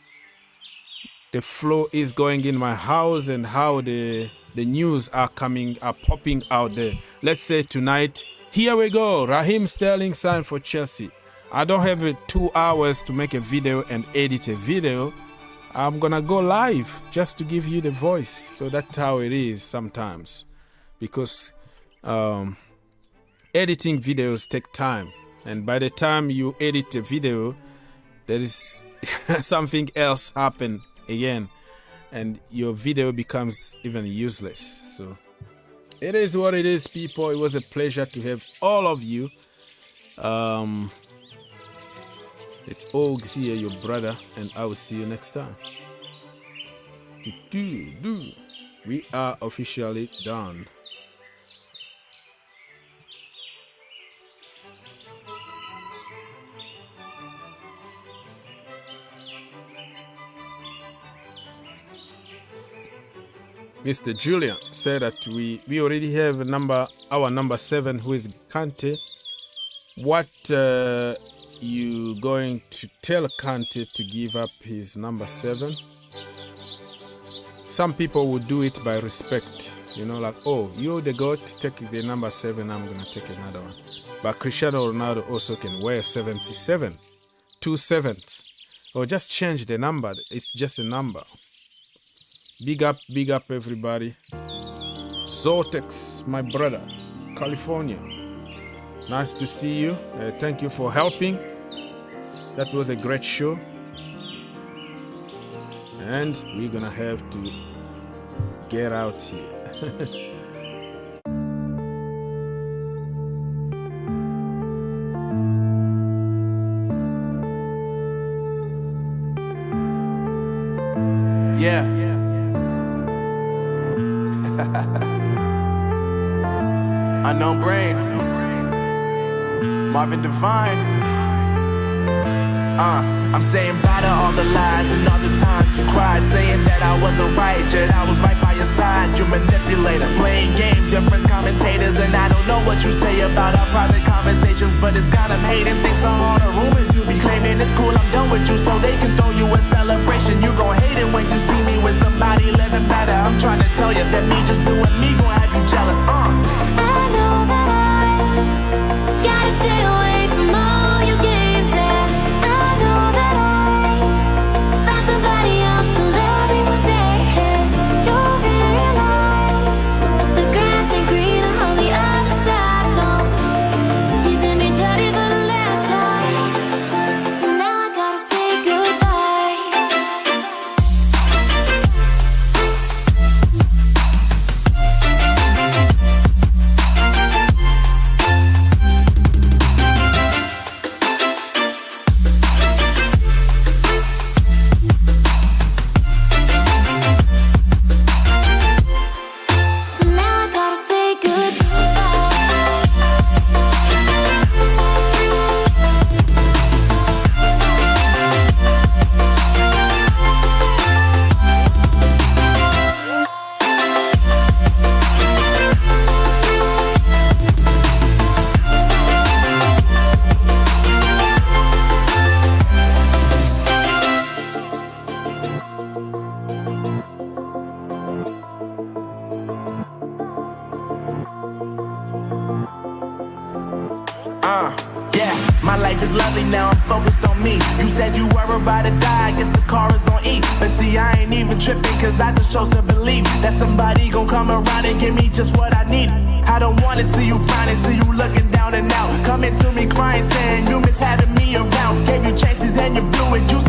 the flow is going in my house and how the news are popping out there. Let's say tonight, here we go. Raheem Sterling signed for Chelsea. I don't have 2 hours to make a video and edit a video. I'm gonna go live just to give you the voice. So that's how it is sometimes, because editing videos take time, and by the time you edit a video, there is something else happen again, and your video becomes even useless. So it is what it is, people. It was a pleasure to have all of you. It's Ogs here, your brother, and I will see you next time. We are officially done. Mr. Julian said that we already have our number 7, who is Kante. What you going to tell Kante to give up his number 7? Some people would do it by respect, you know, like, oh, you're the GOAT, take the number 7, I'm gonna take another one. But Cristiano Ronaldo also can wear 77, 2 7s, or just change the number. It's just a number. Big up everybody. Zotex, my brother, California. Nice to see you. Thank you for helping. That was a great show. And we're gonna have to get out here. Yeah. Unknown Brain, Marvin Devine. I'm saying bye to all the lies and all the times You cried saying that I wasn't right, yet I was right by your side. You manipulator, playing games, your friends commentators, and I don't know what you say about our private conversations, but it's got them hating. Thanks to all the rumors you be claiming. It's cool, I'm done with you, so they can throw you a celebration. You gon' hate it when you see me with somebody living better. I'm trying to tell you that me just doing me gon' have you jealous. I know that I gotta stay away from all your games. Yeah, I know that I found somebody else to love me one day. You'll realize the grass ain't greener on the other side. No, you did me dirty for the last time, and now I gotta say goodbye. So now I gotta say Yeah, my life is lovely now, I'm focused on me. You said you were about to die, I guess the car is on E. But see, I ain't even tripping, cause I just chose to believe that somebody gon' come around and give me just what I need. I don't wanna see you frowning, see you looking down and out. Coming to me crying, saying you miss having me around. Gave you chances and you blew it, you